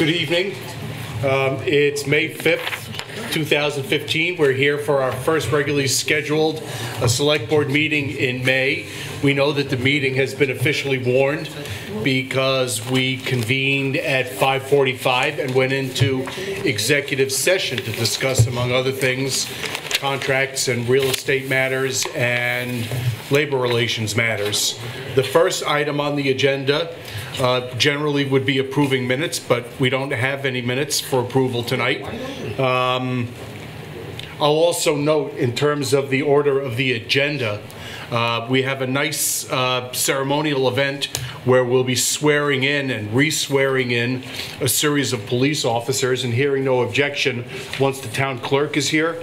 Good evening. It's May 5th, 2015. We're here for our first regularly scheduled select board meeting in May. We know that the meeting has been officially warned because we convened at 5:45 and went into executive session to discuss, among other things, contracts and real estate matters and labor relations matters. The first item on the agenda generally would be approving minutes, but we don't have any minutes for approval tonight. I'll also note, in terms of the order of the agenda, we have a nice ceremonial event where we'll be swearing in and re-swearing in a series of police officers, and hearing no objection, once the town clerk is here,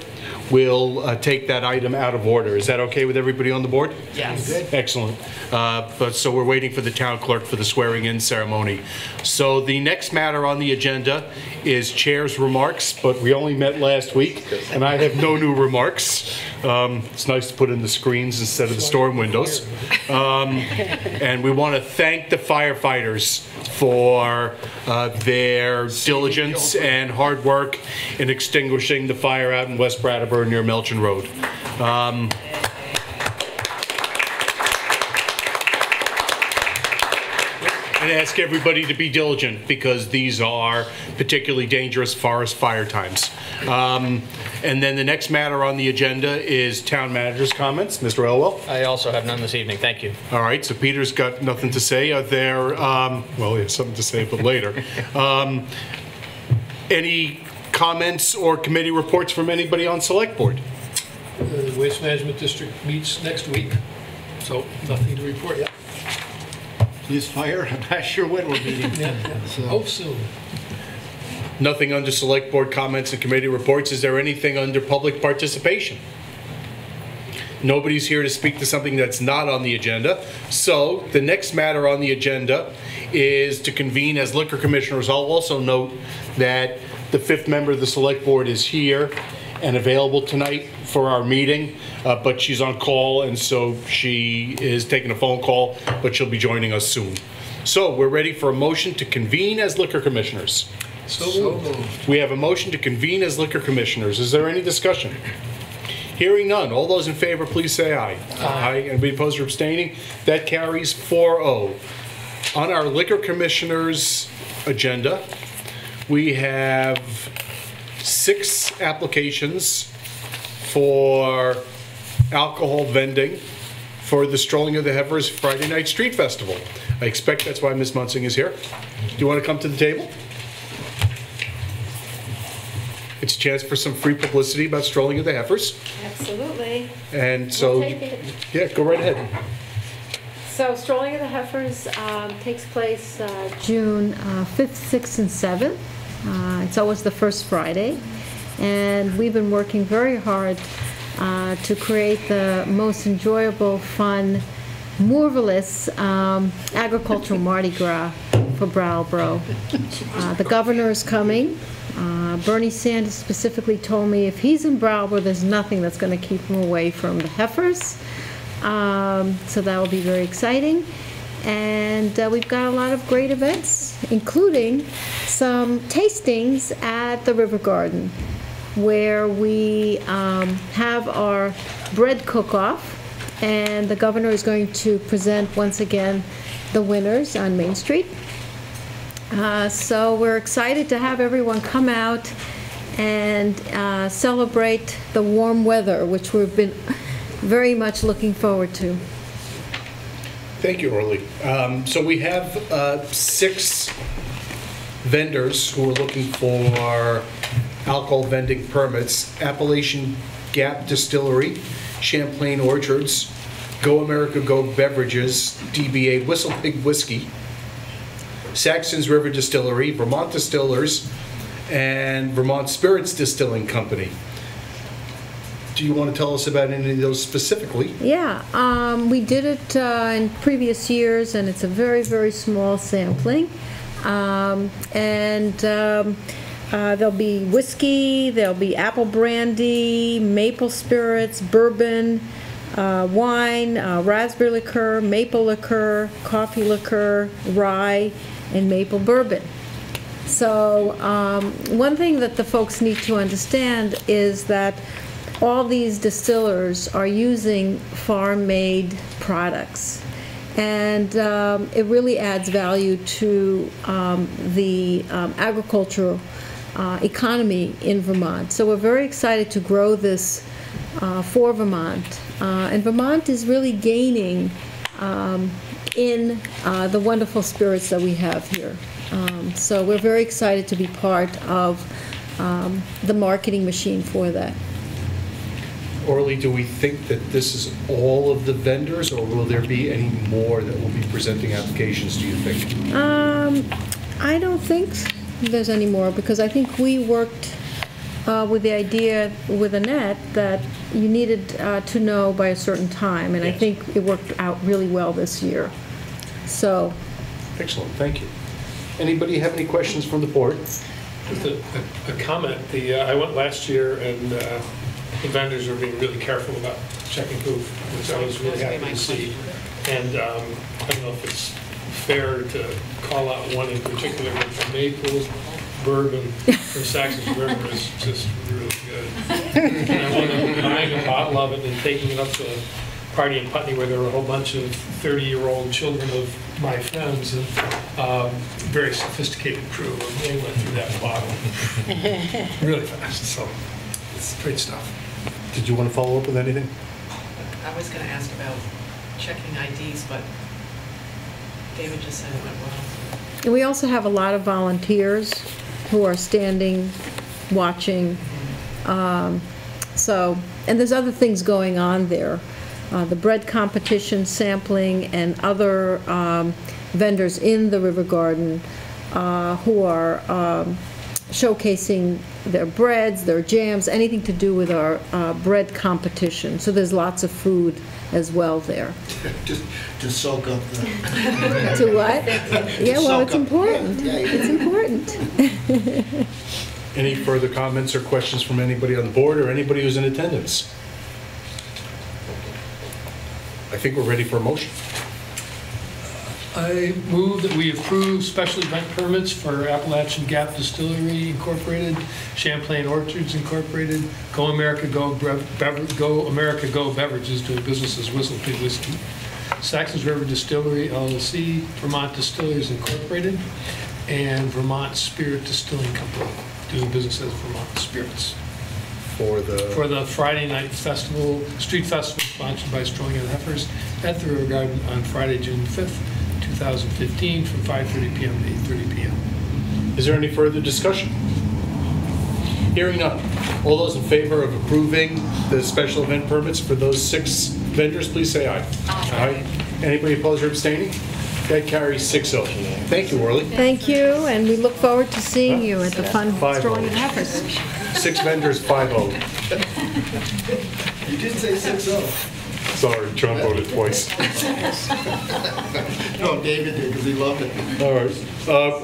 we'll take that item out of order. Is that okay with everybody on the board? Yes. Excellent. So we're waiting for the town clerk for the swearing-in ceremony. So the next matter on the agenda is chair's remarks, but we only met last week, and I have no new remarks. It's nice to put in the screens instead of the storm windows. And we want to thank the firefighters for their diligence and hard work in extinguishing the fire out in West Brattleboro near Melchin Road. And ask everybody to be diligent, because these are particularly dangerous forest fire times. And then the next matter on the agenda is town manager's comments. Mr. Elwell? I also have none this evening. Thank you. All right, so Peter's got nothing to say. Are there, well, he has something to say, but later. Any comments or committee reports from anybody on select board? The Waste Management District meets next week, so nothing to report yet. Police fire, I'm not sure when we're meeting. So. Hope soon. Nothing under select board comments and committee reports. Is there anything under public participation? Nobody's here to speak to something that's not on the agenda. So the next matter on the agenda is to convene as liquor commissioners. I'll also note that the fifth member of the select board is here and available tonight for our meeting, but she's on call, and so she is taking a phone call, but she'll be joining us soon. So we're ready for a motion to convene as liquor commissioners. So moved. We have a motion to convene as liquor commissioners. Is there any discussion? Hearing none. All those in favor, please say aye. Aye. Anybody opposed or abstaining? That carries 4-0. On our liquor commissioners agenda, we have 6 applications for alcohol vending for the Strolling of the Heifers Friday Night Street Festival. I expect that's why Ms. Munsing is here. Do you want to come to the table? It's a chance for some free publicity about Strolling of the Heifers. Absolutely. And so, We'll take it. Yeah, go right ahead. So Strolling of the Heifers takes place June 5th, 6th, and 7th. It's always the first Friday. And we've been working very hard to create the most enjoyable, fun, marvelous agricultural Mardi Gras for Brattleboro. The governor is coming. Bernie Sanders specifically told me if he's in Brattleboro, there's nothing that's going to keep him away from the heifers. So that will be very exciting. And we've got a lot of great events, including some tastings at the River Garden, where we have our bread cook-off, and the governor is going to present once again the winners on Main Street. So we're excited to have everyone come out and celebrate the warm weather, which we've been very much looking forward to. Thank you, Orly. So we have 6 vendors who are looking for alcohol vending permits: Appalachian Gap Distillery, Champlain Orchards, Go America Go Beverages, DBA Whistle Pig Whiskey, Saxon's River Distillery, Vermont Distillers, and Vermont Spirits Distilling Company. Do you want to tell us about any of those specifically? Yeah, we did it in previous years, and it's a very, very small sampling. There'll be whiskey, there'll be apple brandy, maple spirits, bourbon, wine, raspberry liqueur, maple liqueur, coffee liqueur, rye, and maple bourbon. So one thing that the folks need to understand is that all these distillers are using farm-made products. And it really adds value to the agricultural economy in Vermont. So we're very excited to grow this for Vermont. And Vermont is really gaining in the wonderful spirits that we have here. So we're very excited to be part of the marketing machine for that. Orly, do we think that this is all of the vendors, or will there be any more that will be presenting applications, do you think? I don't think there's any more, because I think we worked with the idea with Annette that you needed to know by a certain time, and yes. I think it worked out really well this year. So. Excellent, thank you. Anybody have any questions from the board? Just a comment. I went last year, and the vendors were being really careful about checking proof, which I was really happy to see. And I don't know if it's fair to call out one in particular, but the maple bourbon from Saxon's River is just really good. And I wound up buying a bottle of it and taking it up to a party in Putney where there were a whole bunch of 30-year-old children of my friends, and very sophisticated crew, and they went through that bottle really fast. So it's great stuff. Did you want to follow up with anything? I was going to ask about checking IDs, but David just said it went well. And we also have a lot of volunteers who are standing, watching. And there's other things going on there. The bread competition, sampling, and other vendors in the River Garden who are showcasing their breads, their jams, anything to do with our bread competition. So there's lots of food as well there. To soak up the... To what? Yeah, well, it's important. It's important. Any further comments or questions from anybody on the board or anybody who's in attendance? I think we're ready for a motion. I move that we approve special event permits for Appalachian Gap Distillery Incorporated, Champlain Orchards Incorporated, Go America Go Beverages, doing business as Whistle Pig Whiskey, Saxon's River Distillery LLC, Vermont Distillers Incorporated, and Vermont Spirit Distilling Company, doing business as Vermont Spirits. For the Friday night festival, street festival sponsored by Strolling of the Heifers at the River Garden on Friday, June 5th, 2015, from 5:30 p.m. to 8:30 p.m. Is there any further discussion? Hearing none. All those in favor of approving the special event permits for those 6 vendors, please say aye. Aye. Anybody opposed or abstaining? That carries 6-0. Thank you, Orly. Thank you, and we look forward to seeing you at the fun Strolling of the Heifers. 6 vendors, 5-0. You did say 6-0. Sorry, John voted twice. No, David did, because he loved it. All right.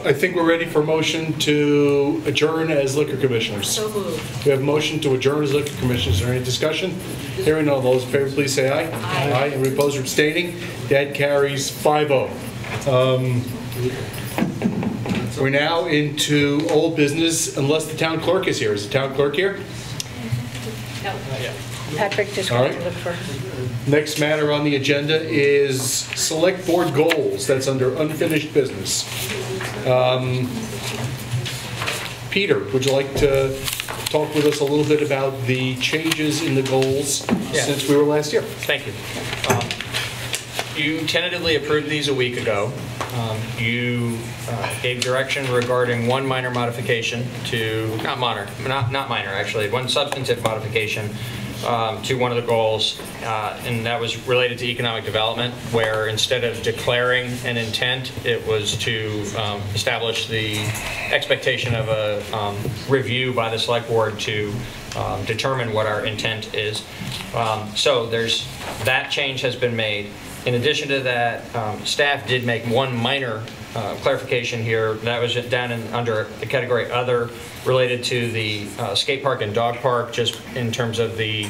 I think we're ready for a motion to adjourn as liquor commissioners. So moved. We have a motion to adjourn as liquor commissioners. Is there any discussion? Hearing none, those in favor, please say aye. Aye. Aye. Any opposed or abstaining? That carries 5-0. We're now into old business, unless the town clerk is here. Is the town clerk here? No. Patrick just All went right. to look for. Next matter on the agenda is select board goals. That's under unfinished business. Peter, would you like to talk with us a little bit about the changes in the goals since we were last year? Thank you. You tentatively approved these a week ago. You gave direction regarding one minor modification to, not minor actually, one substantive modification to one of the goals, and that was related to economic development, where instead of declaring an intent, it was to establish the expectation of a review by the select board to determine what our intent is. So there's that change has been made. In addition to that, staff did make one minor clarification here. That was down under the category Other, related to the skate park and dog park, just in terms of the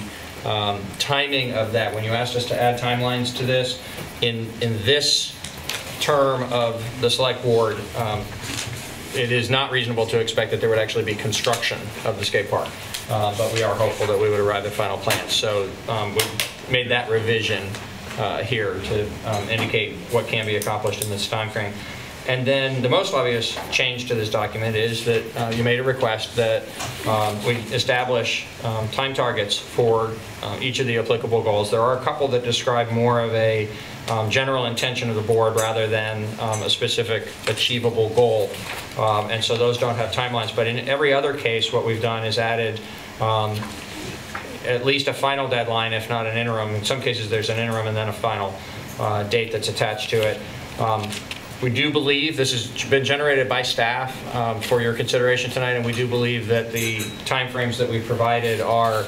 timing of that. When you asked us to add timelines to this, in this term of the select board, it is not reasonable to expect that there would actually be construction of the skate park. But we are hopeful that we would arrive at final plans. So we made that revision here to indicate what can be accomplished in this time frame. And then the most obvious change to this document is that you made a request that we establish time targets for each of the applicable goals. There are a couple that describe more of a general intention of the board rather than a specific achievable goal. And so those don't have timelines. But in every other case, what we've done is added at least a final deadline, if not an interim. In some cases, there's an interim and then a final date that's attached to it. We do believe, this has been generated by staff for your consideration tonight, and we do believe that the timeframes that we've provided are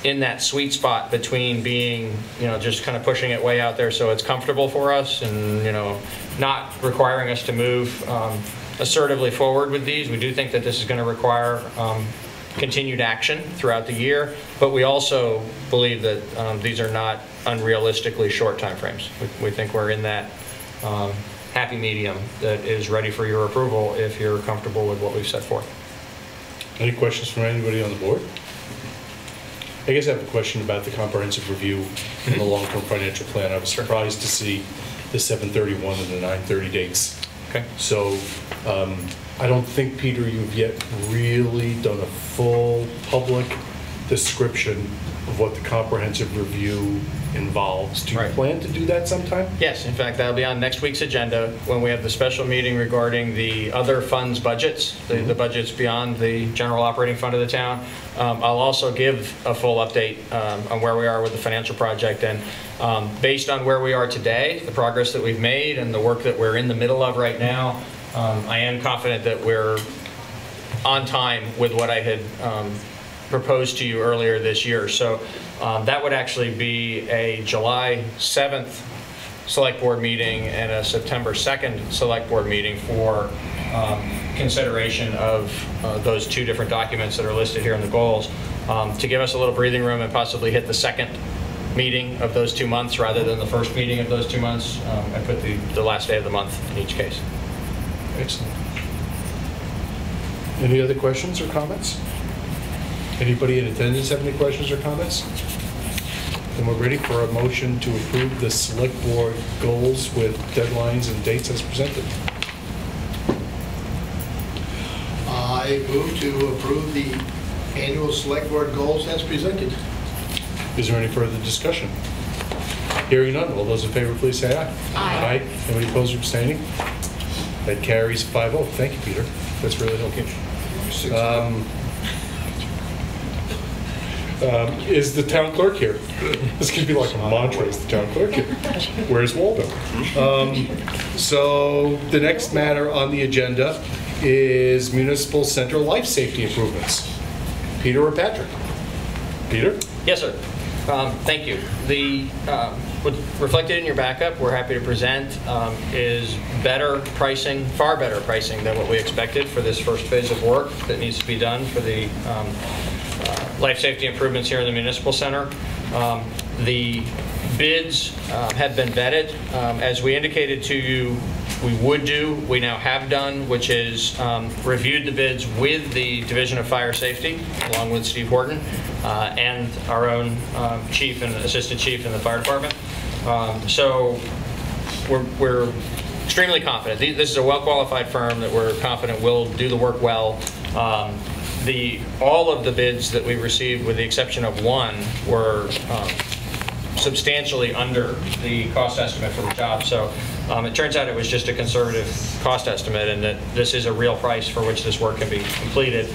in that sweet spot between being, just kind of pushing it way out there so it's comfortable for us and, not requiring us to move assertively forward with these. We do think that this is going to require continued action throughout the year, but we also believe that these are not unrealistically short timeframes. We think we're in that happy medium that is ready for your approval if you're comfortable with what we've set forth. Any questions from anybody on the board? I guess I have a question about the comprehensive review and the long-term financial plan. I was surprised to see the 7/31 and the 9/30 dates. Okay. So I don't think, Peter, you've yet really done a full public description of what the comprehensive review involves. Do you Right. plan to do that sometime? Yes, in fact, that'll be on next week's agenda when we have the special meeting regarding the other funds budgets, the budgets beyond the general operating fund of the town. I'll also give a full update on where we are with the financial project, and based on where we are today, the progress that we've made and the work that we're in the middle of right now, I am confident that we're on time with what I had proposed to you earlier this year. So that would actually be a July 7th select board meeting and a September 2nd select board meeting for consideration of those two different documents that are listed here in the goals, to give us a little breathing room and possibly hit the second meeting of those 2 months rather than the first meeting of those 2 months. I put the last day of the month in each case. Excellent. Any other questions or comments? Anybody in attendance have any questions or comments? Then we're ready for a motion to approve the select board goals with deadlines and dates as presented. I move to approve the annual select board goals as presented. Is there any further discussion? Hearing none, all those in favor, please say aye. Aye. Anybody opposed or abstaining? That carries 5-0. Thank you, Peter. That's really helpful. Is the town clerk here? This could be like a mantra. Is the town clerk here? Where's Waldo? So the next matter on the agenda is municipal center life safety improvements. Peter or Patrick? Peter? Yes, sir. Thank you. What's reflected in your backup, we're happy to present, is better pricing, far better pricing than what we expected for this first phase of work that needs to be done for the life safety improvements here in the municipal center. The bids have been vetted. As we indicated to you we would do, we now have done, which is reviewed the bids with the Division of Fire Safety, along with Steve Horton, and our own chief and assistant chief in the fire department. So we're extremely confident. This is a well-qualified firm that we're confident will do the work well. All of the bids that we received, with the exception of one, were substantially under the cost estimate for the job. So it turns out it was just a conservative cost estimate, and that this is a real price for which this work can be completed.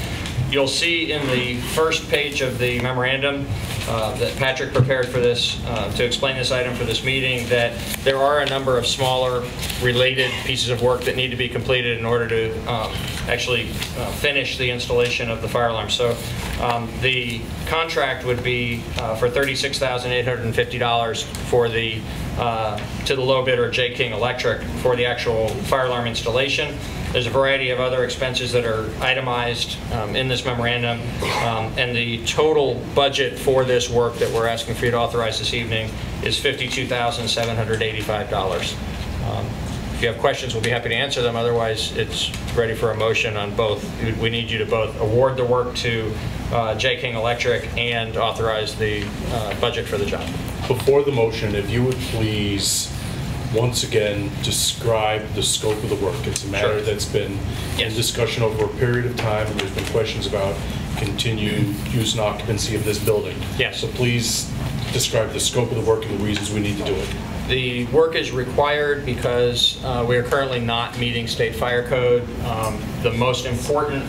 You'll see in the first page of the memorandum that Patrick prepared for this, to explain this item for this meeting, that there are a number of smaller related pieces of work that need to be completed in order to actually finish the installation of the fire alarm. So the contract would be for $36,850 for to the low bidder, J. King Electric, for the actual fire alarm installation. There's a variety of other expenses that are itemized in this memorandum, and the total budget for this work that we're asking for you to authorize this evening is $52,785. If you have questions, we'll be happy to answer them. Otherwise, it's ready for a motion on both. We need you to both award the work to J. King Electric and authorize the budget for the job. Before the motion, if you would please, once again, describe the scope of the work. It's a matter Sure. that's been in Yes. discussion over a period of time, and there's been questions about continued use and occupancy of this building. Yes. So please describe the scope of the work and the reasons we need to do it. The work is required because we are currently not meeting state fire code. The most important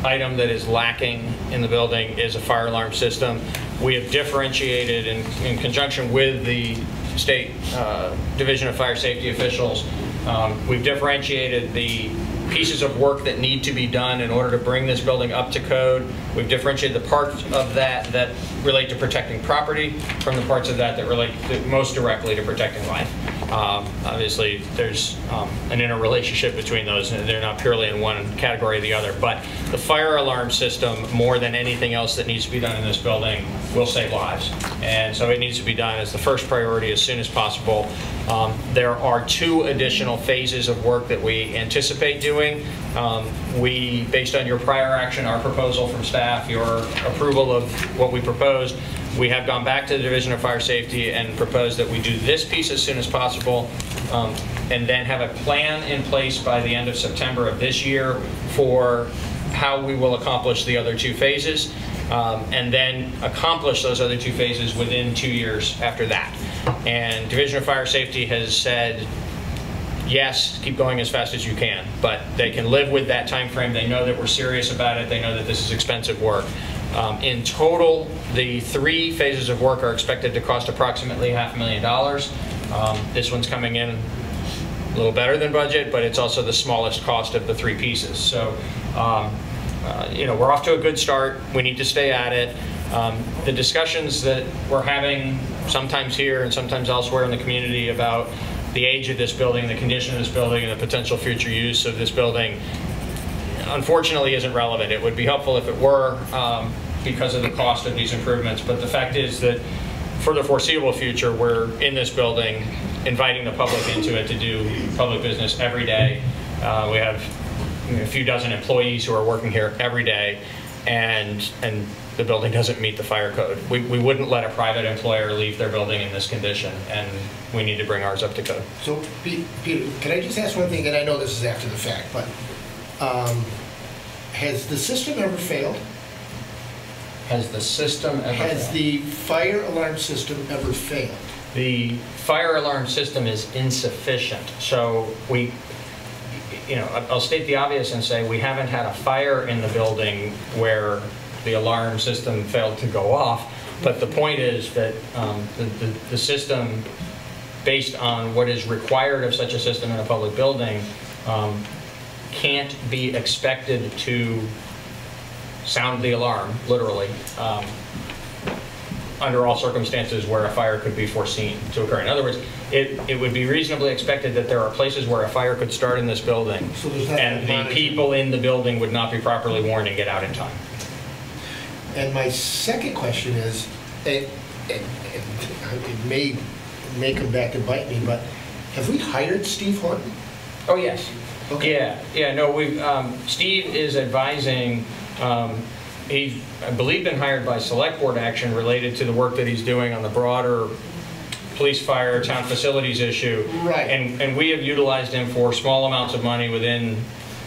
item that is lacking in the building is a fire alarm system. We have differentiated in conjunction with the state Division of Fire Safety officials. We've differentiated the pieces of work that need to be done in order to bring this building up to code. We've differentiated the parts of that that relate to protecting property from the parts of that that relate most directly to protecting life. Obviously, there's an interrelationship between those, and they're not purely in one category or the other. But the fire alarm system, more than anything else that needs to be done in this building, will save lives. And so it needs to be done as the first priority as soon as possible. There are 2 additional phases of work that we anticipate doing. We, based on your prior action, our proposal from staff, your approval of what we proposed, we have gone back to the Division of Fire Safety and proposed that we do this piece as soon as possible, and then have a plan in place by the end of September of this year for how we will accomplish the other 2 phases, and then accomplish those other 2 phases within 2 years after that. And Division of Fire Safety has said, yes, keep going as fast as you can, but they can live with that time frame. They know that we're serious about it. They know that this is expensive work. In total, the 3 phases of work are expected to cost approximately $500,000. This one's coming in a little better than budget, but it's also the smallest cost of the 3 pieces. So, you know, we're off to a good start. We need to stay at it. The discussions that we're having sometimes here and sometimes elsewhere in the community about the age of this building, the condition of this building, and the potential future use of this building, unfortunately isn't relevant. It would be helpful if it were, because of the cost of these improvements. But the fact is that for the foreseeable future, we're in this building, inviting the public into it to do public business every day. We have a few dozen employees who are working here every day, and the building doesn't meet the fire code. We wouldn't let a private employer leave their building in this condition, and we need to bring ours up to code. So, Peter, can I just ask one thing, and I know this is after the fact, but has the system ever failed? Has the system ever Has failed? the fire alarm system ever failed? The fire alarm system is insufficient. So we, you know, I'll state the obvious and say we haven't had a fire in the building where the alarm system failed to go off. But the point is that the system, based on what is required of such a system in a public building, can't be expected to sound the alarm, literally, under all circumstances where a fire could be foreseen to occur. In other words, it would be reasonably expected that there are places where a fire could start in this building, So there's not and the monitoring. people in the building would not be properly warned and get out in time. And my second question is, and it may come back and bite me, but have we hired Steve Horton? Oh, yes. Okay. Yeah, no, Steve is advising, he's, I believe, been hired by Select Board action related to the work that he's doing on the broader police, fire, town facilities issue. Right. And we have utilized him for small amounts of money within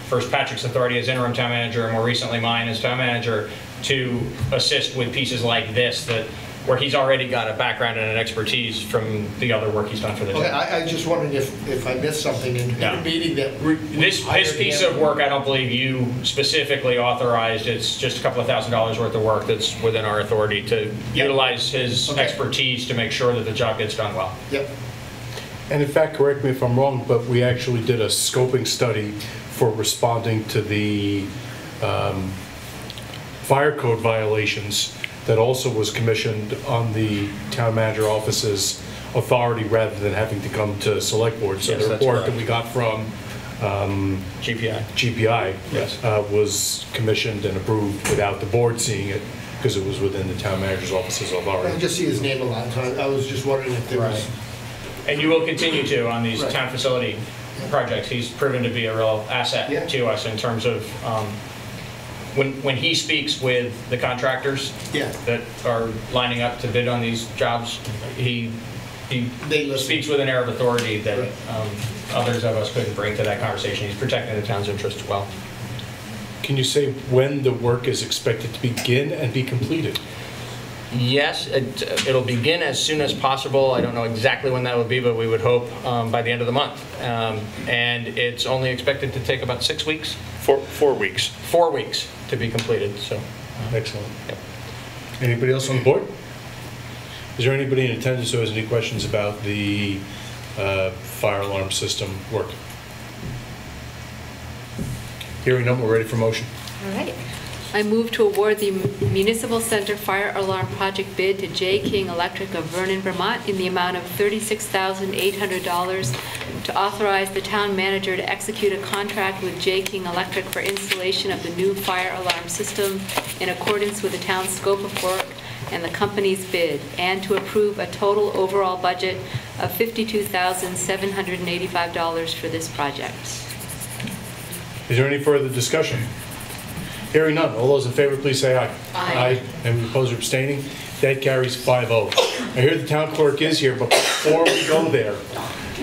first Patrick's authority as interim town manager, and more recently mine as town manager, to assist with pieces like this where he's already got a background and an expertise from the other work he's done for the town. Okay, I just wondered if I missed something in No. the meeting that This piece of work, I don't believe you specifically authorized. It's just a couple of $1,000s worth of work that's within our authority to utilize his Okay. expertise to make sure that the job gets done well. Yep. And in fact, correct me if I'm wrong, but we actually did a scoping study for responding to the fire code violations that also was commissioned on the town manager office's authority rather than having to come to select board. So Yes, the that's report that correct. we got from GPI Yes. was commissioned and approved without the board seeing it because it was within the town manager's office's I authority. just see his name a lot, so I was just wondering if there was... And you will continue to on these Right. town facility projects. He's proven to be a real asset Yeah. to us in terms of when he speaks with the contractors Yeah. that are lining up to bid on these jobs, he They listen. speaks with an air of authority that Right. others of us couldn't bring to that conversation. He's protecting the town's interest well. Can you say when the work is expected to begin and be completed? Yes, it'll begin as soon as possible. I don't know exactly when that will be, but we would hope by the end of the month. And it's only expected to take about 6 weeks. 4 weeks. 4 weeks to be completed, so. Excellent. Yep. Anybody else on the board? Is there anybody in attendance who has any questions about the fire alarm system work? Hearing none, we're ready for motion. All right. I move to award the Municipal Center Fire Alarm Project bid to J. King Electric of Vernon, Vermont in the amount of $36,800 to authorize the town manager to execute a contract with J. King Electric for installation of the new fire alarm system in accordance with the town's scope of work and the company's bid, and to approve a total overall budget of $52,785 for this project. Is there any further discussion? Hearing none. All those in favor, please say aye. Aye. Any opposed or abstaining? That carries 5-0. I hear the town clerk is here, but before we go there,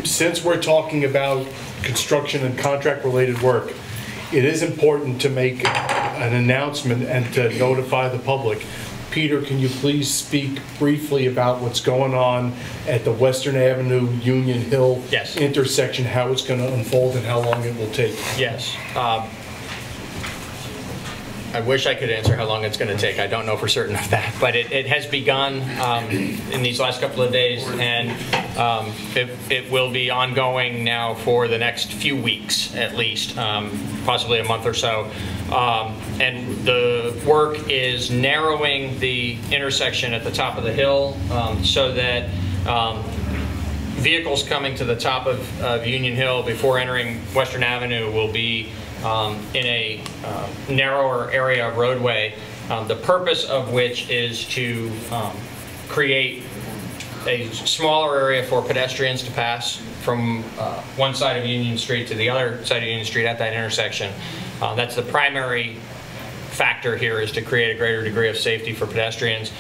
since we're talking about construction and contract-related work, it is important to make an announcement and to notify the public. Peter, can you please speak briefly about what's going on at the Western Avenue Union Hill Yes. intersection, how it's going to unfold and how long it will take? Yes. I wish I could answer how long it's going to take. I don't know for certain of that, but it has begun in these last couple of days, and it will be ongoing now for the next few weeks at least, possibly a month or so. And the work is narrowing the intersection at the top of the hill so that vehicles coming to the top of Union Hill before entering Western Avenue will be in a narrower area of roadway, the purpose of which is to create a smaller area for pedestrians to pass from one side of Union Street to the other side of Union Street at that intersection. That's the primary factor here, is to create a greater degree of safety for pedestrians.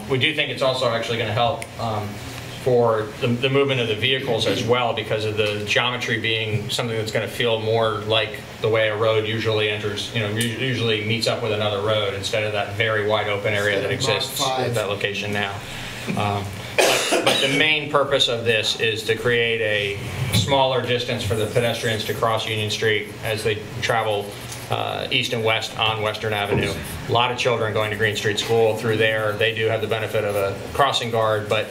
We do think it's also actually going to help for the movement of the vehicles as well, because of the geometry being something that's going to feel more like the way a road usually enters, usually meets up with another road, instead of that very wide open area that exists at that location now. But the main purpose of this is to create a smaller distance for the pedestrians to cross Union Street as they travel east and west on Western Avenue. A lot of children going to Green Street School through there. They do have the benefit of a crossing guard, but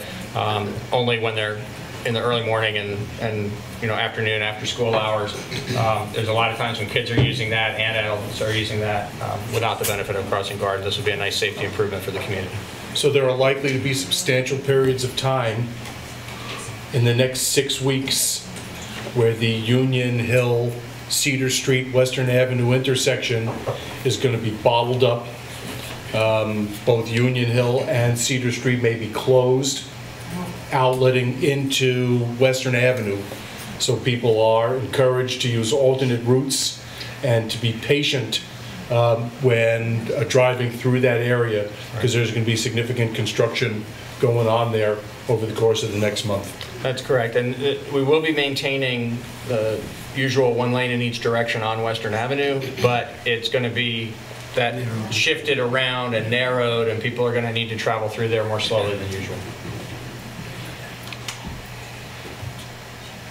only when they're in the early morning and afternoon after school hours. There's a lot of times when kids are using that and adults are using that without the benefit of a crossing guard. This would be a nice safety improvement for the community. So there are likely to be substantial periods of time in the next 6 weeks where the Union Hill, Cedar Street, Western Avenue intersection is going to be bottled up. Both Union Hill and Cedar Street may be closed, outletting into Western Avenue. So people are encouraged to use alternate routes and to be patient when driving through that area, because there's going to be significant construction going on there over the course of the next month. That's correct, and we will be maintaining the usual one lane in each direction on Western Avenue, but it's going to be that shifted around and narrowed, and people are going to need to travel through there more slowly than usual.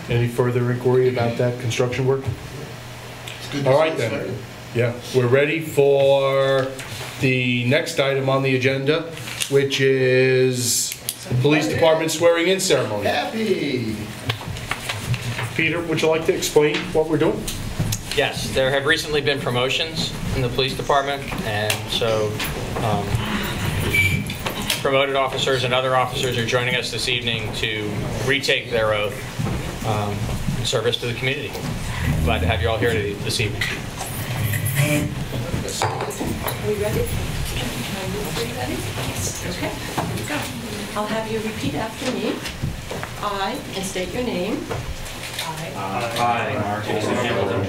Any further inquiry about that construction work? All right then. Yeah, we're ready for the next item on the agenda, which is the police department swearing in ceremony. Happy. Peter, would you like to explain what we're doing? Yes, there have recently been promotions in the police department, and so promoted officers and other officers are joining us this evening to retake their oath in service to the community. Glad to have you all here this evening. Are we ready? Okay, here we go. I'll have you repeat after me. I, and state your name. I, I, Mark Jason Hamilton,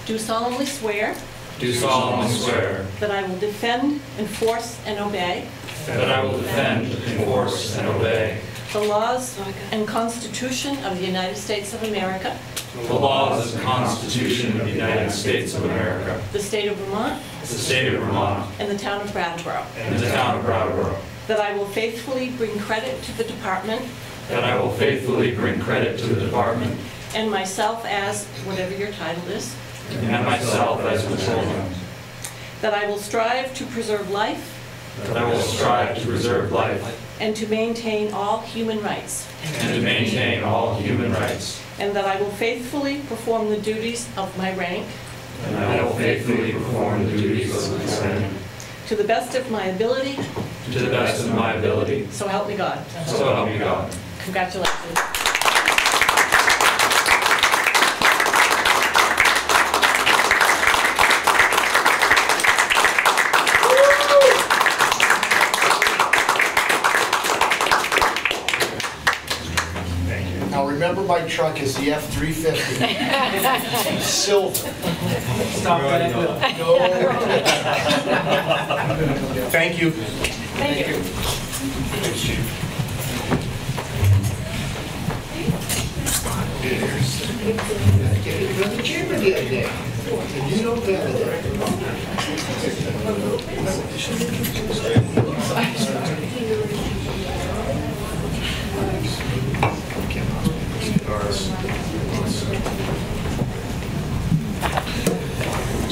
do solemnly swear do solemnly swear that I will defend, enforce, and obey that I will defend, enforce, and obey the laws and Constitution of the United States of America, the laws and Constitution of the United States of America, the state of Vermont, the state of Vermont, and the town of Brattleboro. and the town of Brattleboro, That I will faithfully bring credit to the department that I will faithfully bring credit to the department and myself as, whatever your title is, and myself as patrolman, that I will strive to preserve life that I will strive to preserve life and to maintain all human rights, and to maintain all human rights, and that I will faithfully perform the duties of my rank and I will faithfully perform the duties of my rank to the best of my ability, to the best of my ability, so help me God. so help me God. Congratulations. Now remember, my truck is the F-350. Silver. Stop that. No. Thank you. Thank you. You're the chairman the other day. And you know better than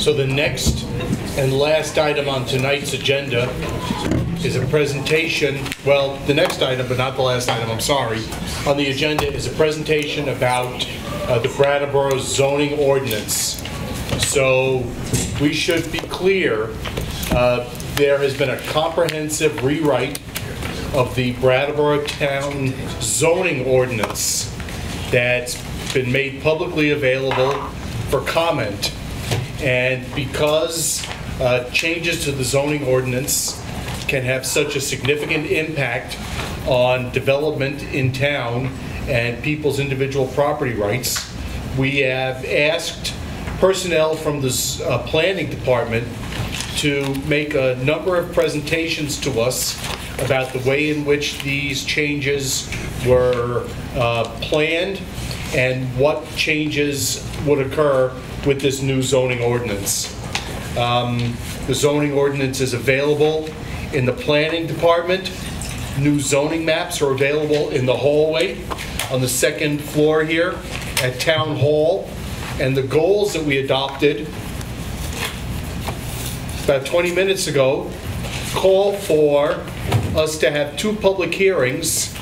So the next and last item on tonight's agenda is a presentation, well, the next item, but not the last item, I'm sorry, on the agenda is a presentation about the Brattleboro zoning ordinance. So we should be clear, there has been a comprehensive rewrite of the Brattleboro Town zoning ordinance that's been made publicly available for comment. And because changes to the zoning ordinance can have such a significant impact on development in town and people's individual property rights, we have asked personnel from the planning department to make a number of presentations to us about the way in which these changes were planned and what changes would occur with this new zoning ordinance. The zoning ordinance is available in the planning department. New zoning maps are available in the hallway on the second floor here at Town Hall. And the goals that we adopted about 20 minutes ago call for us to have 2 public hearings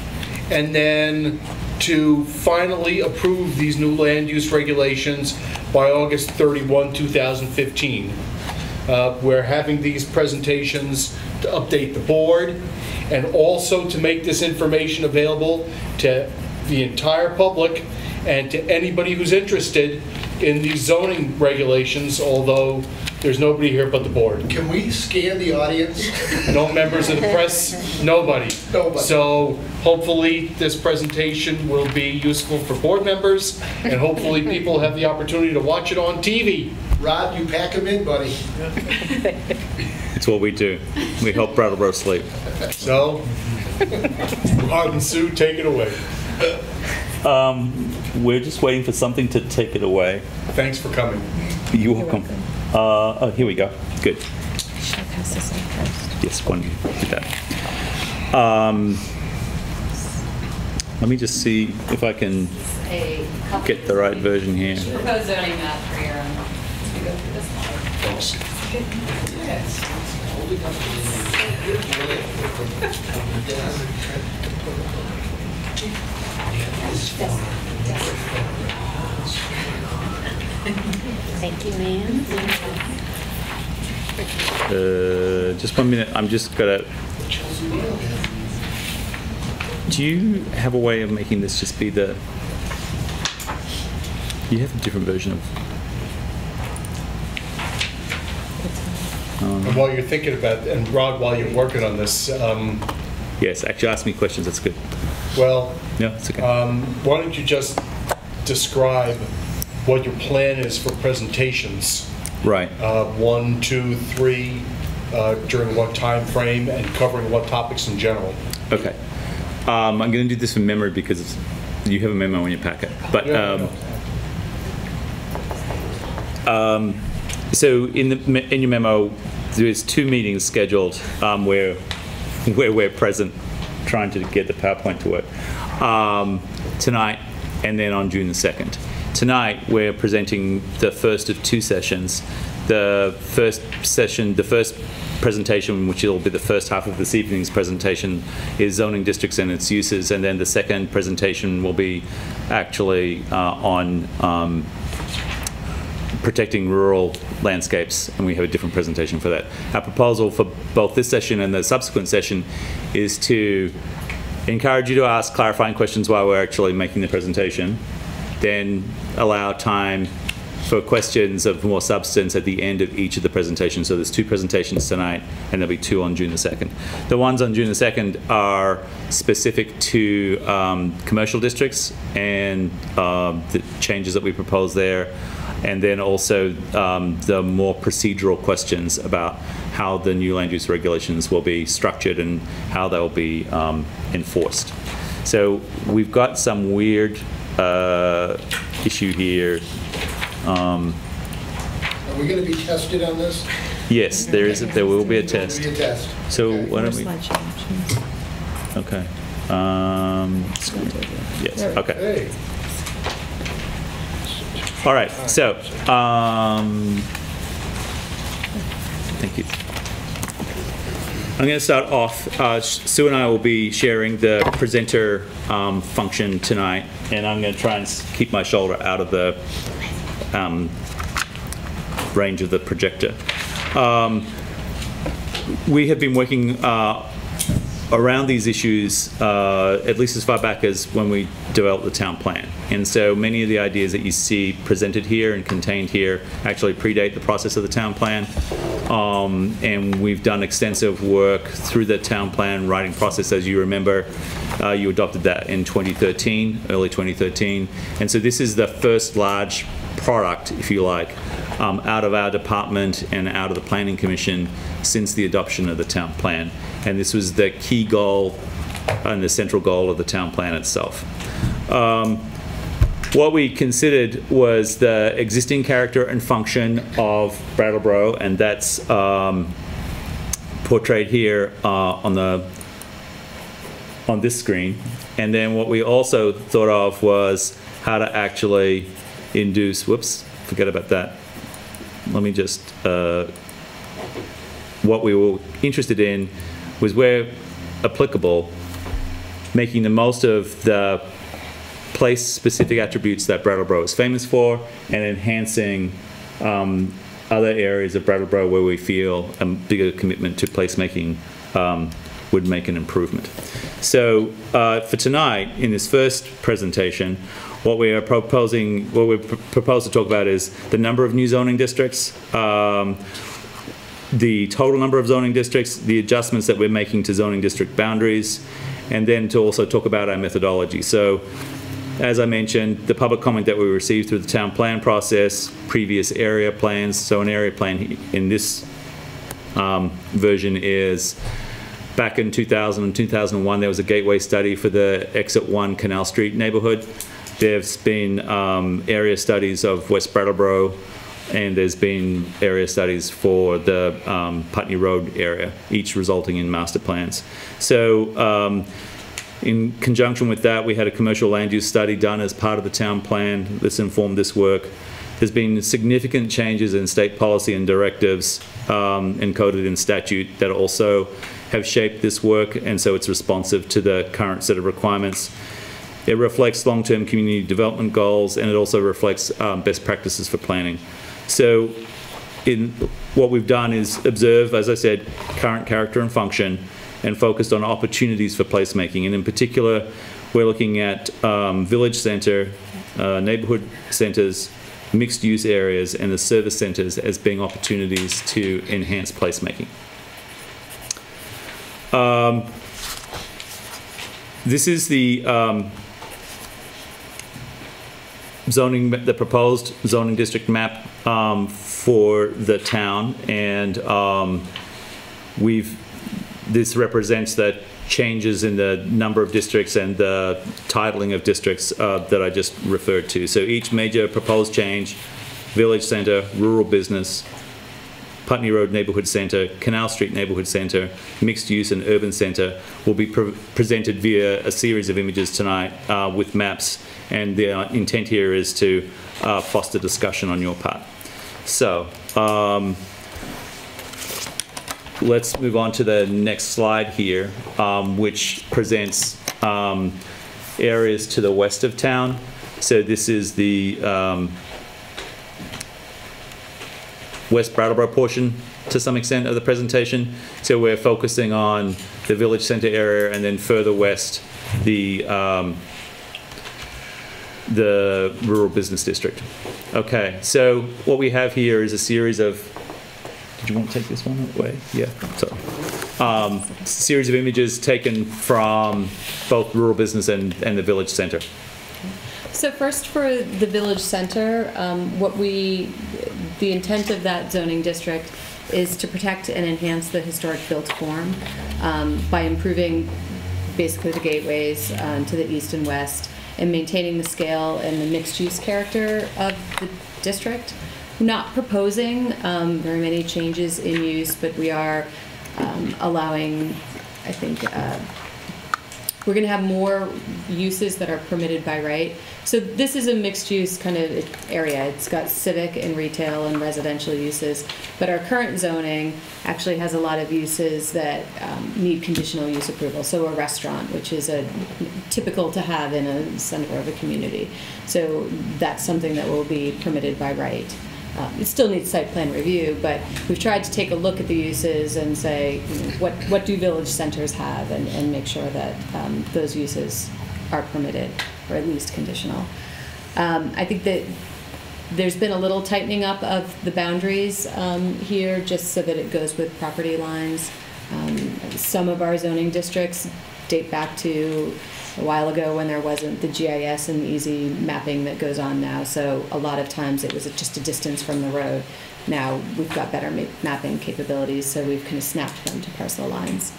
and then to finally approve these new land use regulations by August 31, 2015. We're having these presentations to update the board and also to make this information available to the entire public and to anybody who's interested in these zoning regulations, although there's nobody here but the board. Can we scan the audience? No members of the press, nobody. Nobody. So hopefully this presentation will be useful for board members, and hopefully people have the opportunity to watch it on TV. Rod, you pack them in, buddy. It's what we do. We help Brattleboro sleep. So, Rod and Sue, take it away. We're just waiting for something to take it away. Thanks for coming. You're welcome. Oh, here we go. Good. Should I pass this on first? Yes, one did that. Let me just see if I can get the right version here. Proposed zoning map for your, we go through this slide. Thanks. Thank you, ma'am. Just 1 minute. I'm just gonna. Do you have a way of making this just be the? You have a different version of. And while you're thinking about, and Rod, while you're working on this, Yes, actually, ask me questions. That's good. well, No, it's okay. why don't you just describe what your plan is for presentations. Right. 1, 2, 3, during what time frame, and covering what topics in general. Okay. I'm going to do this from memory because you have a memo in your packet. But so in your memo, there's 2 meetings scheduled where we're present, trying to get the PowerPoint to work. Tonight, and then on June the 2nd. Tonight, we're presenting the first of 2 sessions. The first session, the first presentation, which will be the first half of this evening's presentation, is zoning districts and its uses, and then the second presentation will be actually on protecting rural landscapes, and we have a different presentation for that. Our proposal for both this session and the subsequent session is to encourage you to ask clarifying questions while we're actually making the presentation, then allow time for questions of more substance at the end of each of the presentations. So there's 2 presentations tonight, and there'll be 2 on June the 2nd. The ones on June the 2nd are specific to commercial districts and the changes that we propose there, and then also the more procedural questions about how the new land use regulations will be structured and how they'll be enforced. So we've got some weird issue here. Are we going to be tested on this? Yes, there will be a test. There will be a test. So Okay. why don't we? Okay. Yes. Okay. Hey. All right. So thank you. I'm going to start off. Sue and I will be sharing the presenter function tonight, and I'm going to try and keep my shoulder out of the range of the projector. We have been working around these issues at least as far back as when we developed the town plan. And so many of the ideas that you see presented here and contained here actually predate the process of the town plan. And we've done extensive work through the town plan writing process. As you remember, you adopted that in 2013, early 2013. And so this is the first large product, if you like, out of our department and out of the Planning Commission since the adoption of the town plan. And this was the key goal and the central goal of the town plan itself. What we considered was the existing character and function of Brattleboro, and that's portrayed here on this screen. And then what we also thought of was how to actually induce, whoops, forget about that. Let me just, what we were interested in was, where applicable, making the most of the place-specific attributes that Brattleboro is famous for, and enhancing other areas of Brattleboro where we feel a bigger commitment to placemaking would make an improvement. So for tonight, in this first presentation, what we are proposing, what we propose to talk about is the number of new zoning districts, the total number of zoning districts, the adjustments that we're making to zoning district boundaries, and then to also talk about our methodology. So, as I mentioned, the public comment that we received through the town plan process, previous area plans. So an area plan in this version is back in 2000 and 2001, there was a gateway study for the Exit 1 Canal Street neighborhood. There's been area studies of West Brattleboro, and there's been area studies for the Putney Road area, each resulting in master plans. So in conjunction with that, we had a commercial land use study done as part of the town plan. This informed this work. There's been significant changes in state policy and directives encoded in statute that also have shaped this work, and so it's responsive to the current set of requirements. It reflects long-term community development goals, and it also reflects best practices for planning. So what we've done is observe, as I said, current character and function, and focused on opportunities for placemaking. And in particular, we're looking at village center, neighborhood centers, mixed use areas, and the service centers as being opportunities to enhance placemaking. This is the the proposed zoning district map for the town, and this represents the changes in the number of districts and the titling of districts that I just referred to. So each major proposed change, Village Center, Rural Business, Putney Road Neighborhood Center, Canal Street Neighborhood Center, Mixed Use and Urban Center will be presented via a series of images tonight with maps, and the intent here is to foster discussion on your part. So let's move on to the next slide here, which presents areas to the west of town. So this is the West Brattleboro portion to some extent of the presentation. So we're focusing on the Village Center area, and then further west, the Rural Business District. Okay, so what we have here is a series of, did you want to take this one away? Yeah, sorry. Series of images taken from both Rural Business and the Village Center. So first, for the Village Center, the intent of that zoning district is to protect and enhance the historic built form by improving basically the gateways to the east and west, and maintaining the scale and the mixed-use character of the district. Not proposing very many changes in use, but we are allowing, I think, we're going to have more uses that are permitted by right. So this is a mixed-use kind of area. It's got civic and retail and residential uses, but our current zoning actually has a lot of uses that need conditional use approval. So a restaurant, which is typical to have in a center of a community. So that's something that will be permitted by right. It still needs site plan review, but we've tried to take a look at the uses and say, what do village centers have, and make sure that those uses are permitted, or at least conditional. I think that there's been a little tightening up of the boundaries here, just so that it goes with property lines. Some of our zoning districts date back to a while ago when there wasn't the GIS and easy mapping that goes on now. So a lot of times it was just a distance from the road. Now we've got better mapping capabilities, so we've kind of snapped them to parcel lines.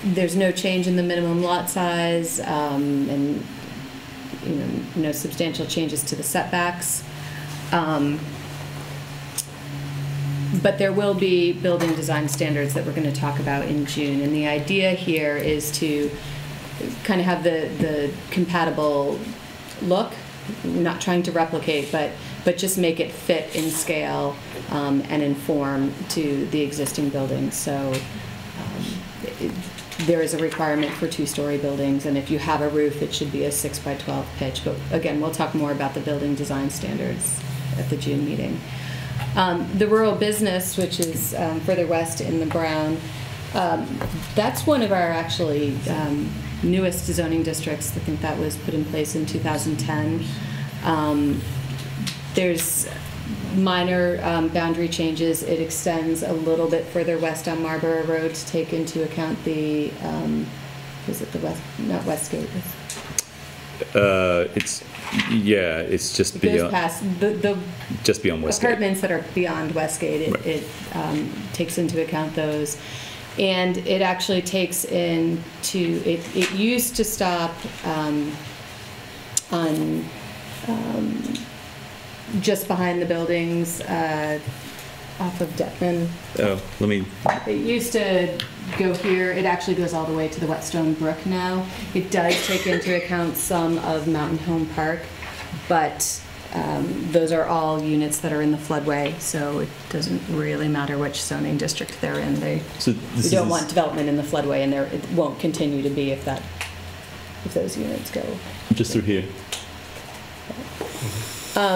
There's no change in the minimum lot size, and no substantial changes to the setbacks. But there will be building design standards that we're going to talk about in June. And the idea here is to kind of have the compatible look, not trying to replicate, but just make it fit in scale and in form to the existing buildings. So there is a requirement for 2-story buildings, and if you have a roof, it should be a 6x12 pitch. But again, we'll talk more about the building design standards at the June meeting. The rural business, which is further west in the brown, that's one of our actually newest zoning districts. I think that was put in place in 2010. There's minor boundary changes. It extends a little bit further west on Marlborough Road to take into account the, is it the west, not Westgate? It's just beyond. It goes past the just beyond Westgate. Apartments that are beyond Westgate. Right. It takes into account those, and it actually takes into it used to stop on just behind the buildings off of Detman. Oh, let me. It used to go here. It actually goes all the way to the Whetstone Brook now. It does take into account some of Mountain Home Park, but those are all units that are in the floodway, so it doesn't really matter which zoning district they're in. We don't want development in the floodway, and it won't continue to be if those units go. Just through here.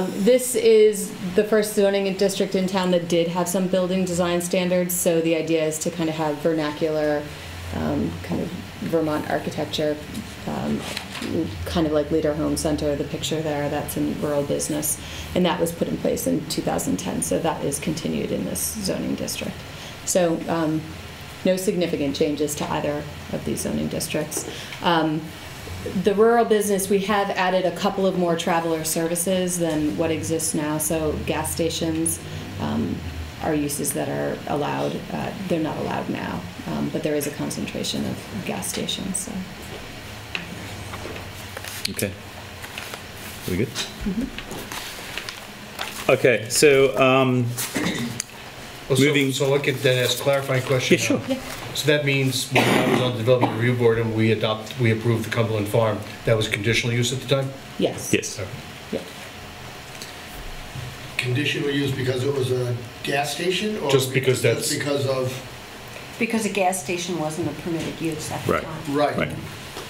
This is the first zoning district in town that did have some building design standards, so the idea is to kind of have vernacular, kind of Vermont architecture, kind of like Leader Home Center, the picture there, that's in rural business, and that was put in place in 2010, so that is continued in this zoning district. So no significant changes to either of these zoning districts. the rural business, we have added a couple of more traveler services than what exists now. So gas stations are uses that are allowed. They're not allowed now, but there is a concentration of gas stations. So. Okay. Are we good? Okay, so moving. So I could then ask a clarifying question. Yeah, sure. Yeah. So that means when I was on the development review board and we approved the Cumberland Farm, that was conditional use at the time? Yes. Yes. Yeah. Conditional use because it was a gas station? Or Just because that's- Just because of, Because a gas station wasn't a permitted use at the Right. time. right. Right.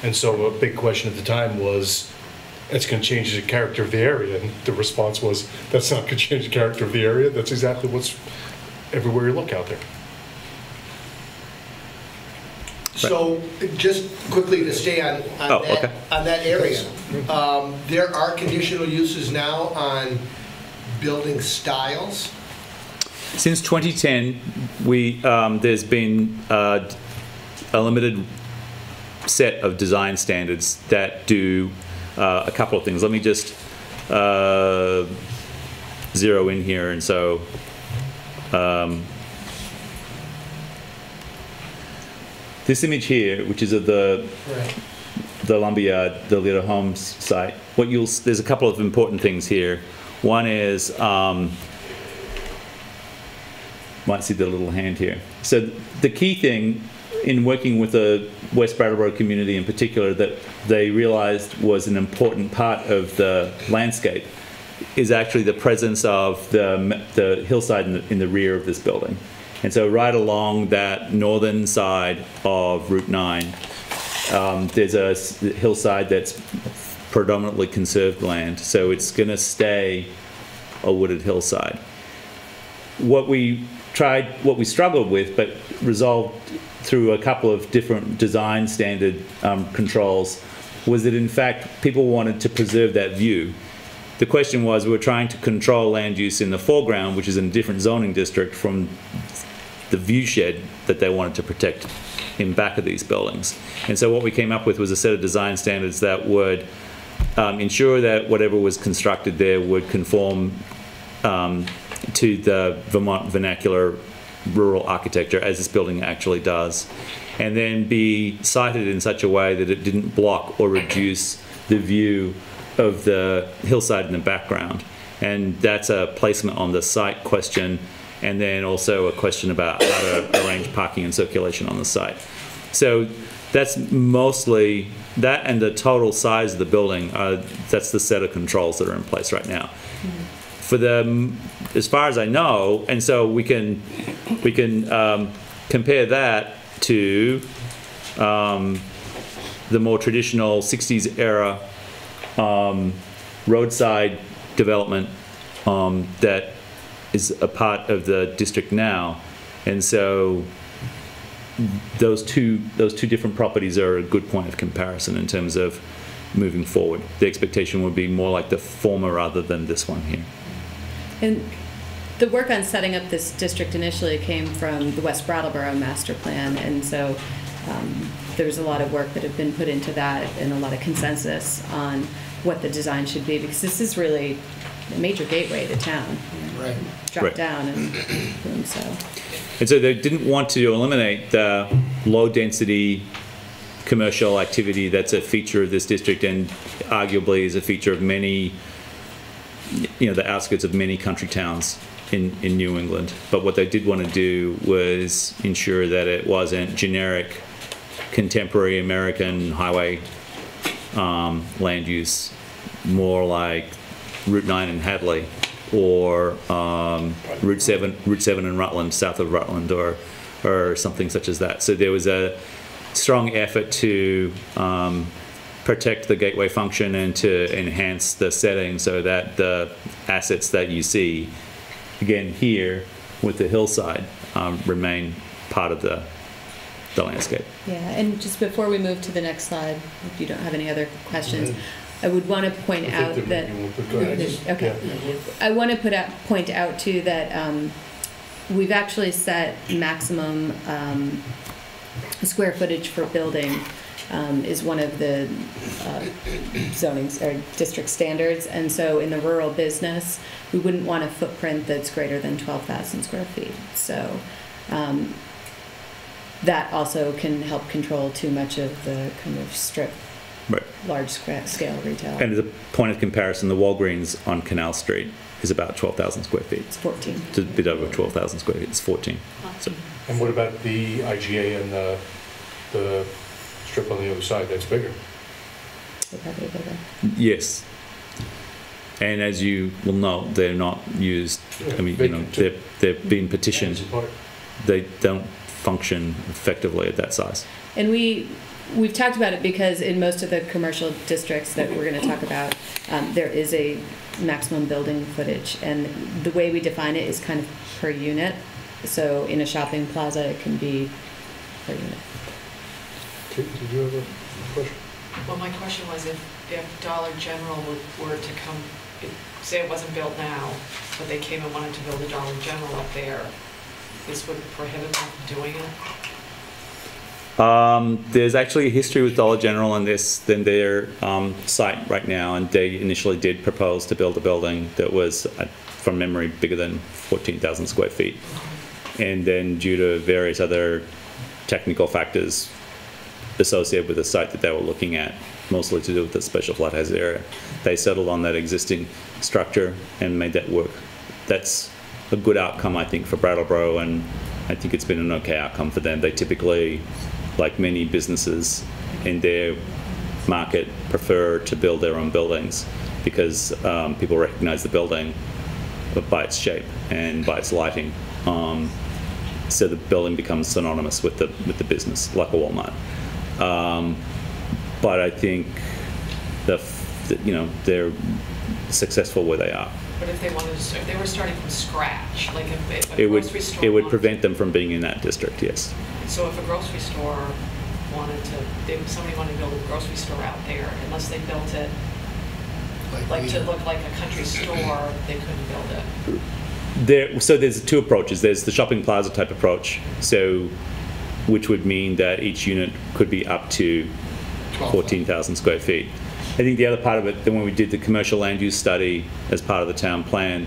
And so a big question at the time was, it's going to change the character of the area. And the response was, that's not going to change the character of the area. That's exactly what's everywhere you look out there. So just quickly to stay on okay. that area, there are conditional uses now on building styles? Since 2010, there's been a limited set of design standards that do a couple of things. Let me just zero in here, and so this image here, which is of the lumberyard, the Little Homes site. There's a couple of important things here. One is might see the little hand here. So the key thing in working with the West Brattleboro community in particular that they realized was an important part of the landscape is actually the presence of the hillside in the rear of this building. And so right along that northern side of Route 9, there's a hillside that's predominantly conserved land, so it's going to stay a wooded hillside. What we struggled with, but resolved through a couple of different design standard controls, was that in fact people wanted to preserve that view. The question was, we were trying to control land use in the foreground, which is in a different zoning district from the view shed that they wanted to protect in back of these buildings. And so what we came up with was a set of design standards that would ensure that whatever was constructed there would conform to the Vermont vernacular rural architecture, as this building actually does, and then be sited in such a way that it didn't block or reduce the view of the hillside in the background. And that's a placement on the site question, and then also a question about how to arrange parking and circulation on the site. So that's mostly that, and the total size of the building, that's the set of controls that are in place right now. For the, as far as I know, and so we can compare that to the more traditional 60s era roadside development that is a part of the district now, and so those two different properties are a good point of comparison in terms of moving forward. The expectation would be more like the former rather than this one here. And the work on setting up this district initially came from the West Brattleboro master plan, and so there's a lot of work that have been put into that and a lot of consensus on what the design should be, because this is really a major gateway to town. Right. Drop Right. down and boom, so. And so they didn't want to eliminate the low-density commercial activity that's a feature of this district and arguably is a feature of many, the outskirts of many country towns in New England. But what they did want to do was ensure that it wasn't generic, contemporary American highway land use, more like Route 9 in Hadley, or Route 7 in Rutland, south of Rutland, or something such as that. So there was a strong effort to protect the gateway function and to enhance the setting so that the assets that you see, again here with the hillside, remain part of the landscape. Yeah, and just before we move to the next slide, if you don't have any other questions, I would want to point out that, okay, I want to point out too that we've actually set maximum square footage for building is one of the zoning or district standards. And so in the rural business, we wouldn't want a footprint that's greater than 12,000 square feet. So that also can help control too much of the kind of strip, Right. large scale retail. And as a point of comparison, the Walgreens on Canal Street is about 12,000 square feet. It's 14. It's a bit over 12,000 square feet. It's 14. So, And what about the IGA and the strip on the other side? That's bigger. They're probably bigger. yes. And as you will know, they're not used. I mean, you know, they're being petitioned. They don't function effectively at that size. And we've talked about it because in most of the commercial districts that we're going to talk about, there is a maximum building footage, and the way we define it is kind of per unit. So in a shopping plaza, it can be per unit. Did you have a question? Well, my question was if Dollar General were to come, say it wasn't built now, but they came and wanted to build a Dollar General up there, this would prohibit them from doing it? There's actually a history with Dollar General on this than their site right now, and they initially did propose to build a building that was, from memory, bigger than 14,000 square feet. And then due to various other technical factors associated with the site that they were looking at, mostly to do with the special flood hazard area, they settled on that existing structure and made that work. That's a good outcome, I think, for Brattleboro, and I think it's been an okay outcome for them. They typically, like many businesses in their market, prefer to build their own buildings because people recognize the building by its shape and by its lighting. So the building becomes synonymous with the business, like a Walmart. But I think you know, they're successful where they are. But if they wanted to, if they were starting from scratch, like if It a would grocery store it prevent them from being in that district. Yes. So if a grocery store wanted to, somebody wanted to build a grocery store out there, unless they built it like to look like a country store, they couldn't build it. So there's two approaches. There's the shopping plaza type approach, so which would mean that each unit could be up to 14,000 square feet. I think the other part of it, then when we did the commercial land use study as part of the town plan,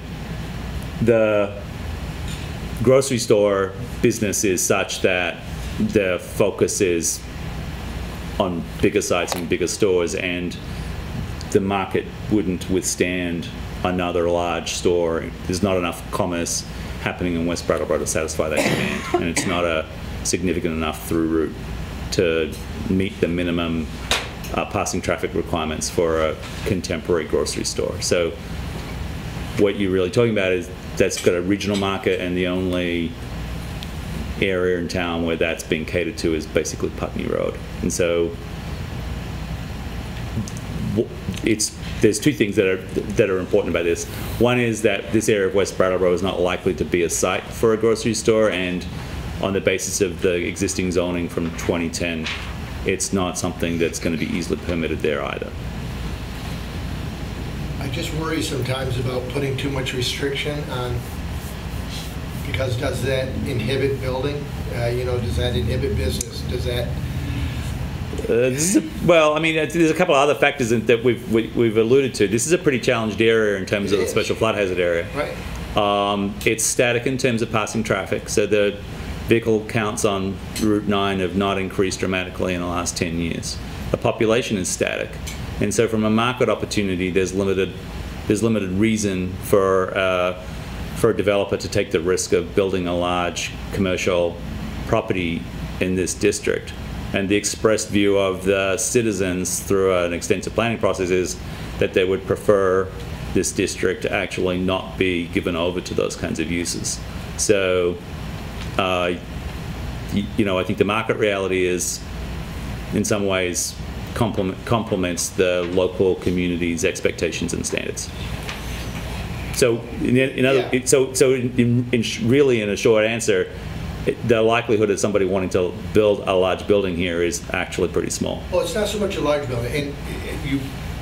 the grocery store business is such that the focus is on bigger sites and bigger stores, and the market wouldn't withstand another large store. There's not enough commerce happening in West Brattleboro to satisfy that demand, and it's not a significant enough through route to meet the minimum passing traffic requirements for a contemporary grocery store. So what you're really talking about is that's got a regional market, and the only area in town where that's being catered to is basically Putney Road. And so there's two things that are important about this. One is that this area of West Brattleboro is not likely to be a site for a grocery store, and on the basis of the existing zoning from 2010, it's not something that's going to be easily permitted there either. I just worry sometimes about putting too much restriction on, because does that inhibit building? You know, does that inhibit business? Does that? Well, I mean, there's a couple of other factors that we've alluded to. This is a pretty challenged area in terms of the special flood hazard area. Right. It's static in terms of passing traffic, so the vehicle counts on Route 9 have not increased dramatically in the last 10 years. The population is static, and so from a market opportunity, there's limited reason for a developer to take the risk of building a large commercial property in this district. And the expressed view of the citizens through an extensive planning process is that they would prefer this district to actually not be given over to those kinds of uses. So, you know, I think the market reality is, in some ways, complements the local community's expectations and standards. So, really, in a short answer, the likelihood of somebody wanting to build a large building here is actually pretty small. Well, it's not so much a large building, and you,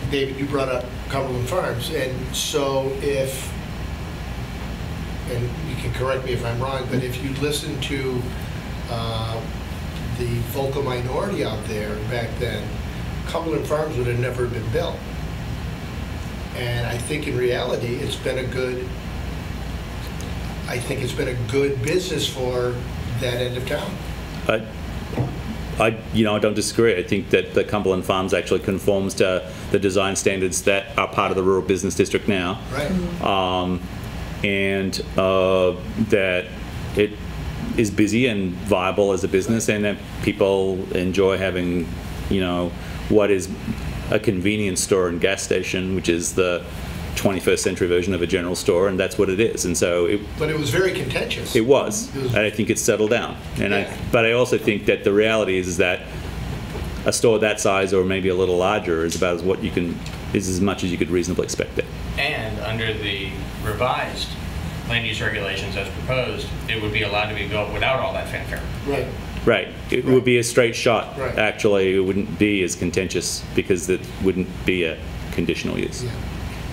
David, you brought up Cumberland Farms, and so if, and you can correct me if I'm wrong, but if you listen to the vocal minority out there back then, Cumberland Farms would have never been built. And I think in reality, it's been a good business for that end of town. I don't disagree. I think that the Cumberland Farms actually conforms to the design standards that are part of the rural business district now. Right. And that it is busy and viable as a business, and that people enjoy having, what is a convenience store and gas station, which is the 21st century version of a general store, and that's what it is. And so but it was very contentious. It was, and I think it's settled down. And but I also think that the reality is that a store that size, or maybe a little larger, is about as much as you could reasonably expect it. And under the revised land use regulations as proposed, it would be allowed to be built without all that fanfare. Right. Right. It would be a straight shot. Right. Actually, it wouldn't be as contentious because it wouldn't be a conditional use. Yeah.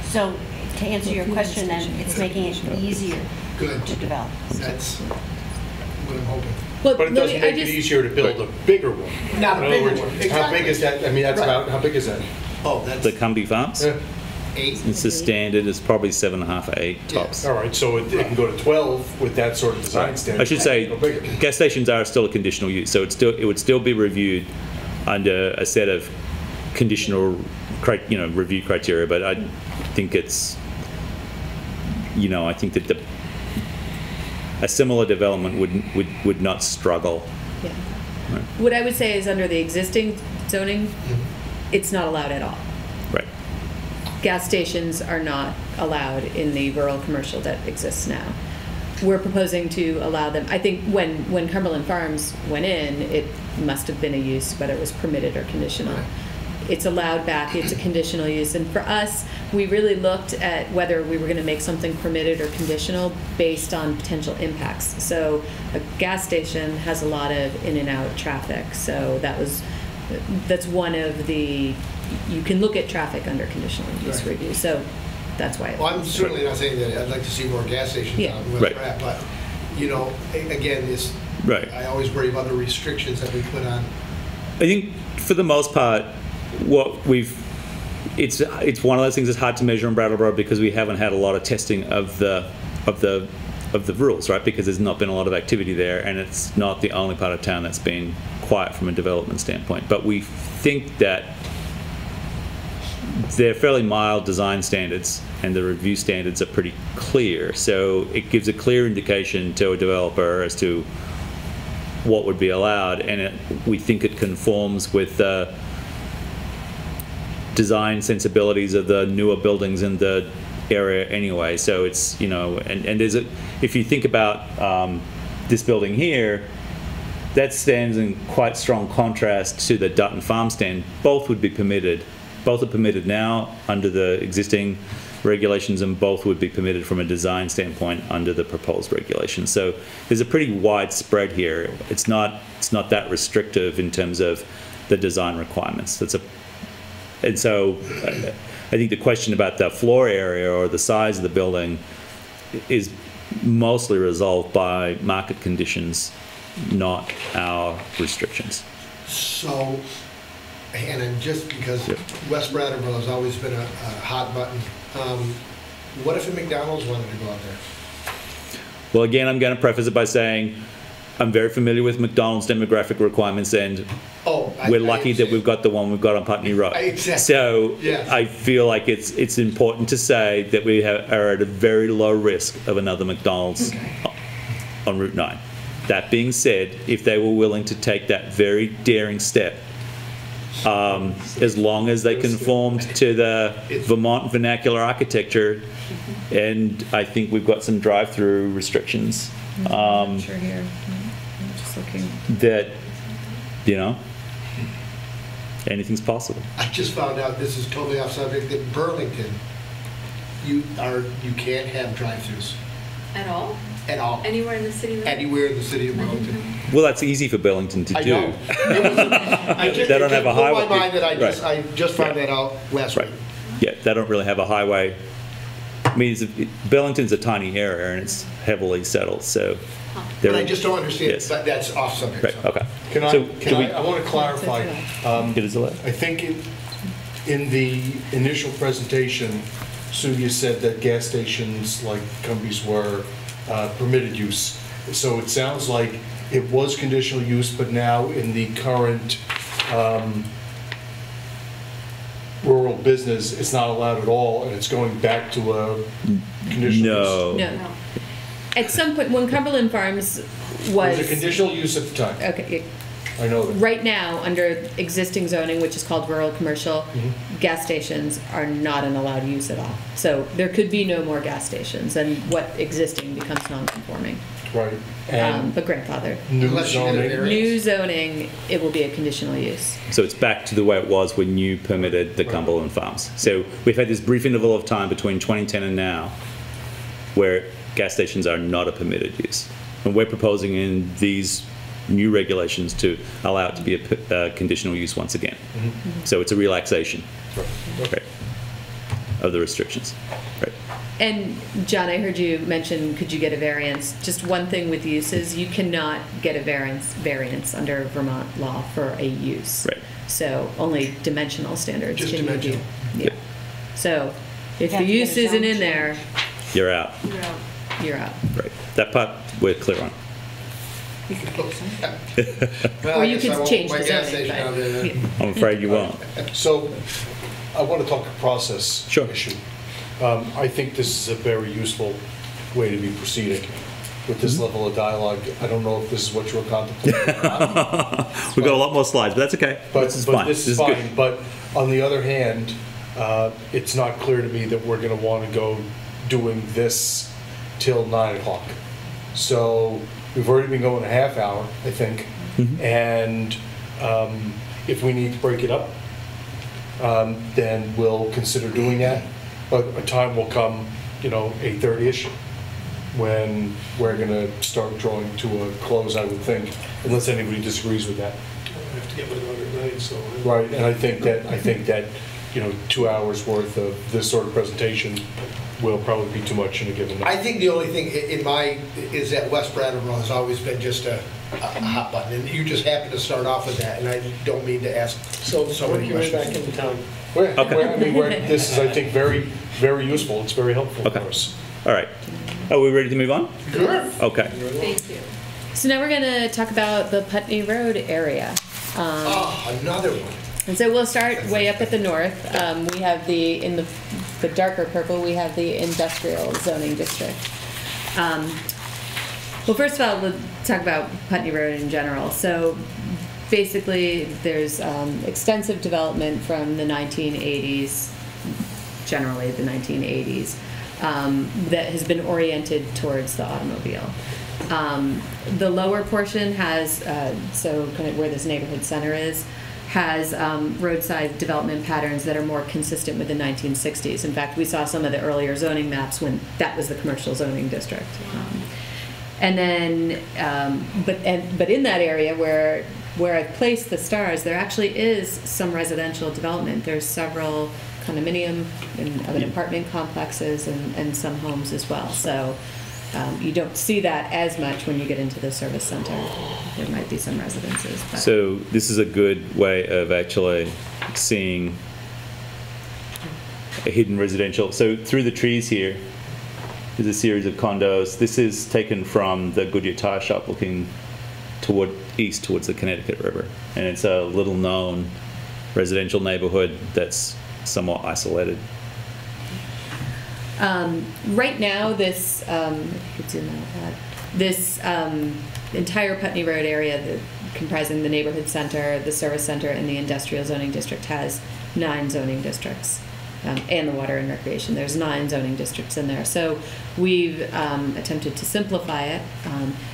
So to answer your question, then, it's making it easier Good. to develop. That's what I'm hoping. But it doesn't make it easier to build a bigger one. Not a In other bigger words, one, How exactly. big is that? I mean, that's Right. about, how big is that? Oh, that's The Cumbie Farms? 8. It's the standard. It's probably 7.5 or 8 tops. All right, so it can go to 12 with that sort of design standard. I should say, Go bigger. gas stations are still a conditional use, so it would still be reviewed under a set of conditional, review criteria. But I think it's, I think that a similar development would not struggle. Yeah. What I would say is under the existing zoning, it's not allowed at all. Right. Gas stations are not allowed in the rural commercial that exists now. We're proposing to allow them. I think when Cumberland Farms went in, it must have been a use, whether it was permitted or conditional. It's allowed back, it's a conditional use. And for us, we really looked at whether we were going to make something permitted or conditional based on potential impacts. So a gas station has a lot of in and out traffic. So that's one of the, you can look at traffic under conditional use Right. review. So that's why. Well, I'm certainly not saying that I'd like to see more gas stations Yeah. on where Right. they're at, but, again, Right. I always worry about the restrictions that we put on. I think for the most part, it's one of those things that's hard to measure in Brattleboro because we haven't had a lot of testing of the rules, right? Because there's not been a lot of activity there, and it's not the only part of town that's been quiet from a development standpoint. But we think that they're fairly mild design standards, and the review standards are pretty clear. So it gives a clear indication to a developer as to what would be allowed, and we think it conforms with the design sensibilities of the newer buildings in the area anyway. So it's, and there's if you think about this building here, that stands in quite strong contrast to the Dutton Farm stand. Both would be permitted. Both are permitted now under the existing regulations, and both would be permitted from a design standpoint under the proposed regulations. So there's a pretty wide spread here. It's not that restrictive in terms of the design requirements. And so I think the question about the floor area or the size of the building is mostly resolved by market conditions, not our restrictions. So, and just because West Brattleboro has always been a hot button, what if a McDonald's wanted to go out there? Well, again, I'm going to preface it by saying I'm very familiar with McDonald's demographic requirements, and we're lucky that we've got the one we've got on Putney Road. Exactly. So yes. I feel like it's important to say that we are at a very low risk of another McDonald's on Route 9. That being said, if they were willing to take that very daring step, as long as they conformed to the Vermont vernacular architecture, and I think we've got some drive-through restrictions. Sure here. I'm just looking. That, anything's possible. I just found out, this is totally off subject, that Burlington, you can't have drive-throughs At all? at all. Anywhere in the city limits? Anywhere in the city of Burlington. Well, that's easy for Burlington to I do. know. They They don't have a highway. It blew my mind that I just Right. found that out last Right. week. Yeah, they don't really have a highway I mean, Burlington's a tiny area and it's heavily settled, so. But I just don't understand, Yes. but that's off subject. Right, so. okay. I want to clarify. Get us a I think in the initial presentation, Sue, you said that gas stations like Cumbies were permitted use. So it sounds like it was conditional use, but now in the current rural business, it's not allowed at all, and it's going back to a conditional use. No. At some point, when Cumberland Farms It was. was a conditional use at the time. Okay. I know that. Right now, under existing zoning, which is called rural commercial, gas stations are not an allowed use at all. So there could be no more gas stations, and what existing becomes non-conforming. Right. And But grandfathered. new Unless you get a zoning. variance. New zoning, it will be a conditional use. So it's back to the way it was when you permitted the Cumberland Farms. So we've had this brief interval of time between 2010 and now where gas stations are not a permitted use. And we're proposing in these new regulations to allow it to be a conditional use once again. So it's a relaxation right, of the restrictions. Right. And John, I heard you mention, could you get a variance? Just one thing with uses, you cannot get a variance under Vermont law for a use. Right. So only dimensional standards. Just can you do. dimensional. Yeah. So if You the have to get use a isn't zone in there, You're out. you're out. Right. That part we're clear on. Well, Or I you guess I could won't change put my the gas zoning, station out but. there. Yeah. I'm afraid you won't. So I want to talk a process Sure. issue. I think this is a very useful way to be proceeding with this level of dialogue. I don't know if this is what you were contemplating or not. We've got a lot more slides, but that's okay. But This is but fine. this is good. fine. But on the other hand, it's not clear to me that we're going to want to go doing this till 9 o'clock. So we've already been going a half hour, I think. And if we need to break it up, then we'll consider doing that. But a time will come, 8:30ish, when we're going to start drawing to a close, I would think, unless anybody disagrees with that. I have to get my daughter at night, so. Right, and I think that 2 hours worth of this sort of presentation will probably be too much in a given I night. think the only thing is that West Brattleboro has always been just a hot button, and you just happen to start off with that, and I don't mean to ask So many when you're back questions. into town. This is, I think, very, very useful. It's very helpful Okay. for us. All right. Are we ready to move on? Sure. Okay. Thank you. So now we're going to talk about the Putney Road area. Oh, another one. And so we'll start way up at the north. We have in the darker purple, we have the industrial zoning district. Well, first of all, we'll talk about Putney Road in general. So basically, there's extensive development from the 1980s, generally the 1980s, that has been oriented towards the automobile. The lower portion has, so kind of where this neighborhood center is, has roadside development patterns that are more consistent with the 1960s. In fact, we saw some of the earlier zoning maps when that was the commercial zoning district. And then, but in that area where I've placed the stars, there actually is some residential development. There's several condominium and apartment complexes and some homes as well. So you don't see that as much when you get into the service center. There might be some residences. But. So this is a good way of actually seeing a hidden residential. So through the trees here, there's a series of condos. This is taken from the Goodyear Tire Shop looking east towards the Connecticut River. And it's a little known residential neighborhood that's somewhat isolated. Right now, this, if you could zoom out that, this entire Putney Road area, comprising the neighborhood center, the service center, and the industrial zoning district, has 9 zoning districts, and the water and recreation. There's 9 zoning districts in there. So we've attempted to simplify it,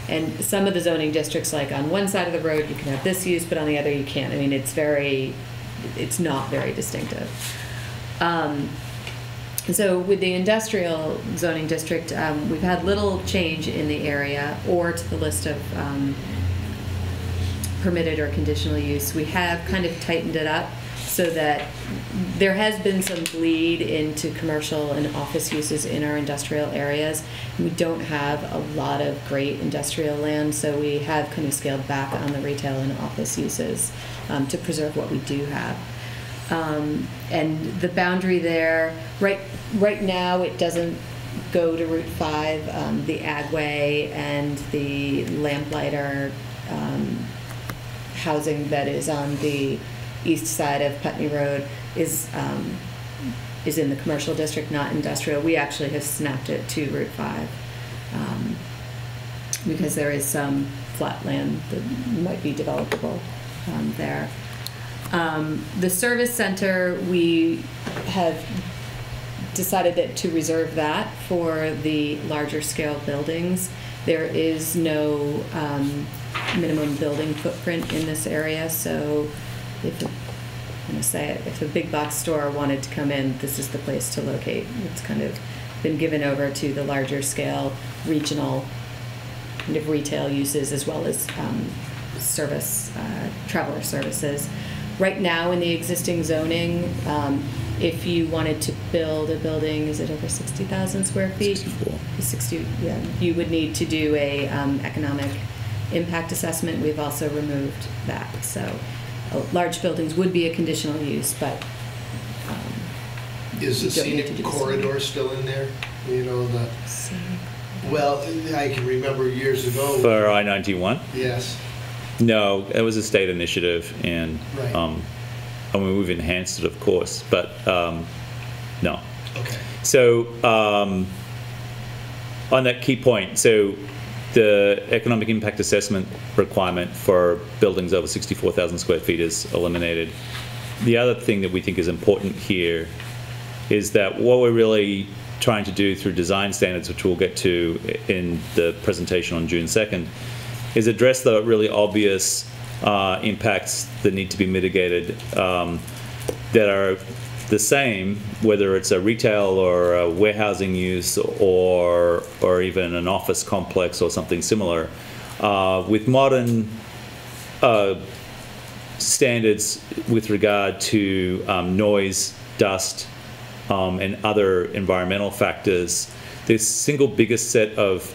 and some of the zoning districts, like on one side of the road, you can have this use, but on the other, you can't. I mean, it's not very distinctive. So with the industrial zoning district, we've had little change in the area or to the list of permitted or conditional use. We have kind of tightened it up. So so that there has been some bleed into commercial and office uses in our industrial areas. We don't have a lot of great industrial land, so we have kind of scaled back on the retail and office uses to preserve what we do have. And the boundary there, right now, it doesn't go to Route 5. The Agway and the Lamplighter housing that is on the east side of Putney Road is in the commercial district, not industrial. We actually have snapped it to Route 5 because there is some flat land that might be developable there. The service center, we have decided to reserve that for the larger scale buildings. There is no minimum building footprint in this area, so if a big box store wanted to come in, this is the place to locate. It's kind of been given over to the larger scale regional kind of retail uses as well as service, traveler services. Right now in the existing zoning, if you wanted to build a building, is it over 60,000 square feet? 64. 60, yeah. You would need to do a economic impact assessment. We've also removed that. So large buildings would be a conditional use, but is the scenic corridor still in there? You know, well, I can remember years ago. For I-91? Yes. No, it was a state initiative, and right. I mean, we've enhanced it, of course, but no. Okay. So on that key point, so the economic impact assessment requirement for buildings over 64,000 square feet is eliminated. The other thing that we think is important here is that what we're really trying to do through design standards, which we'll get to in the presentation on June 2nd, is address the really obvious impacts that need to be mitigated that are the same, whether it's a retail or a warehousing use or even an office complex or something similar, with modern standards with regard to noise, dust, and other environmental factors. The single biggest set of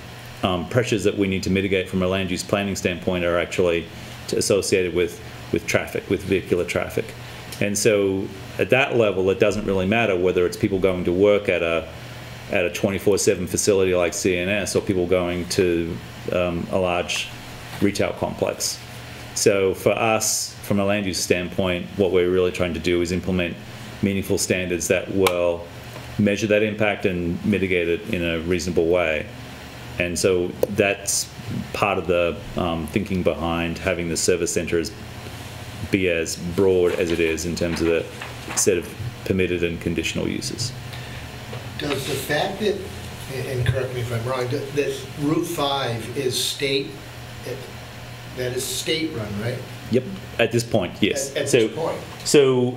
pressures that we need to mitigate from a land use planning standpoint are actually associated with traffic, with vehicular traffic. And so at that level, it doesn't really matter whether it's people going to work at a 24/7 facility like CNS or people going to a large retail complex. So for us, from a land use standpoint, what we're really trying to do is implement meaningful standards that will measure that impact and mitigate it in a reasonable way. And so that's part of the thinking behind having the service centers be as broad as it is in terms of the set of permitted and conditional uses. Does the fact that, and correct me if I'm wrong, that Route 5 is state, that is state run, right? Yep, at this point, yes. At this point. So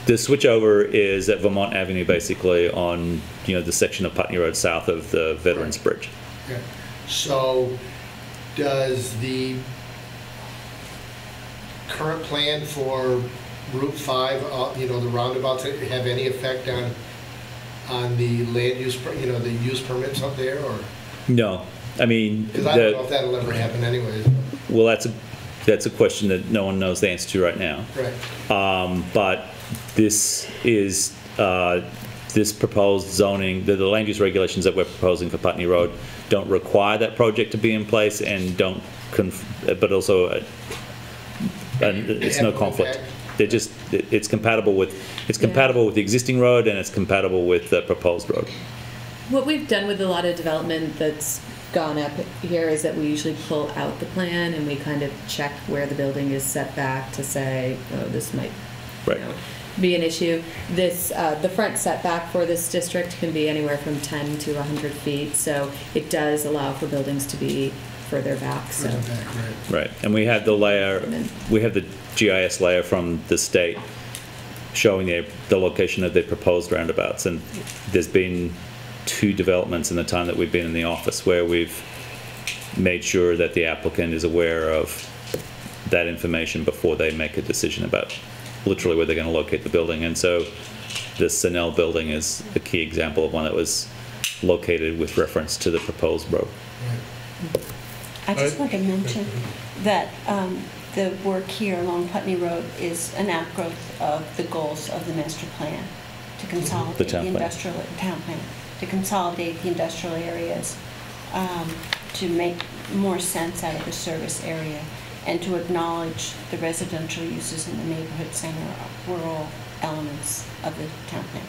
the switchover is at Vermont Avenue, basically on the section of Putney Road south of the Veterans Bridge. Okay. So does the current plan for Route 5, the roundabouts, have any effect on the land use, the use permits up there, or? No, I mean, because I don't know if that'll ever happen anyways. Well, that's a question that no one knows the answer to right now. Right. But this is this proposed zoning, the land use regulations that we're proposing for Putney Road don't require that project to be in place, and don't, but also it's no conflict. They're just, it's compatible with the existing road, and it's compatible with the proposed road. What we've done with a lot of development that's gone up here is that we usually pull out the plan and we kind of check where the building is set back to say, oh, this might be an issue. This the front setback for this district can be anywhere from 10 to 100 feet, so it does allow for buildings to be further back. So. Right, and we have the layer, we have the GIS layer from the state showing the location of the proposed roundabouts, and there's been 2 developments in the time that we've been in the office where we've made sure that the applicant is aware of that information before they make a decision about literally where they're going to locate the building. And so the Sunel building is a key example of one that was located with reference to the proposed road. I just want to mention that the work here along Putney Road is an outgrowth of the goals of the master plan to consolidate the industrial town plan, to consolidate the industrial areas, to make more sense out of the service area, and to acknowledge the residential uses in the neighborhood center, rural elements of the town plan.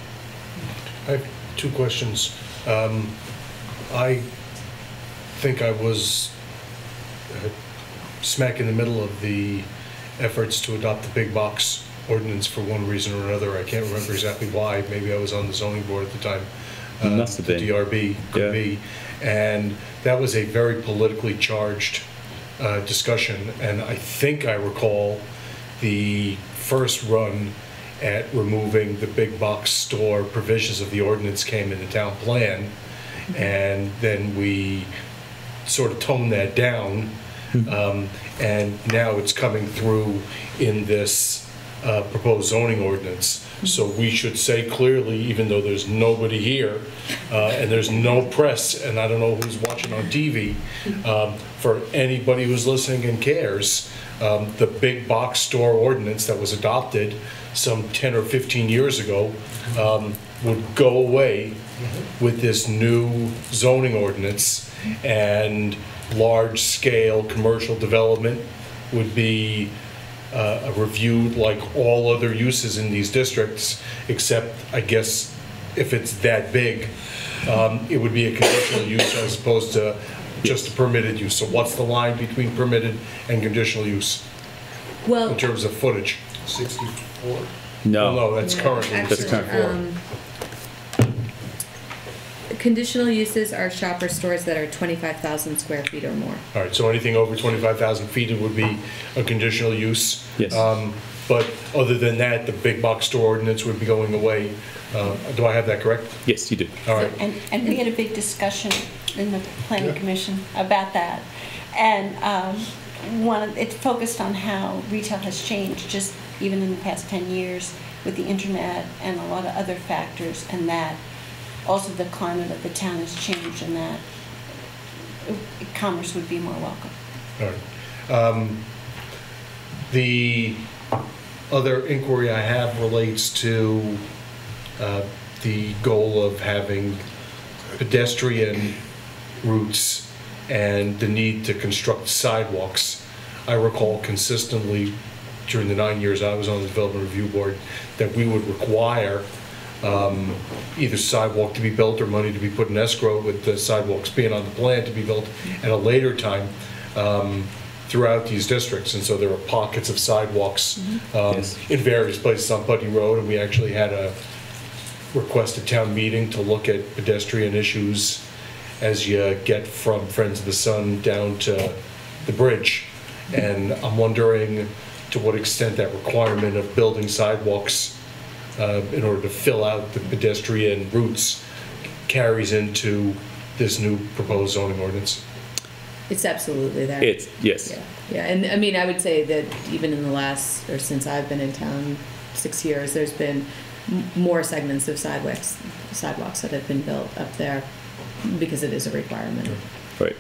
I have two questions. I think I was smack in the middle of the efforts to adopt the big box ordinance for one reason or another. I can't remember exactly why. Maybe I was on the zoning board at the time. Must have been. The DRB could be. And that was a very politically charged discussion. And I think I recall the first run at removing the big box store provisions of the ordinance came in the town plan. And then we sort of toned that down. And now it's coming through in this proposed zoning ordinance. So we should say clearly, even though there's nobody here and there's no press, and I don't know who's watching on TV, for anybody who's listening and cares, the big box store ordinance that was adopted some 10 or 15 years ago would go away with this new zoning ordinance, and large-scale commercial development would be reviewed like all other uses in these districts, except, I guess, if it's that big, it would be a conditional use as opposed to just a permitted use. So what's the line between permitted and conditional use in terms of footage? 64? No, that's currently. That's current. Conditional uses are shop or stores that are 25,000 square feet or more. All right, so anything over 25,000 feet, it would be a conditional use. Yes. But other than that, the big box store ordinance would be going away. Do I have that correct? Yes, you do. All right. And we had a big discussion in the planning commission about that. And it focused on how retail has changed just even in the past 10 years with the internet and a lot of other factors, and that also the climate of the town has changed, and that commerce would be more welcome. All right. The other inquiry I have relates to the goal of having pedestrian routes and the need to construct sidewalks. I recall consistently during the 9 years I was on the Development Review Board that we would require either sidewalk to be built or money to be put in escrow, with the sidewalks being on the plan to be built at a later time throughout these districts. And so there are pockets of sidewalks in various places on Putney Road, and we actually had a request at town meeting to look at pedestrian issues as you get from Friends of the Sun down to the bridge. And I'm wondering to what extent that requirement of building sidewalks in order to fill out the pedestrian routes carries into this new proposed zoning ordinance. It's absolutely there. Yes. Yeah, and I mean, I would say that even in the last, or since I've been in town 6 years, there's been more segments of sidewalks that have been built up there because it is a requirement. Right.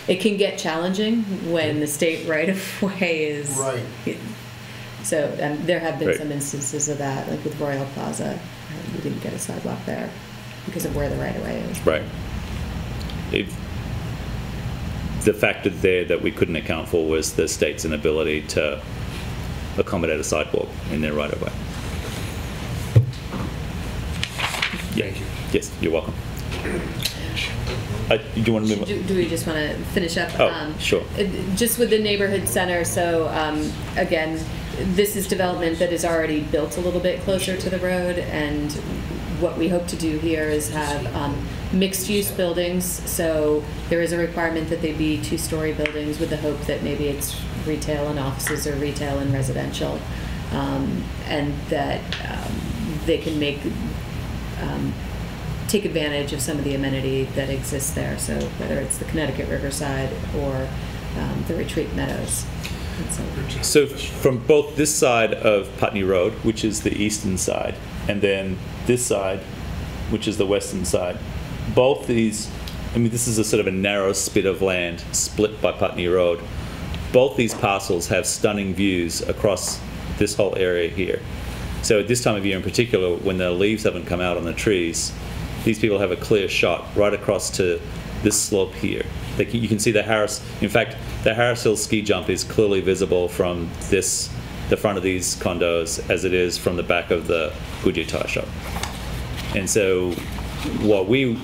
It can get challenging when the state right-of-way is... Right. So there have been some instances of that, like with Royal Plaza. We didn't get a sidewalk there because of where the right-of-way is. Right. The factor there that we couldn't account for was the state's inability to accommodate a sidewalk in their right-of-way. Thank you. Yes, you're welcome. Do you want to move on? Do we just want to finish up? Oh, sure. Just with the neighborhood center, so again, this is development that is already built a little bit closer to the road, and what we hope to do here is have mixed-use buildings. So there is a requirement that they be two-story buildings with the hope that maybe it's retail and offices or retail and residential, and that they can take advantage of some of the amenity that exists there. So whether it's the Connecticut Riverside or the Retreat Meadows. So from both this side of Putney Road, which is the eastern side, and then this side, which is the western side, both these, I mean, this is a sort of a narrow spit of land split by Putney Road. Both these parcels have stunning views across this whole area here. So at this time of year in particular, when the leaves haven't come out on the trees, these people have a clear shot right across to this slope here. You can see the Harris, in fact, the Harris Hill ski jump is clearly visible from the front of these condos as it is from the back of the Goodyear tire shop. And so what we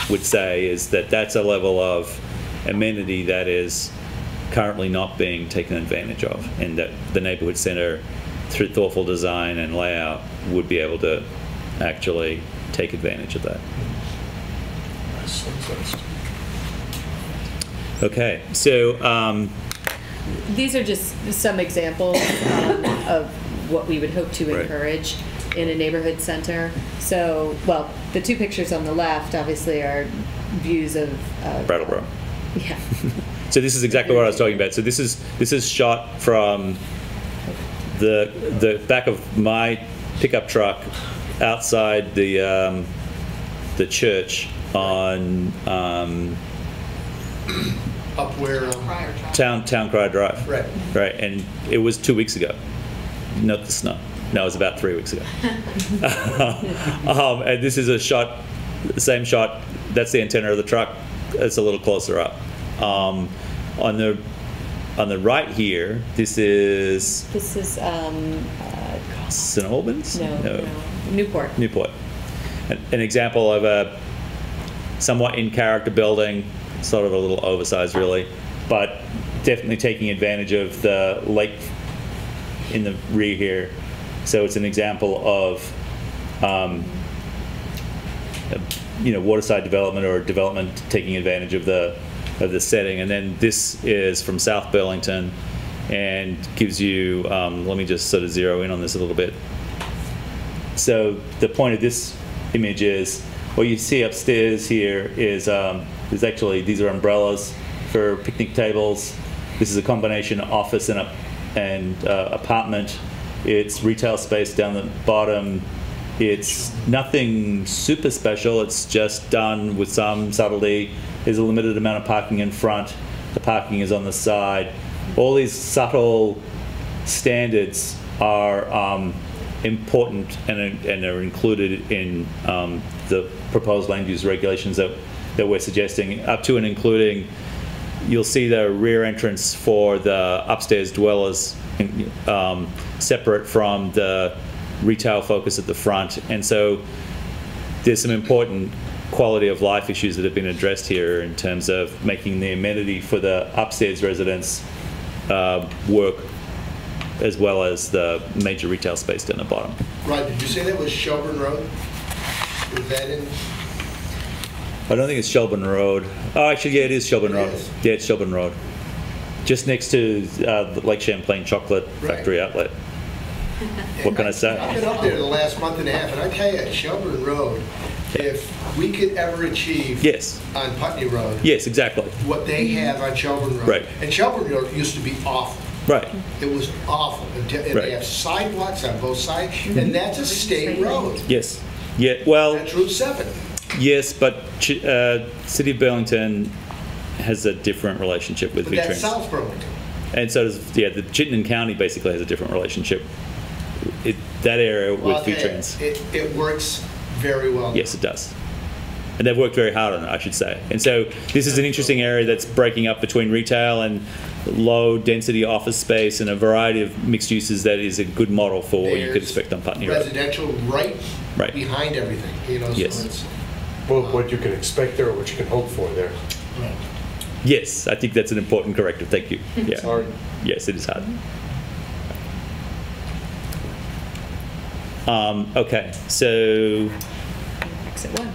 would say is that that's a level of amenity that is currently not being taken advantage of, and that the neighborhood center, through thoughtful design and layout, would be able to actually take advantage of that. Okay, so these are just some examples of what we would hope to encourage in a neighborhood center. So, well, the two pictures on the left obviously are views of Brattleboro. Yeah. So this is exactly what I was talking about. So this is shot from the back of my pickup truck outside the church on up where Town Crier Drive. Right. Right, and it was 2 weeks ago. Not the snow. No, it was about 3 weeks ago. And this is a shot, the same shot. That's the antenna of the truck. It's a little closer up. On the right here, this is St. Albans? No. Newport. An example of a somewhat in character building, sort of a little oversized really, but definitely taking advantage of the lake in the rear here. So it's an example of waterside development or development taking advantage of the setting. And then this is from South Burlington and gives you, let me just sort of zero in on this a little bit. So the point of this image is, what you see upstairs here is actually, these are umbrellas for picnic tables. This is a combination office and apartment. It's retail space down the bottom. It's nothing super special. It's just done with some subtlety. There's a limited amount of parking in front. The parking is on the side. All these subtle standards are important and are included in the proposed land use regulations that we're suggesting, up to and including, you'll see the rear entrance for the upstairs dwellers separate from the retail focus at the front. And so there's some important quality of life issues that have been addressed here in terms of making the amenity for the upstairs residents work, as well as the major retail space down the bottom. Rod, did you say that was Shelburne Road? Was that in? I don't think it's Shelburne Road. Oh, actually, yeah, it is Shelburne Road. Yeah, it's Shelburne Road. Just next to the Lake Champlain Chocolate Factory outlet. What can I say? I've been up there the last month and a half, and I tell you, at Shelburne Road, if we could ever achieve on Putney Road, yes, exactly, what they have on Shelburne Road, right. And Shelburne Road used to be awful. Right. It was awful. And they have sidewalks on both sides, and that's a state road. Yes. Yeah. Well. That's Route 7. Yes, but City of Burlington has a different relationship with V-Trans. That's South Burlington. And so does, the Chittenden County basically has a different relationship. That area with V-Trans. It works very well. Yes, it does. And they've worked very hard on it, I should say. And so this is an interesting area that's breaking up between retail and low density office space and a variety of mixed uses that is a good model for what you could expect on Putney Road. Residential right behind everything. Yes. So it's, what you can expect there, or what you can hope for there. Right. Yes, I think that's an important corrective. Thank you. Yeah. It's hard. Yes, it is hard. Okay, so Exit 1.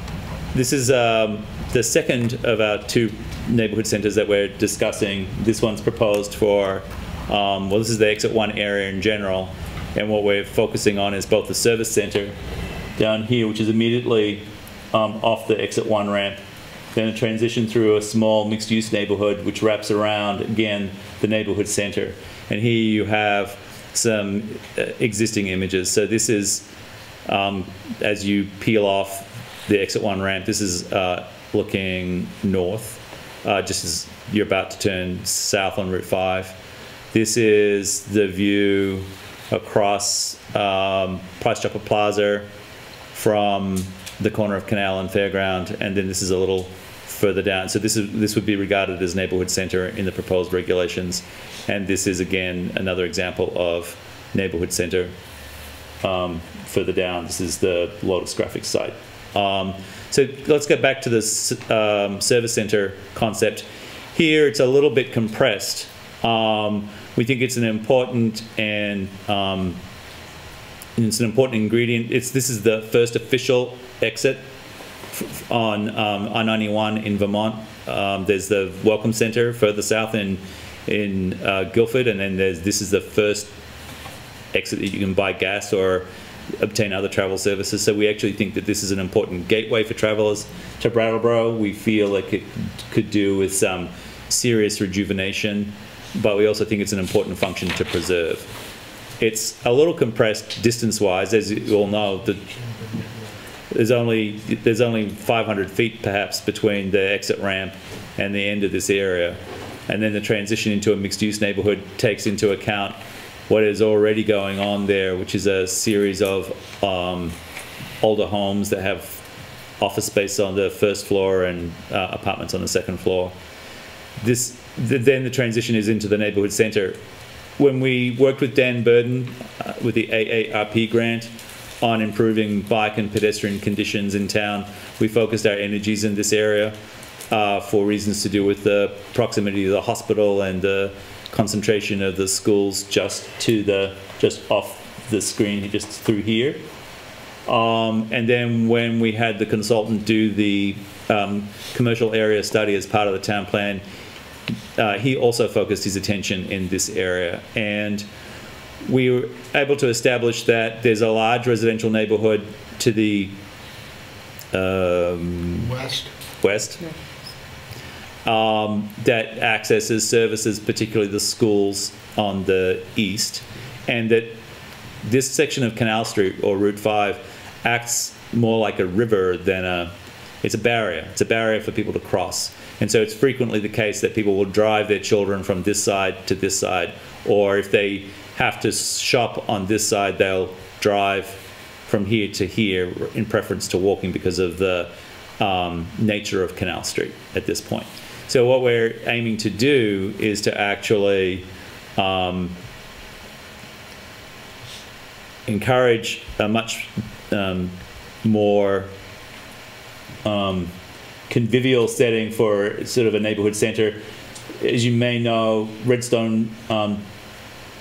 this is the second of our two neighborhood centers that we're discussing. This one's proposed for, well, this is the Exit 1 area in general, and what we're focusing on is both the service center down here, which is immediately off the Exit 1 ramp, then a transition through a small mixed-use neighborhood which wraps around, again, the neighborhood center. And here you have some existing images. So this is, as you peel off the exit 1 ramp, this is looking north, just as you're about to turn south on Route 5. This is the view across Price Chopper Plaza from the corner of Canal and Fairground, and then this is a little further down. So this would be regarded as neighborhood center in the proposed regulations, and this is again another example of neighborhood center further down. This is the Lotus Graphics site. So let's get back to this service center concept. Here it's a little bit compressed. We think it's an important ingredient. This is the first official exit on I-91 in Vermont. There's the Welcome Center further south in Guilford, and then this is the first exit that you can buy gas or obtain other travel services. So we actually think that this is an important gateway for travelers to Brattleboro. We feel like it could do with some serious rejuvenation, but we also think it's an important function to preserve. It's a little compressed distance-wise, as you all know. There's only 500 feet perhaps between the exit ramp and the end of this area, and then the transition into a mixed-use neighborhood takes into account what is already going on there, which is a series of older homes that have office space on the first floor and apartments on the second floor. Then the transition is into the neighborhood center. When we worked with Dan Burden with the AARP grant on improving bike and pedestrian conditions in town, we focused our energies in this area for reasons to do with the proximity to the hospital and the concentration of the schools just off the screen, just through here. And then when we had the consultant do the commercial area study as part of the town plan, he also focused his attention in this area. And we were able to establish that there's a large residential neighborhood to the west. That accesses services, particularly the schools on the east, and that this section of Canal Street or Route 5 acts more like a river than it's a barrier. It's a barrier for people to cross. And so it's frequently the case that people will drive their children from this side to this side, or if they have to shop on this side, they'll drive from here to here in preference to walking because of the nature of Canal Street at this point. So what we're aiming to do is to actually encourage a much more convivial setting for sort of a neighborhood center. As you may know, Redstone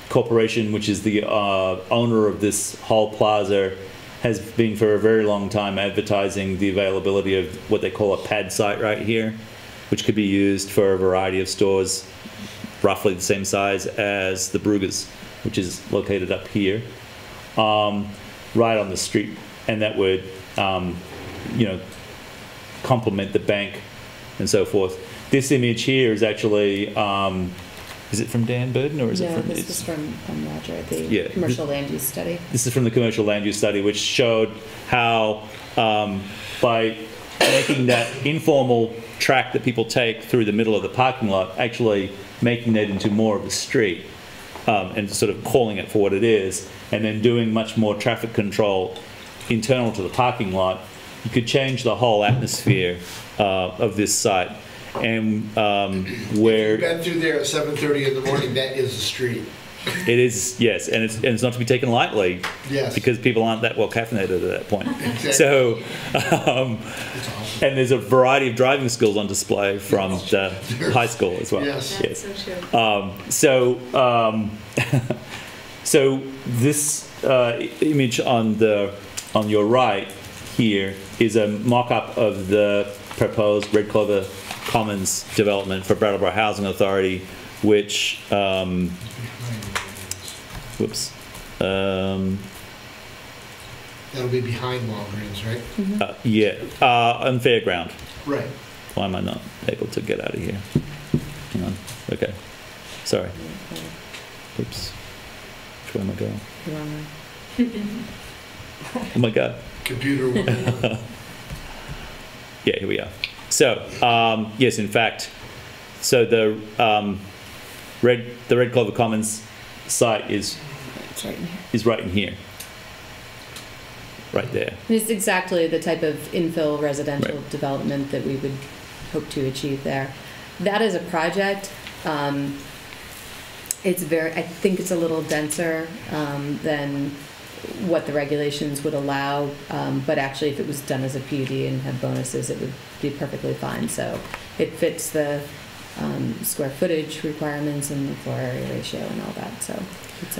Corporation, which is the owner of this whole plaza, has been for a very long time advertising the availability of what they call a pad site right here, which could be used for a variety of stores roughly the same size as the Brugger's, which is located up here, right on the street, and that would complement the bank and so forth. This image here is actually, is it from Dan Burden or is it from? No, this is from Roger, the commercial land use study. This is from the commercial land use study, which showed how by making that informal track that people take through the middle of the parking lot, actually making that into more of a street and sort of calling it for what it is, and then doing much more traffic control internal to the parking lot, you could change the whole atmosphere of this site. And where you've been through there at 7:30 in the morning, that is the street. It is, yes, and it's not to be taken lightly. Yes. Because people aren't that well caffeinated at that point. Exactly. So, and there's a variety of driving skills on display from the high school as well. Yes. Yes. So true. So this image on your right here is a mock-up of the proposed Red Clover Commons development for Brattleboro Housing Authority, which That'll be behind Walgreens, right? Mm-hmm. On Fairground. Right. Why am I not able to get out of here? Hang on. Okay. Sorry. Oops. Which way am I going? The wrong way. Oh my God. Computer. Yeah, here we are. So, yes, in fact, so the Red Clover Commons site is It's right in here. right in here. Right there. And it's exactly the type of infill residential Right. development that we would hope to achieve there. That is a project. It's I think it's a little denser than what the regulations would allow, but actually if it was done as a PUD and had bonuses, it would be perfectly fine. So it fits the square footage requirements and the floor area ratio and all that. So it's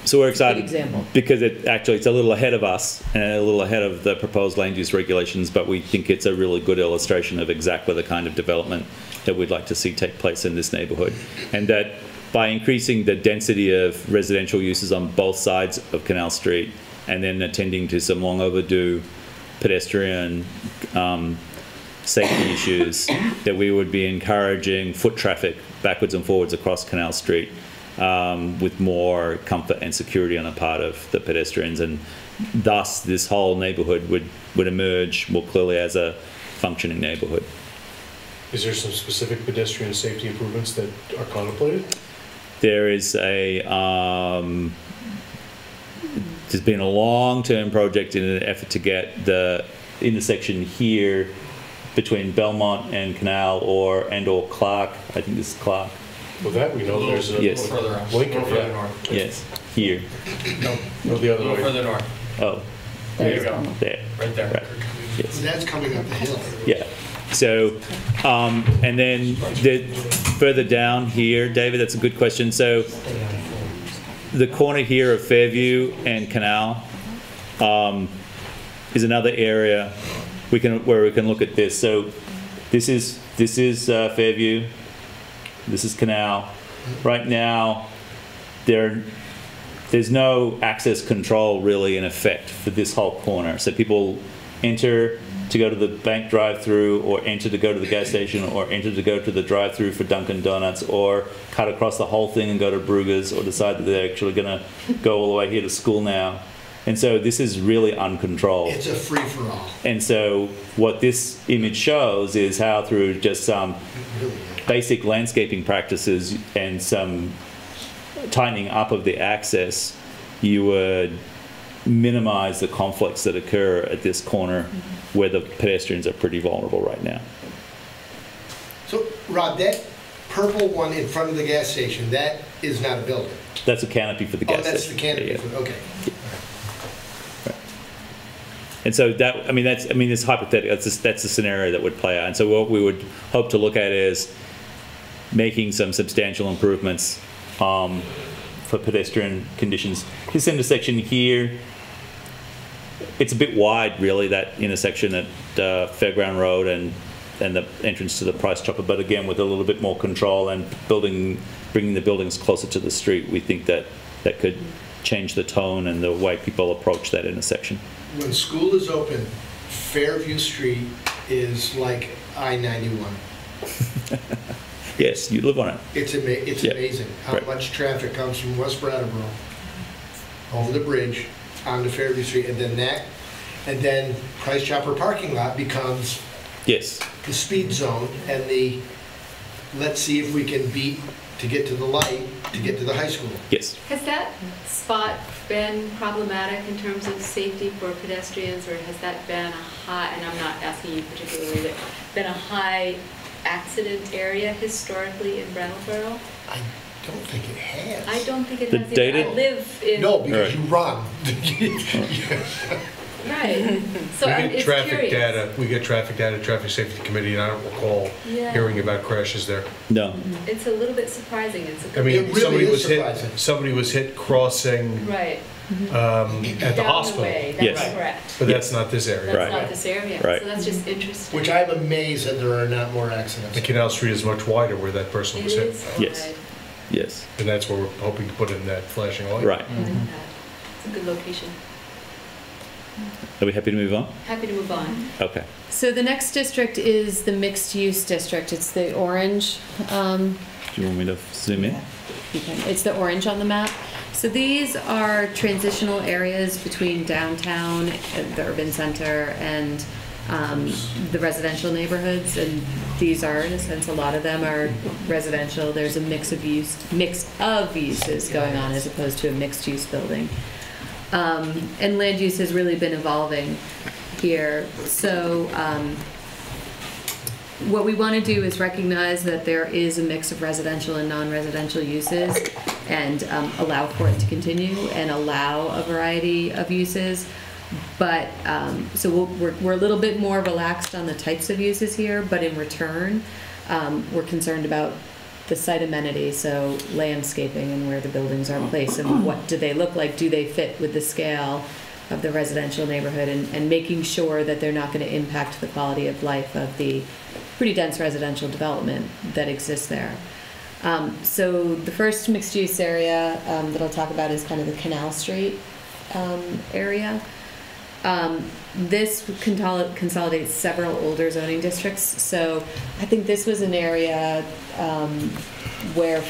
So we're excited good example. because it's a little ahead of us and a little ahead of the proposed land use regulations, but we think it's a really good illustration of exactly the kind of development that we'd like to see take place in this neighborhood. And that by increasing the density of residential uses on both sides of Canal Street and then attending to some long overdue pedestrian safety issues, that we would be encouraging foot traffic backwards and forwards across Canal Street with more comfort and security on the part of the pedestrians, and thus this whole neighborhood would emerge more clearly as a functioning neighborhood. Is there some specific pedestrian safety improvements that are contemplated? There is there's been a long-term project in an effort to get the intersection here between Belmont and Canal or Clark. I think this is Clark. Well, that we know there's a Yes. Further out. Lincoln, Further yeah. north. Yes, here. No, the A other little way. further north. Oh, There you go. there. Right there. Right. Yes. That's coming up the hill. Yeah. So, and then further down here, David, that's a good question. So, the corner here of Fairview and Canal is another area where we can look at this. So, this is Fairview. This is Canal. Right now, there's no access control really in effect for this whole corner. So people enter to go to the bank drive-through, or enter to go to the gas station, or enter to go to the drive-through for Dunkin' Donuts, or cut across the whole thing and go to Brugger's, or decide that they're actually going to go all the way here to school now. And so this is really uncontrolled. It's a free-for-all. And so what this image shows is how through just some basic landscaping practices and some tightening up of the access, you would minimize the conflicts that occur at this corner where the pedestrians are pretty vulnerable right now. So, Rob, that purple one in front of the gas station, that is not a building? That's a canopy for the gas station. Oh, that's the canopy, Yeah. okay. And so it's hypothetical. That's a scenario that would play out. And so what we would hope to look at is making some substantial improvements for pedestrian conditions. This intersection here, it's a bit wide, really, that intersection at Fairground Road and the entrance to the Price Chopper. But again, with a little bit more control and bringing the buildings closer to the street, we think that could change the tone and the way people approach that intersection. When school is open, Fairview Street is like I-91. Yes, you live on it. It's Yeah. amazing how Right. much traffic comes from West Brattleboro over the bridge onto Fairview Street, and then Price Chopper parking lot becomes Yes. the speed zone and the let's see if we can beat to get to the light to get to the high school. Yes. Has that spot been problematic in terms of safety for pedestrians, or has that been a high, and I'm not asking you particularly, but been a high accident area historically in Brattleboro? I don't think it has. I don't think it The has either. data- I live in... No, because Right. you run. Right. So We I'm get it's traffic curious. data, Traffic Safety Committee, and I don't recall Yeah. hearing about crashes there. No. It's a little bit surprising. It's a I good... mean, It really somebody is was surprising. Somebody was hit crossing Right. at the Down the hospital, way, that's Yes. correct. but that's not this area. That's Right. not this area. Right. So that's just interesting. Which I'm amazed that there are not more accidents. The Canal Street is much wider where that person It was hit, is Yes. wide. Yes. and that's where we're hoping to put in that flashing light. Right. I like that. It's a good location. Are we happy to move on? Happy to move on. Okay. So the next district is the mixed-use district. It's the orange. Do you want me to zoom in? it's the orange on the map. So these are transitional areas between downtown, the urban center, and the residential neighborhoods, and these are, in a sense, a lot of them are residential. There's a mix of uses going on as opposed to a mixed-use building. And land use has really been evolving here. So what we want to do is recognize that there is a mix of residential and non-residential uses, and allow for it to continue and allow a variety of uses. But so we're a little bit more relaxed on the types of uses here, but in return, we're concerned about the site amenity, so landscaping and where the buildings are placed and what do they look like, do they fit with the scale of the residential neighborhood, and making sure that they're not going to impact the quality of life of the pretty dense residential development that exists there. So the first mixed-use area that I'll talk about is kind of the Canal Street area. This consolidates several older zoning districts. So I think this was an area where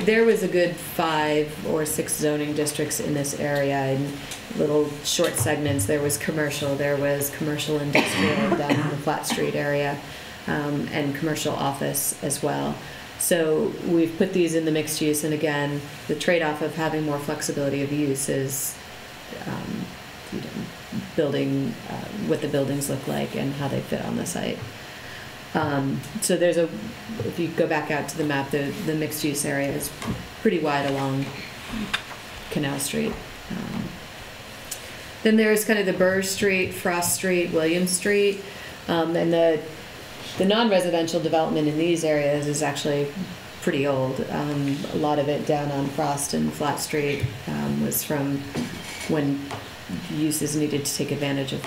there was a good 5 or 6 zoning districts in this area in little short segments. There was commercial industrial down in the Flat Street area, and commercial office as well. So we've put these in the mixed use, and again, the trade-off of having more flexibility of use is building what the buildings look like and how they fit on the site. So if you go back out to the map, the mixed use area is pretty wide along Canal Street. Then there's kind of the Burr Street, Frost Street, William Street, and the non-residential development in these areas is actually pretty old. A lot of it down on Frost and Flat Street was from when uses needed to take advantage of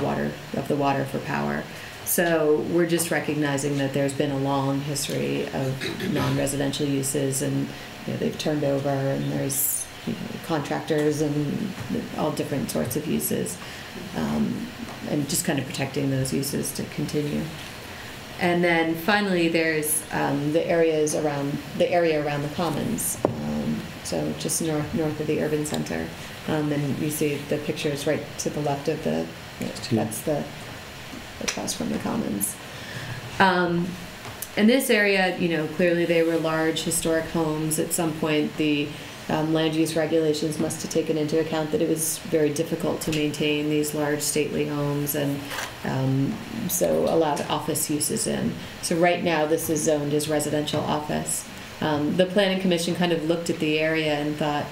the water for power. So we're just recognizing that there's been a long history of non-residential uses, and they've turned over, and there's contractors and all different sorts of uses, and just kind of protecting those uses to continue. And then finally, there's the area around the commons, so just north of the urban center. And you see the pictures right to the left of that's the across from the commons. In this area, clearly they were large historic homes. At some point, the land use regulations must have taken into account that it was very difficult to maintain these large stately homes, and so allowed office uses in. So right now this is zoned as residential office. The Planning Commission kind of looked at the area and thought,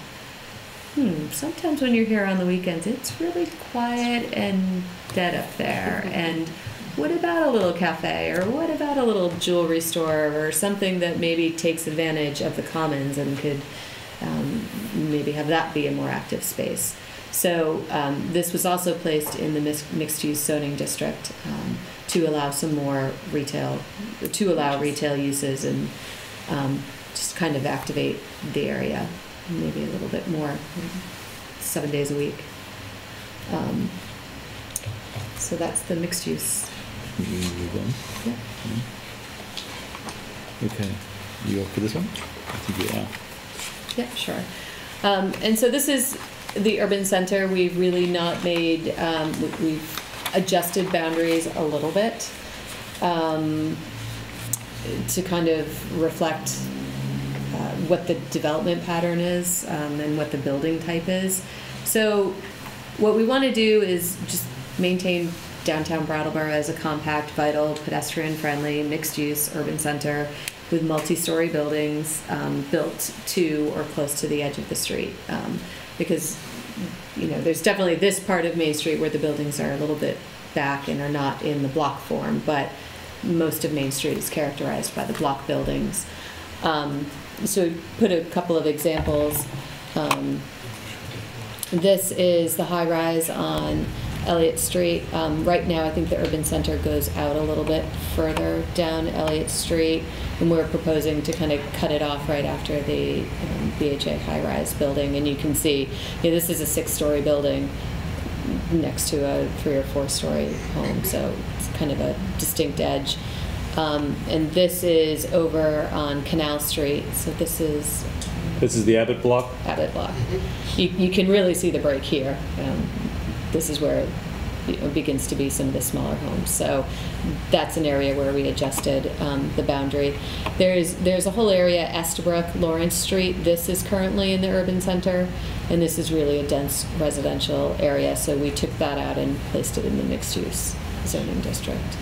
sometimes when you're here on the weekends, it's really quiet and dead up there. And what about a little cafe, or what about a little jewelry store, or something that maybe takes advantage of the commons and could maybe have that be a more active space. So this was also placed in the mixed-use zoning district to allow some more retail uses, and just kind of activate the area maybe a little bit more, 7 days a week. So that's the mixed use. Yeah. Okay, you up for this one? I think you are. Yeah, sure. And so this is the urban center. We've really not made, we've adjusted boundaries a little bit to kind of reflect what the development pattern is and what the building type is. So what we want to do is just maintain downtown Brattleboro as a compact, vital, pedestrian-friendly, mixed-use urban center with multi-story buildings built to or close to the edge of the street. Because there's definitely this part of Main Street where the buildings are a little bit back and are not in the block form, but most of Main Street is characterized by the block buildings. So we put a couple of examples. This is the high-rise on Elliott Street. Right now, I think the urban center goes out a little bit further down Elliott Street, and we're proposing to kind of cut it off right after the BHA high-rise building. And you can see, this is a 6-story building next to a 3- or 4-story home, so it's kind of a distinct edge. And this is over on Canal Street, so this is the Abbott block? Abbott block. You can really see the break here. This is where it begins to be some of the smaller homes. So that's an area where we adjusted the boundary. There's a whole area, Estabrook, Lawrence Street. This is currently in the urban center, and this is really a dense residential area, so we took that out and placed it in the mixed-use zoning district.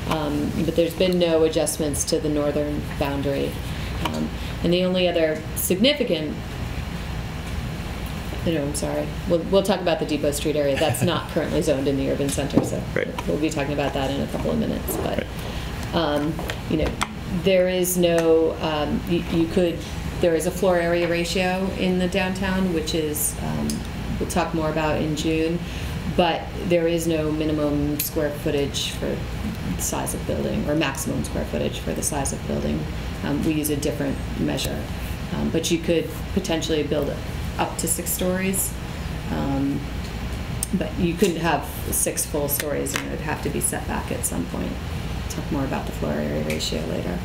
But there's been no adjustments to the northern boundary. And the only other significant, I'm sorry, we'll talk about the Depot Street area. That's not currently zoned in the urban center, so we'll be talking about that in a couple of minutes. But, there is no, there is a floor area ratio in the downtown, which is, we'll talk more about in June, but there is no minimum square footage for the size of building, or maximum square footage for the size of building. We use a different measure, but you could potentially build up to 6 stories, but you couldn't have 6 full stories, and it would have to be set back at some point. Talk more about the floor area ratio later.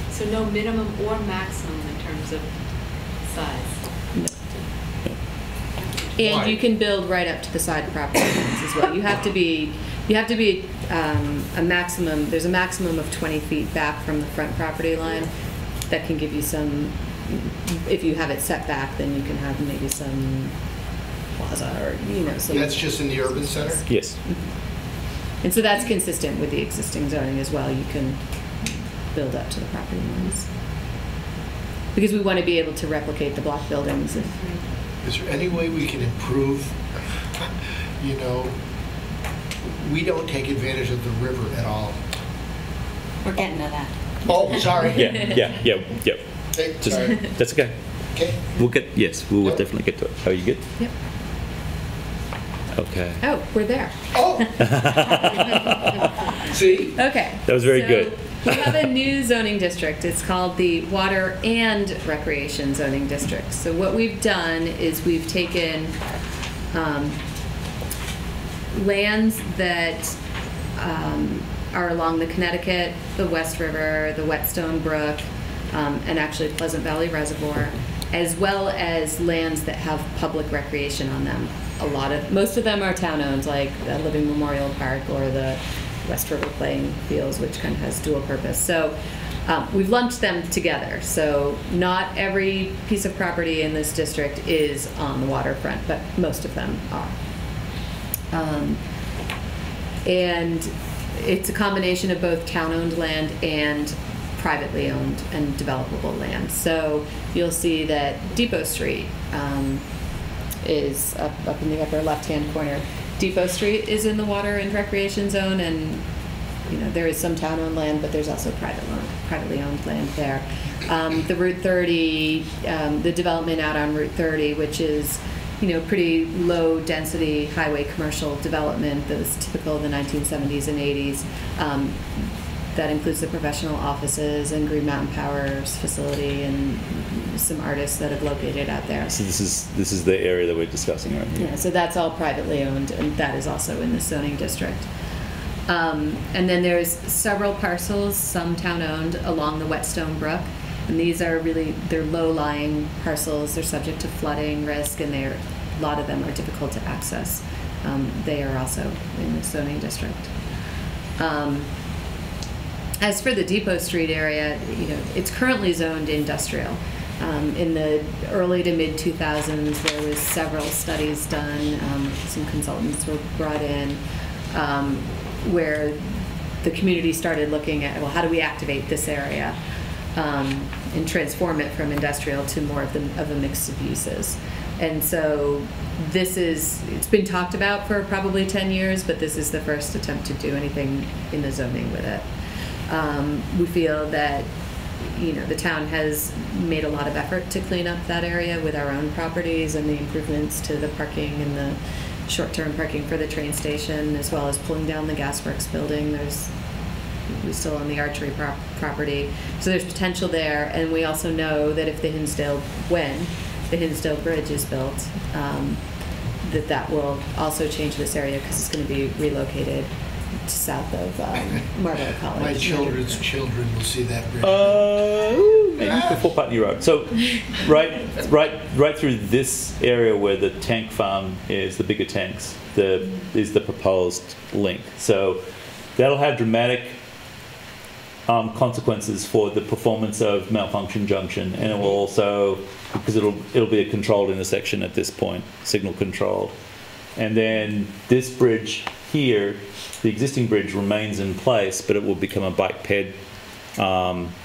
So no minimum or maximum in terms of size? No. And you can build right up to the side property lines as well. You have to be a maximum, there's a maximum of 20 feet back from the front property line. That can give you some, if you have it set back, then you can have maybe some plaza or, some. That's just in the urban center? Yes. And so that's consistent with the existing zoning as well. You can build up to the property lines. Because we want to be able to replicate the block buildings. Is there any way we can improve, we don't take advantage of the river at all. We're getting to that. Oh, sorry. Yeah. Hey, Just, sorry. that's okay. Okay. We'll definitely get to it. Are you good? Yep. Okay. Oh, we're there. Oh! See? Okay. That was very good. We have a new zoning district. It's called the Water and Recreation Zoning District. So what we've done is we've taken lands that are along the Connecticut, the West River, the Whetstone Brook, and actually Pleasant Valley Reservoir, as well as lands that have public recreation on them. Most of them are town-owned, like Living Memorial Park or the West River playing fields, which kind of has dual purpose. So we've lumped them together. So not every piece of property in this district is on the waterfront, but most of them are. And it's a combination of both town-owned land and privately owned and developable land. So you'll see that Depot Street is up in the upper left-hand corner. Depot Street is in the water and recreation zone, and there is some town-owned land, but there's also privately owned land there. The Route 30, the development out on Route 30, which is pretty low-density highway commercial development that was typical of the 1970s and 80s. That includes the professional offices and Green Mountain Power's facility and some artists that have located out there. So this is the area that we're discussing right here. Yeah, so that's all privately owned, and that is also in the zoning district. And then there's several parcels, some town-owned, along the Whetstone Brook. And these are they're low-lying parcels. They're subject to flooding risk, and a lot of them are difficult to access. They are also in the zoning district. As for the Depot Street area, it's currently zoned industrial. In the early to mid 2000s, there was several studies done. Some consultants were brought in, where the community started looking at, well, how do we activate this area and transform it from industrial to more of a mix of uses. And so it's been talked about for probably 10 years, but this is the first attempt to do anything in the zoning with it. We feel that the town has made a lot of effort to clean up that area with our own properties and the improvements to the parking and the short-term parking for the train station, as well as pulling down the gasworks building. We still own the archery property, so there's potential there. And we also know that if when the Hinsdale Bridge is built, that will also change this area because it's going to be relocated south of Marlborough College. My children's children will see that bridge. Maybe before Putney Road. So, right through this area where the tank farm is, the bigger tanks, is the proposed link. So, that'll have dramatic consequences for the performance of Malfunction Junction, and it will also, because it'll be a controlled intersection at this point, signal controlled. And then this bridge here, the existing bridge remains in place, but it will become a bike ped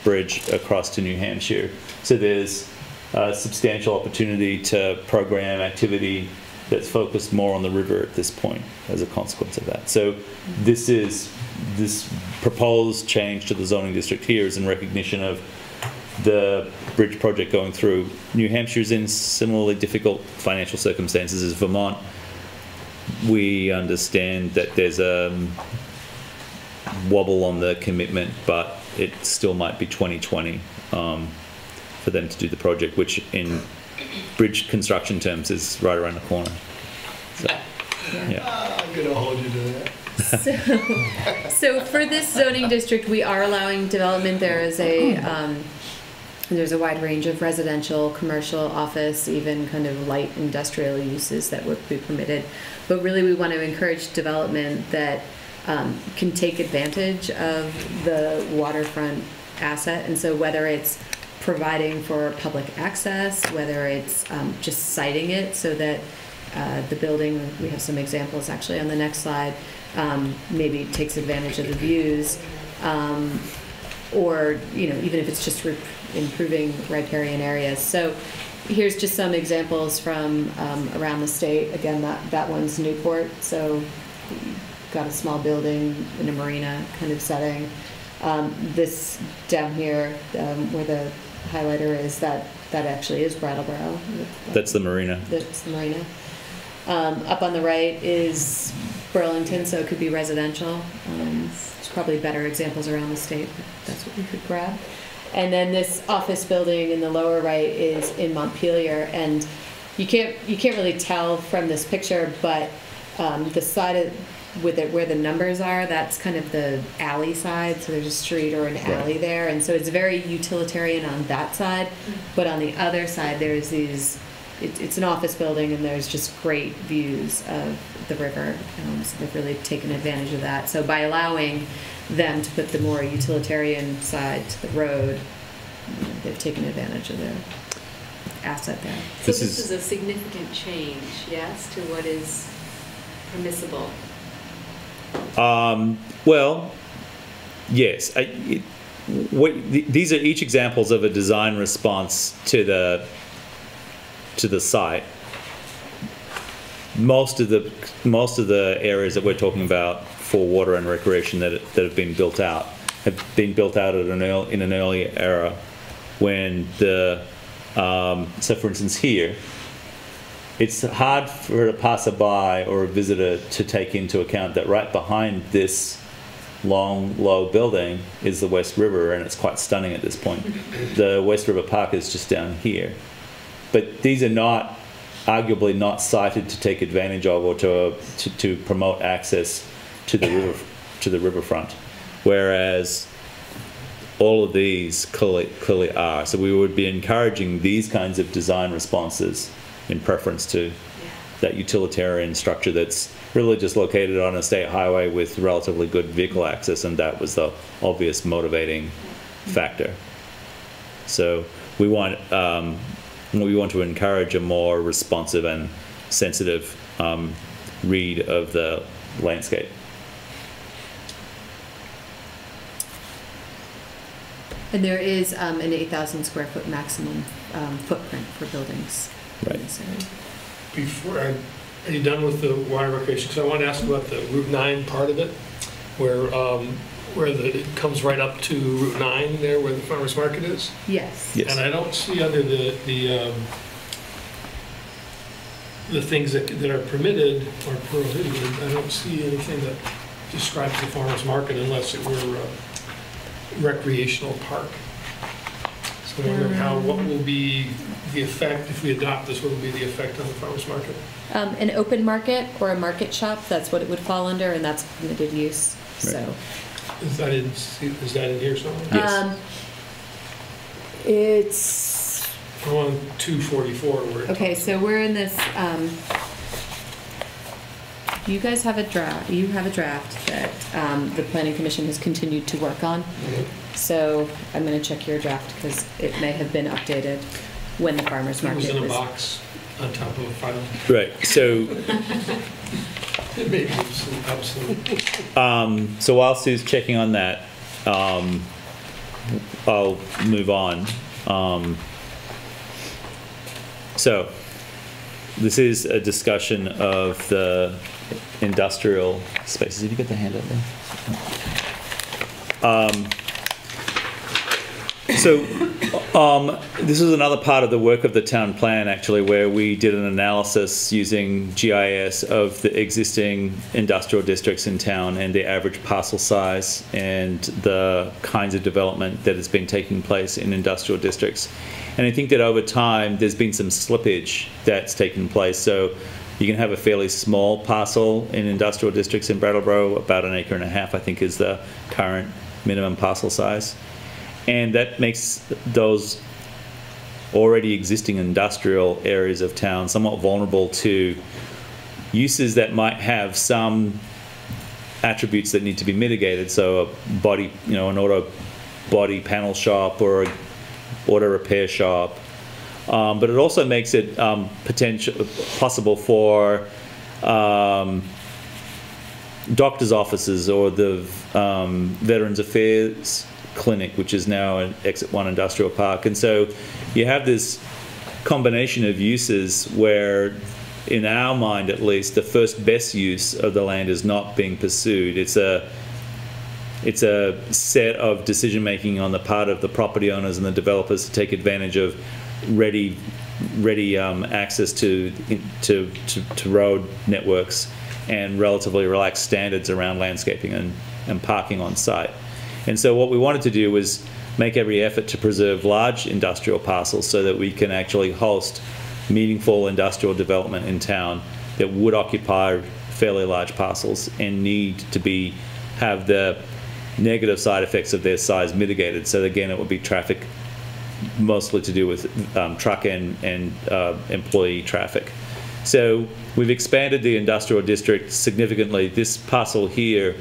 bridge across to New Hampshire. So there's a substantial opportunity to program activity that's focused more on the river at this point as a consequence of that. So this proposed change to the zoning district here is in recognition of the bridge project going through. New Hampshire's in similarly difficult financial circumstances as Vermont. We understand that there's a wobble on the commitment, but it still might be 2020 for them to do the project, which in bridge construction terms is right around the corner. So, yeah. I'm going to hold you to that. So for this zoning district, we are allowing development. There's a wide range of residential, commercial, office, even kind of light industrial uses that would be permitted. But really we want to encourage development that can take advantage of the waterfront asset. And so whether it's providing for public access, whether it's just siting it so that the building, we have some examples actually on the next slide, maybe takes advantage of the views, or even if it's just improving riparian areas. So here's just some examples from around the state. Again, that one's Newport, so got a small building in a marina kind of setting. This down here, where the highlighter is, that actually is Brattleboro. That's the marina. That's the marina. Up on the right is Burlington, so it could be residential. There's probably better examples around the state, but that's what we could grab. And then this office building in the lower right is in Montpelier, and you can't really tell from this picture, but the side of where the numbers are, that's kind of the alley side, so there's a street or an alley there, and so it's very utilitarian on that side, but on the other side there's these, it's an office building and there's just great views of the river, so they've really taken advantage of that. So by allowing them to put the more utilitarian side to the road, they've taken advantage of their asset there. So this is a significant change, yes, to what is permissible. Well, yes. These are each examples of a design response to the site. Most of the areas that we're talking about for water and recreation that have been built out have been built out in an earlier era when so for instance here, it's hard for a passerby or a visitor to take into account that right behind this long, low building is the West River, and it's quite stunning at this point. The West River Park is just down here. But these are arguably not sited to take advantage of or to promote access to the riverfront, whereas all of these clearly are. So we would be encouraging these kinds of design responses in preference to that utilitarian structure that's really just located on a state highway with relatively good vehicle access, and that was the obvious motivating factor. So we want to encourage a more responsive and sensitive read of the landscape. And there is an 8,000 square foot maximum footprint for buildings. Right. Before, are you done with the water recreation? Because I want to ask about the Route 9 part of it, where it comes right up to Route 9 there, where the farmers market is. Yes. And I don't see under the things that are permitted or prohibited. I don't see anything that describes the farmers market unless it were a recreational park. So I wonder what will be the effect, if we adopt this, what would be the effect on the farmer's market? An open market or a market shop, that's what it would fall under, and that's permitted use, so. Is that in here somewhere? Yes. It's, I'm on 244 where it okay, talks so we're in this, you guys have a draft, that the planning commission has continued to work on. So I'm gonna check your draft because it may have been updated when the farmer's It market was was. in a box on top of a file. Right. So, It may be obsolete. so while Sue's checking on that, I'll move on. So, this is a discussion of the industrial spaces. Did you get the handout there? This is another part of the work of the town plan, actually, where we did an analysis using GIS of the existing industrial districts in town and the average parcel size and the kinds of development that has been taking place in industrial districts. And I think that over time, there's been some slippage that's taken place. So you can have a fairly small parcel in industrial districts in Brattleboro, about 1.5 acres, I think, is the current minimum parcel size. And that makes those already existing industrial areas of town somewhat vulnerable to uses that might have some attributes that need to be mitigated. So a body, an auto body panel shop or a auto repair shop. But it also makes it possible for doctor's offices or the Veterans Affairs Clinic, which is now an Exit 1 Industrial Park. And so you have this combination of uses where, in our mind at least, the first best use of the land is not being pursued. It's a set of decision making on the part of the property owners and the developers to take advantage of ready access to road networks and relatively relaxed standards around landscaping and parking on site. And so what we wanted to do was make every effort to preserve large industrial parcels so that we can actually host meaningful industrial development in town that would occupy fairly large parcels and need to have the negative side effects of their size mitigated. So again, it would be traffic, mostly to do with truck and employee traffic. So we've expanded the industrial district significantly. This parcel here,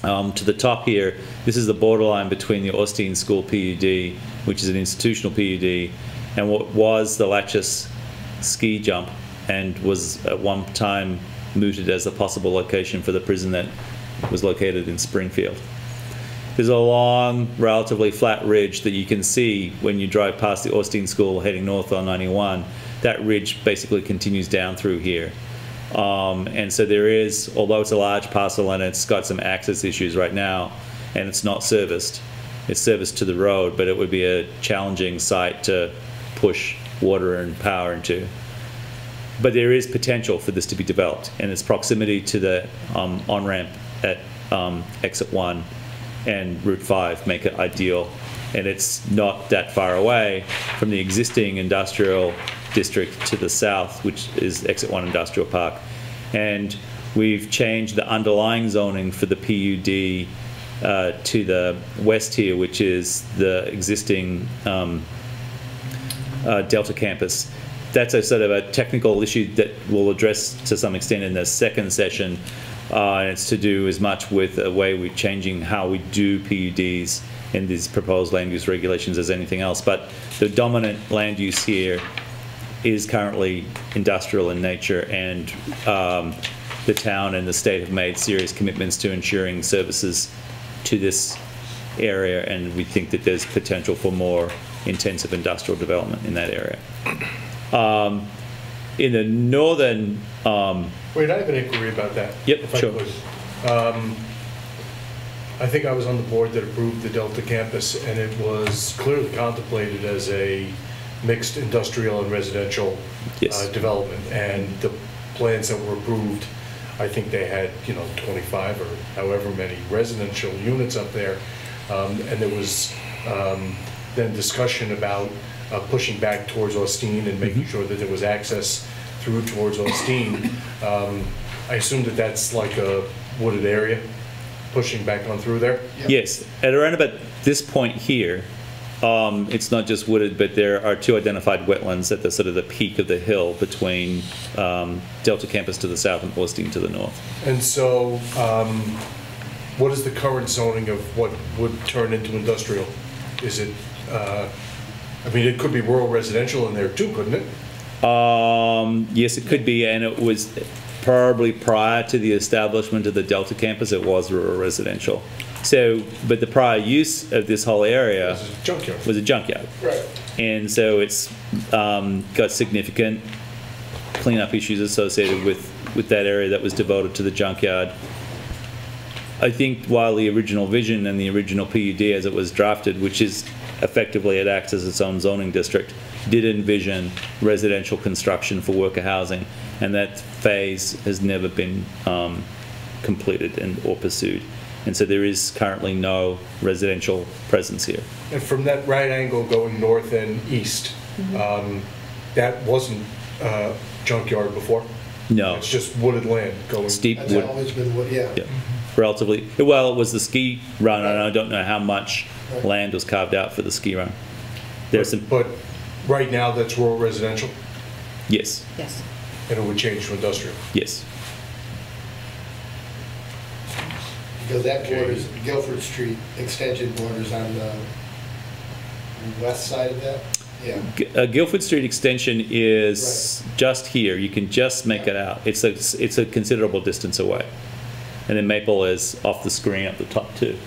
to the top here, this is the borderline between the Austin School PUD, which is an institutional PUD, and what was the Latches ski jump, and was at one time mooted as a possible location for the prison that was located in Springfield. There's a long, relatively flat ridge that you can see when you drive past the Austin School heading north on 91. That ridge basically continues down through here. And so there is, although it's a large parcel and it's got some access issues right now, and it's not serviced, it's serviced to the road, but it would be a challenging site to push water and power into. But there is potential for this to be developed, and its proximity to the on-ramp at Exit 1 and Route 5 make it ideal. And it's not that far away from the existing industrial district to the south, which is Exit 1 Industrial Park. And we've changed the underlying zoning for the PUD to the west here, which is the existing Delta campus. That's a sort of a technical issue that we'll address to some extent in the second session. And it's to do as much with the way we're changing how we do PUDs in these proposed land use regulations as anything else. But the dominant land use here is currently industrial in nature, and the town and the state have made serious commitments to ensuring services to this area, and we think that there's potential for more intensive industrial development in that area. In the northern... Wait, I have an inquiry about that. Yep, if sure. I could. I think I was on the board that approved the Delta campus, and it was clearly contemplated as a mixed industrial and residential development. And the plans that were approved, I think they had 25 or however many residential units up there. And there was then discussion about pushing back towards Austin and making sure that there was access through towards Austin. I assume that that's like a wooded area, pushing back on through there? Yes, at around about this point here, it's not just wooded, but there are 2 identified wetlands at the sort of the peak of the hill between Delta Campus to the south and Austin to the north. And so, what is the current zoning of what would turn into industrial? Is it, I mean, it could be rural residential in there too, couldn't it? Yes, it could be, and it was probably prior to the establishment of the Delta Campus, it was rural residential. So, but the prior use of this whole area was a junkyard. Right. And so it's got significant cleanup issues associated with that area that was devoted to the junkyard. I think while the original vision and the original PUD as it was drafted, which is effectively it acts as its own zoning district, did envision residential construction for worker housing, and that phase has never been completed or pursued. And so there is currently no residential presence here. And from that right angle going north and east, that wasn't junkyard before? No. It's just wooded land going. Steep That's wood. always been wood, yeah. Relatively, well, it was the ski run, and I don't know how much land was carved out for the ski run. There's some. But right now, that's rural residential? Yes. Yes. And it would change to industrial? Yes. Because that borders, Guilford Street extension borders on the west side of that? Yeah. Guilford Street extension is just here. You can just make it out. It's a considerable distance away. And then Maple is off the screen at the top too.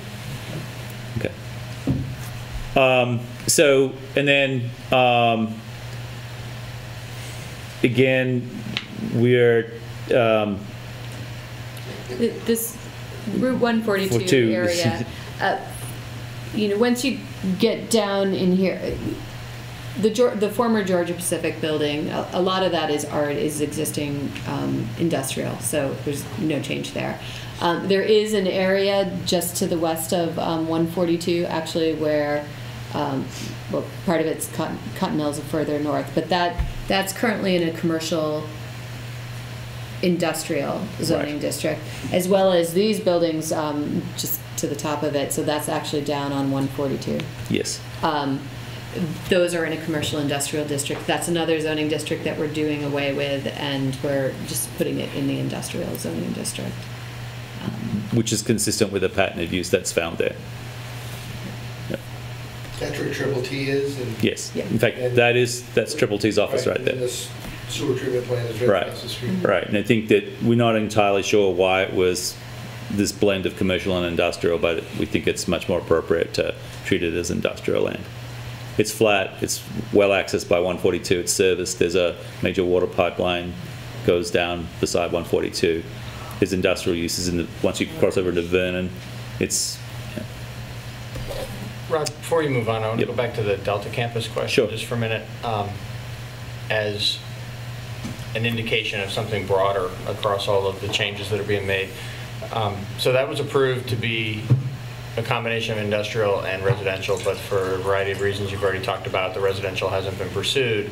Okay. So, and then again, we're this Route 142 area. You know, once you get down in here, the former Georgia Pacific building, a lot of that is existing industrial, so there's no change there. There is an area just to the west of 142, actually, where well, part of it's cotton mills further north, but that's currently in a commercial industrial zoning district, as well as these buildings just to the top of it. So that's actually down on 142. Yes. Those are in a commercial industrial district. That's another zoning district that we're doing away with, and we're just putting it in the industrial zoning district. Which is consistent with the pattern of use that's found there. Yep. That's where Triple T is? And yes. Yeah. In fact, that's Triple T's office right there. And this sewer treatment plant is right across the street. Right, and I think that we're not entirely sure why it was this blend of commercial and industrial, but we think it's much more appropriate to treat it as industrial land. It's flat, it's well accessed by 142, it's serviced, there's a major water pipeline goes down beside 142. There's industrial uses once you cross over to Vernon, it's... Yeah. Rod, before you move on, I want to go back to the Delta Campus question just for a minute. As an indication of something broader across all of the changes that are being made. So that was approved to be a combination of industrial and residential, but for a variety of reasons you've already talked about, the residential hasn't been pursued.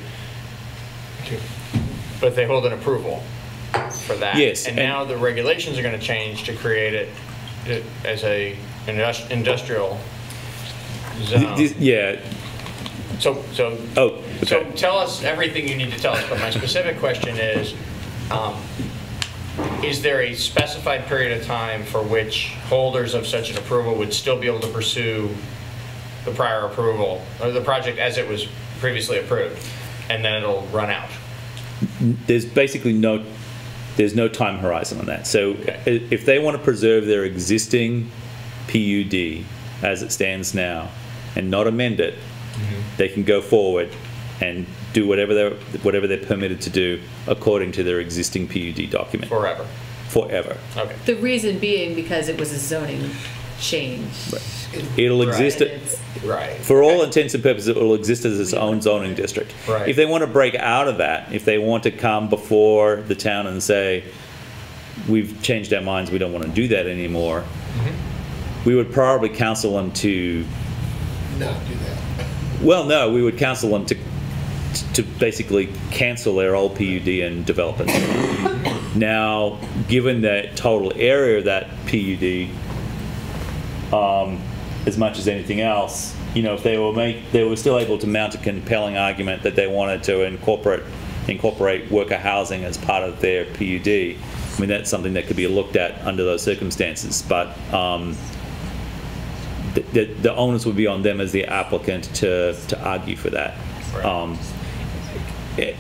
But they hold an approval for that. Yes. And now the regulations are going to change to create it as a industrial zone. Yeah. So tell us everything you need to tell us, but my specific question is there a specified period of time for which holders of such an approval would still be able to pursue the prior approval, or the project as it was previously approved, and then it'll run out? There's basically no time horizon on that. So if they want to preserve their existing PUD as it stands now and not amend it, they can go forward and do whatever they're permitted to do according to their existing PUD document. Forever. Forever. Okay. The reason being because it was a zoning change. Right. It'll exist. Right. For all intents and purposes, it will exist as its own zoning district. Right. If they want to break out of that, if they want to come before the town and say, we've changed our minds, we don't want to do that anymore, we would probably counsel them to not do that. Well, no, we would counsel them to basically cancel their old PUD and develop it. Now, given the total area of that PUD, as much as anything else, you know, if they were still able to mount a compelling argument that they wanted to incorporate worker housing as part of their PUD, I mean, that's something that could be looked at under those circumstances. But the onus would be on them as the applicant to argue for that. Right.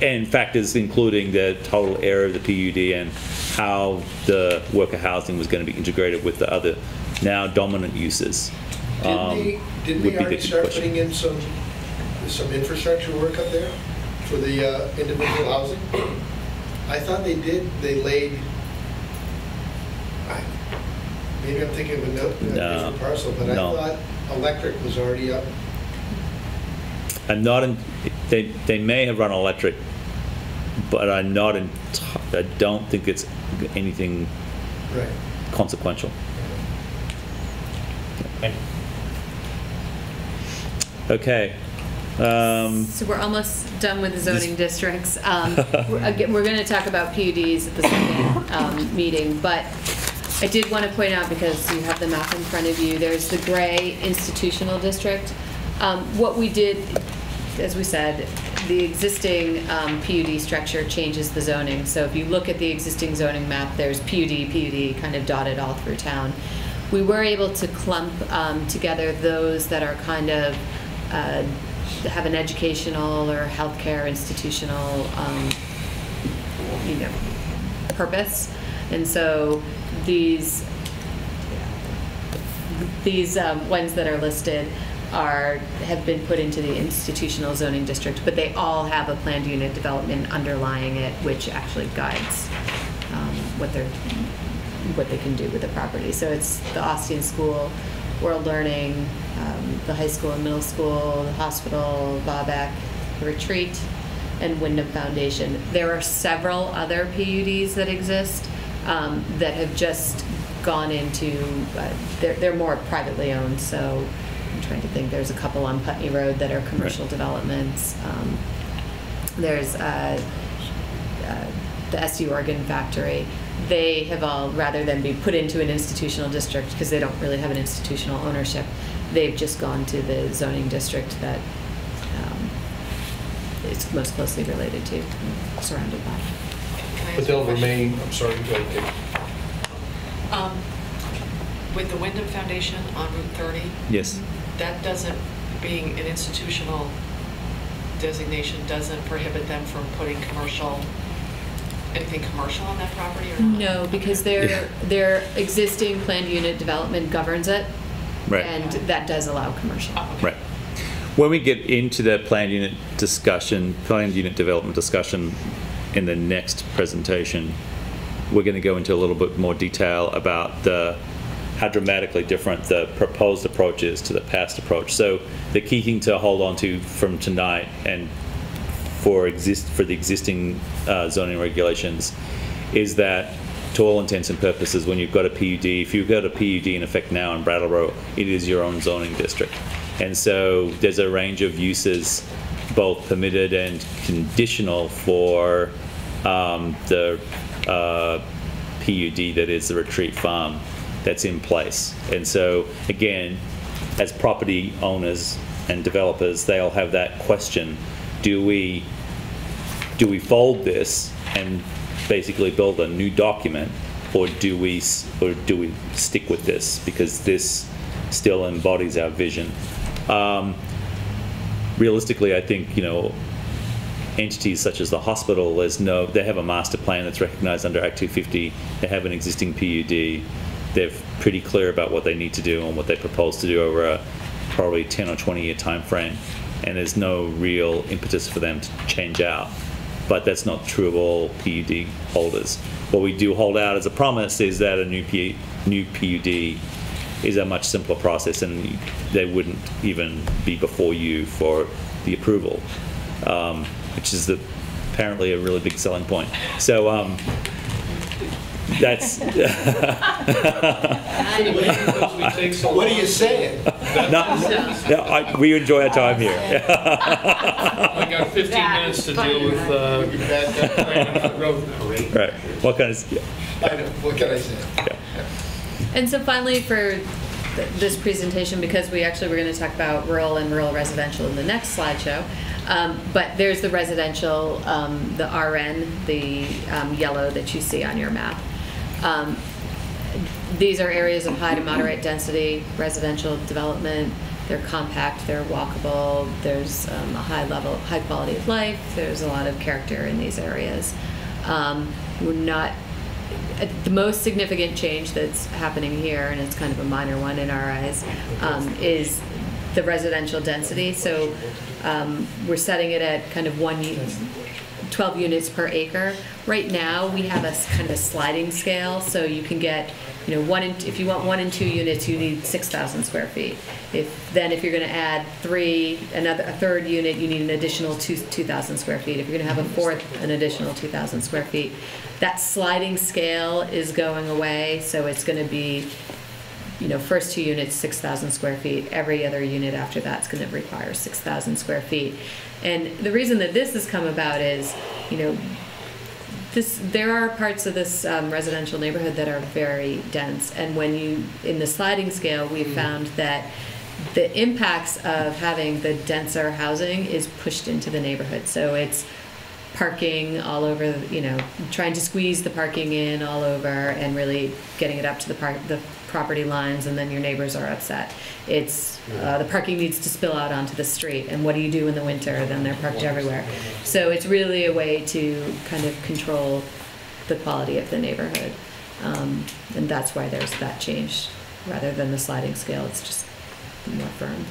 And factors including the total area of the PUD and how the worker housing was going to be integrated with the other now dominant uses. Didn't they already start putting in some infrastructure work up there for the individual housing? I thought they did. They laid. Maybe I'm thinking of a different parcel, but I thought electric was already up. I'm not in. They may have run electric, but I'm not in. I don't think it's anything consequential. Okay. So we're almost done with the zoning districts. We're going to talk about PUDs at the second meeting, but I did want to point out, because you have the map in front of you, there's the gray institutional district. What we did, as we said, the existing PUD structure changes the zoning. So if you look at the existing zoning map, there's PUD kind of dotted all through town. We were able to clump together those that are kind of have an educational or healthcare institutional purpose. And so these ones that are listed have been put into the institutional zoning district, but they all have a planned unit development underlying it, which actually guides what they can do with the property. So it's the Austin School, World Learning, the high school and middle school, the hospital, Bobek, the Retreat, and Wyndham Foundation. There are several other PUDs that exist that have just gone into, they're more privately owned, so I'm trying to think. There's a couple on Putney Road that are commercial developments. There's the SU Organ Factory. They have all, rather than be put into an institutional district, because they don't really have an institutional ownership, they've just gone to the zoning district that it's most closely related to, surrounded by. But they'll remain, I'm sorry, go ahead. With the Wyndham Foundation on Route 30, yes, that doesn't, being an institutional designation, doesn't prohibit them from putting anything commercial on that property or not? No, because their existing planned unit development governs it, right, and that does allow commercial. Oh, okay. Right. When we get into the planned unit development discussion in the next presentation, we're going to go into a little bit more detail about how dramatically different the proposed approach is to the past approach. So the key thing to hold on to from tonight and for the existing zoning regulations is that, to all intents and purposes, when you've got a PUD, if you've got a PUD in effect now in Brattleboro, it is your own zoning district. And so there's a range of uses, both permitted and conditional, for the PUD that is the Retreat Farm that's in place. And so again, as property owners and developers, they'll have that question: do we fold this and basically build a new document, or do we stick with this because this still embodies our vision? Realistically, I think, entities such as the hospital, they have a master plan that's recognized under Act 250. They have an existing PUD. They're pretty clear about what they need to do and what they propose to do over a probably 10 or 20 year time frame, and there's no real impetus for them to change out. But that's not true of all PUD holders. What we do hold out as a promise is that a new PUD is a much simpler process, and they wouldn't even be before you for the approval, which is apparently a really big selling point. So That's, What are you saying? we enjoy our time here. I got 15 minutes to deal with road now. Right. What kind of, I know, what can I say? And so finally, for this presentation, because we actually were going to talk about rural and rural residential in the next slideshow, but there's the residential, the RN, the yellow that you see on your map. These are areas of high to moderate density residential development. They're compact, they're walkable, there's a high quality of life, there's a lot of character in these areas. We're not, the most significant change that's happening here, and it's kind of a minor one in our eyes, is the residential density. So we're setting it at kind of 12 units per acre. Right now, we have a kind of a sliding scale, so you can get, if you want 1 and 2 units, you need 6,000 square feet. If you're going to add a third unit, you need an additional 2,000 square feet. If you're going to have a fourth, an additional 2,000 square feet. That sliding scale is going away, so it's going to be, first 2 units, 6,000 square feet. Every other unit after that's going to require 6,000 square feet. And the reason that this has come about is, there are parts of this residential neighborhood that are very dense, and in the sliding scale, we've found that the impacts of having the denser housing is pushed into the neighborhood. So it's parking all over, trying to squeeze the parking in all over and really getting it up to the property lines, and then your neighbors are upset. It's the parking needs to spill out onto the street, and what do you do in the winter? Then they're parked everywhere. So it's really a way to kind of control the quality of the neighborhood, and that's why there's that change rather than the sliding scale. It's just more firm.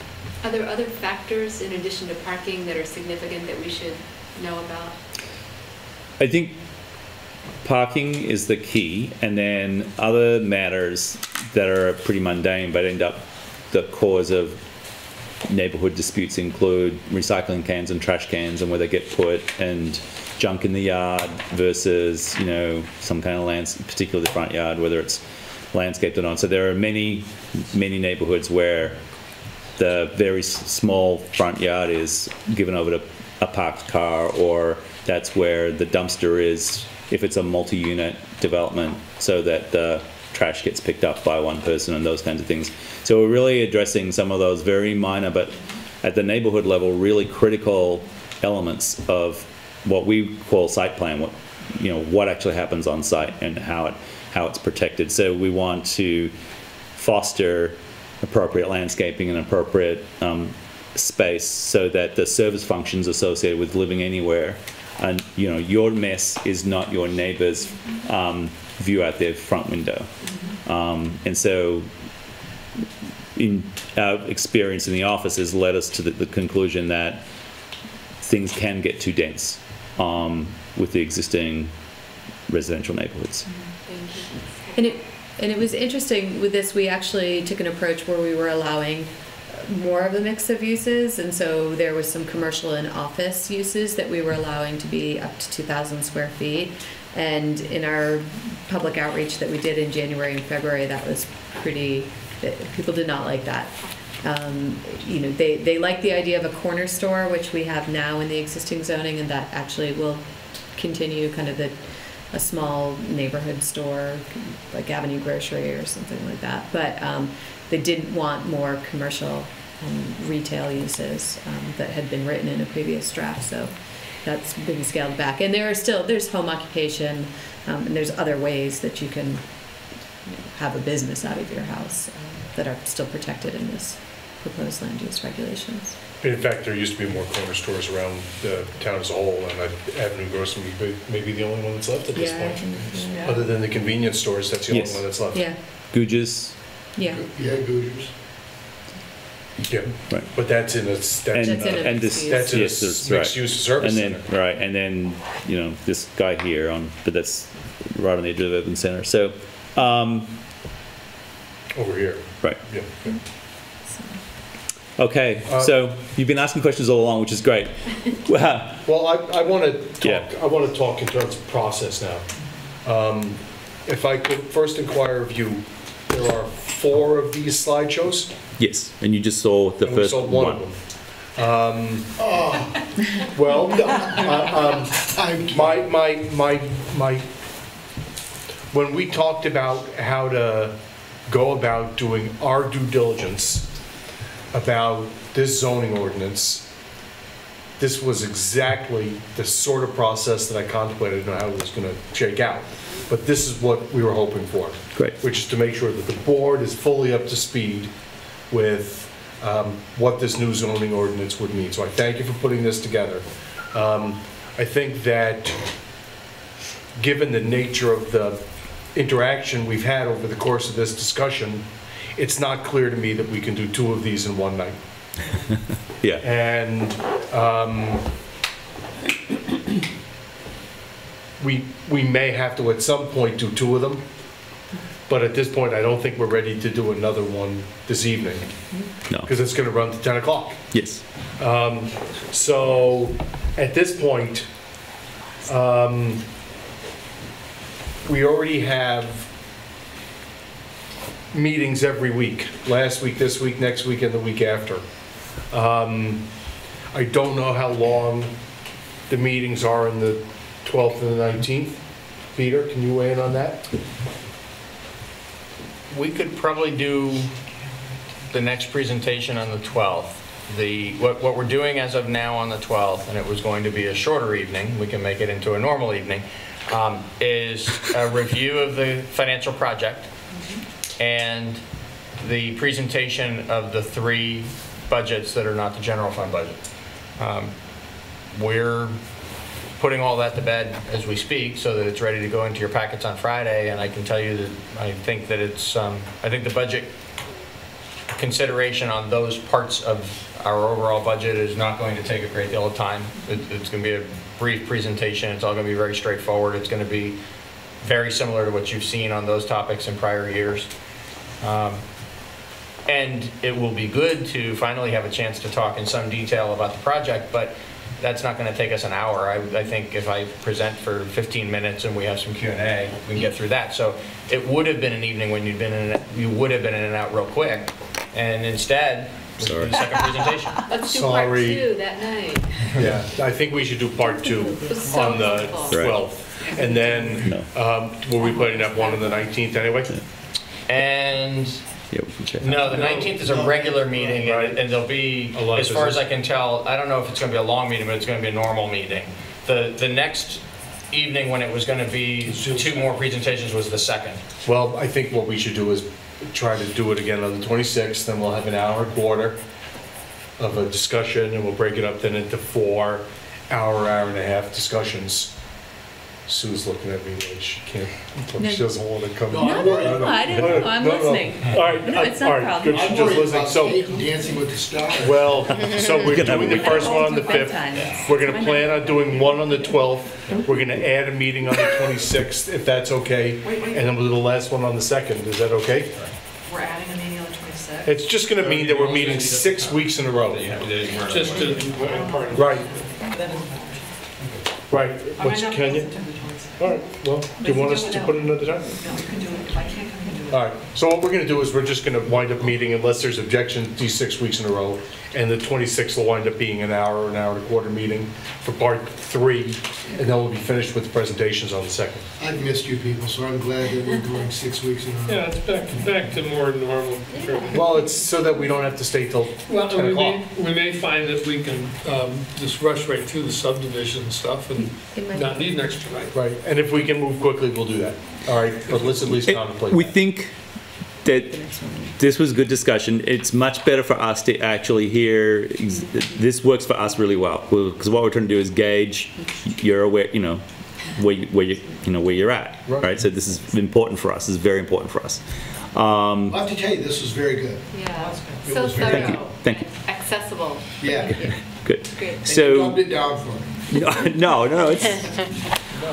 Are there other factors in addition to parking that are significant that we should know about? I think parking is the key, and then other matters that are pretty mundane but end up the cause of neighborhood disputes include recycling cans and trash cans and where they get put, and junk in the yard versus, some kind of particularly the front yard, whether it's landscaped or not. So there are many neighborhoods where the very small front yard is given over to a parked car, or that's where the dumpster is if it's a multi-unit development, so that the trash gets picked up by one person and those kinds of things. So we're really addressing some of those very minor, but at the neighborhood level, really critical elements of what we call site plan, what actually happens on site and how it's protected. So we want to foster appropriate landscaping and appropriate space so that the service functions associated with living anywhere, and your mess is not your neighbor's view out their front window. And so in our experience in the office has led us to the conclusion that things can get too dense with the existing residential neighborhoods. And it was interesting with this, we actually took an approach where we were allowing more of a mix of uses, and so there was some commercial and office uses that we were allowing to be up to 2,000 square feet. And in our public outreach that we did in January and February, that was people did not like that. They like the idea of a corner store, which we have now in the existing zoning, and that actually will continue, kind of a small neighborhood store like Avenue Grocery or something like that. But they didn't want more commercial retail uses that had been written in a previous draft, so that's been scaled back. And there's home occupation, and there's other ways that you can have a business out of your house that are still protected in this proposed land use regulations. In fact, there used to be more corner stores around the town as a whole, and Avenue Grocery may be the only one that's left at this point. Yeah. Other than the convenience stores, that's the only one that's left. Yeah. Gujas. Yeah. Yeah, Gooders. Yeah, right. But that's in a mixed-use service center. Right, and then this guy here but that's right on the edge of the urban center. So over here. Right. Yeah. Okay, so you've been asking questions all along, which is great. Well, I want to talk. I want to talk in terms of process now. if I could first inquire of you, there are 4 of these slideshows? Yes, and you just saw the And we first saw one of them. Well, when we talked about how to go about doing our due diligence about this zoning ordinance, this was exactly the sort of process that I contemplated. I didn't know how it was going to shake out. But this is what we were hoping for. Great. Which is to make sure that the board is fully up to speed with what this new zoning ordinance would mean. So I thank you for putting this together. I think that given the nature of the interaction we've had over the course of this discussion, it's not clear to me that we can do 2 of these in one night. Yeah. And we may have to at some point do 2 of them, but at this point I don't think we're ready to do another one this evening. No. Because it's going to run to 10 o'clock. Yes. So at this point, we already have meetings every week. Last week, this week, next week, and the week after. I don't know how long the meetings are in the 12th and the 19th. Peter, can you weigh in on that? We could probably do the next presentation on the 12th. What we're doing as of now on the 12th, and it was going to be a shorter evening, we can make it into a normal evening, is a review of the financial project and the presentation of the 3 budgets that are not the general fund budget. We're putting all that to bed as we speak so that it's ready to go into your packets on Friday, and I can tell you that I think that it's, I think the budget consideration on those parts of our overall budget is not going to take a great deal of time. It's going to be a brief presentation. It's all going to be very straightforward. It's going to be very similar to what you've seen on those topics in prior years. And it will be good to finally have a chance to talk in some detail about the project, but that's not going to take us an hour. I think if I present for 15 minutes and we have some Q&A, we can get through that. So it would have been an evening when you would have been in and out real quick, and instead, we do the second presentation. Let's do part 2 that night. Yeah, I think we should do part 2 on the 12th. And then, were we putting up one on the 19th anyway? And Yeah, we can check. no, the 19th is a regular meeting, and there'll be, as far as I can tell, I don't know if it's going to be a long meeting, but it's going to be a normal meeting. The next evening when it was going to be 2 more presentations was the 2nd. Well, I think what we should do is try to do it again on the 26th, then we'll have an hour and a quarter of a discussion, and we'll break it up then into 4 hour and a half discussions. Sue's looking at me like she can't, she doesn't want to come. No, I didn't know. I'm listening. All right, No, it's not a problem. good, she's just listening. So, Dancing with the Stars. well, so we're doing the first one on the 5th. We're going to plan on doing one on the 12th. We're going to add a meeting on the 26th, if that's okay. And then we'll do the last one on the 2nd. Is that okay? We're adding a meeting on the 26th. It's just going to mean that we're meeting 6 weeks in a row. Just to part of Right, That doesn't matter. right. I might What's, not be can you? able to attend the 26th. All right, well, do you want us to put it another time? No, you can do it. If I can't come, you can do it. All right, so what we're going to do is we're just going to wind up meeting unless there's objection these 6 weeks in a row. And the 26th will wind up being an hour and a quarter meeting for part 3. And then we'll be finished with the presentations on the 2nd. I've missed you people, so I'm glad that we're going 6 weeks in a row. Yeah, it's back to more normal. Well, it's so that we don't have to stay till 10 Well, o'clock. we may find that we can just rush right through the subdivision stuff and not need an extra night. Right, and if we can move quickly, we'll do that. All right, but let's at least contemplate We that. think that this was good discussion. It's much better for us to actually hear, this works for us really well, because what we're trying to do is gauge you're aware, where you're at, right? So this is important for us. This is very important for us. I have to tell you, this was very good. Yeah, It so was very Thank you. thorough. Thank you. Accessible. Yeah. Good. Great. And you So dumbed it down for me. no, it's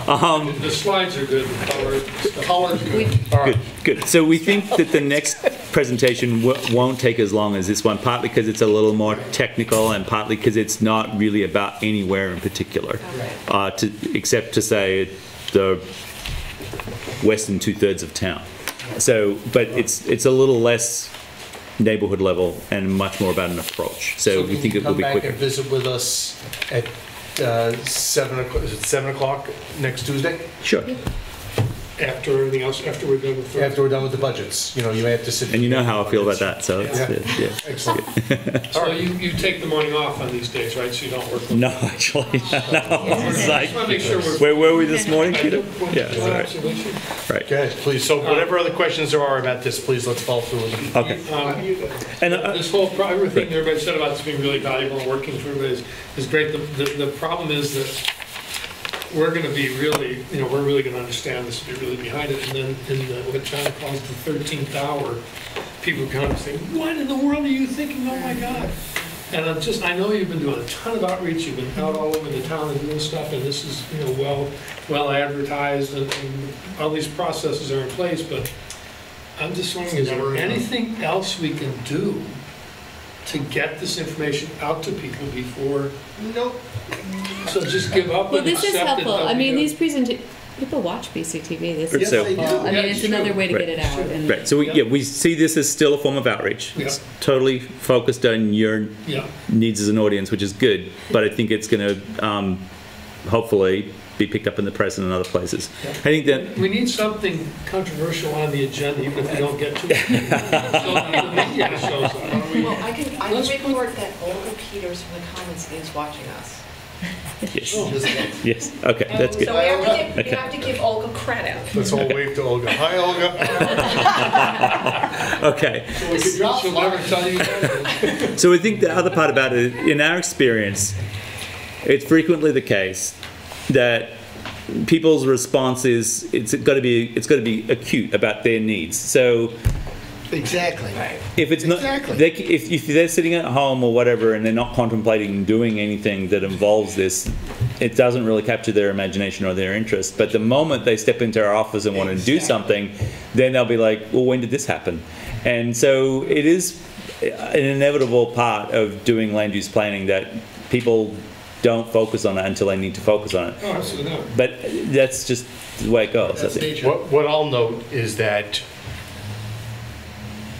The slides are good, the color stuff. Color's good. good. So we think that the next presentation won't take as long as this one, partly because it's a little more technical and partly because it's not really about anywhere in particular, except to say the western 2/3 of town. So, but it's a little less neighborhood level and much more about an approach. So we think it will be quicker. Come back and visit with us at 7 o'clock, is it 7 o'clock next Tuesday? Sure. After everything else, after we're done with. After we're done with the budgets, you know, you may have to sit. And you know how I feel about that, so it's, Yeah. Excellent. So you take the morning off on these days, right? So you don't work. No, actually, no. It's I just want to make sure we're. where were we this morning, Peter? Yeah, One all right. observation. Right. Okay, please, so whatever other questions there are about this, please let's follow through with them. Okay. And And this whole, everything everybody said about this being really valuable and working for everybody is great. The problem is that we're going to be really, you know, we're really going to understand this and be really behind it. And then in what John calls the 13th hour, people come and say, what in the world are you thinking? Oh my God. And I know you've been doing a ton of outreach. You've been out all over the town and doing stuff, and this is, you know, well advertised, and all these processes are in place. But I'm just wondering, is there anything else we can do to get this information out to people before? Nope. So just give up Well, and this is accept it. helpful. I mean, these people watch BCTV. This is Yes, they helpful. do. I mean, it's another way to Right. get it out. And Right, so we see this as still a form of outreach. Yeah. It's totally focused on your Yeah. needs as an audience, which is good, but I think it's going to hopefully be picked up in the press and in other places. Yeah. I think that We need something controversial on the agenda, even if we don't get to it. So the media shows up. Well, I can Let's report that Olga Peters from the Commons is watching us. yes, yes, okay, that's good. So we have to Okay. give Olga credit. Let's all wave to Olga. Hi, Olga. Okay, She'll never tell you that. so I think the other part about it, in our experience, it's frequently the case that people's response is it's got to be acute about their needs. So Exactly. if it's not, if they're sitting at home or whatever and they're not contemplating doing anything that involves this, it doesn't really capture their imagination or their interest. But the moment they step into our office and want to do something, then they'll be like, well, when did this happen? And so it is an inevitable part of doing land use planning that people don't focus on it until they need to focus on it. Oh, absolutely not. But that's just the way it goes. I think. What I'll note is that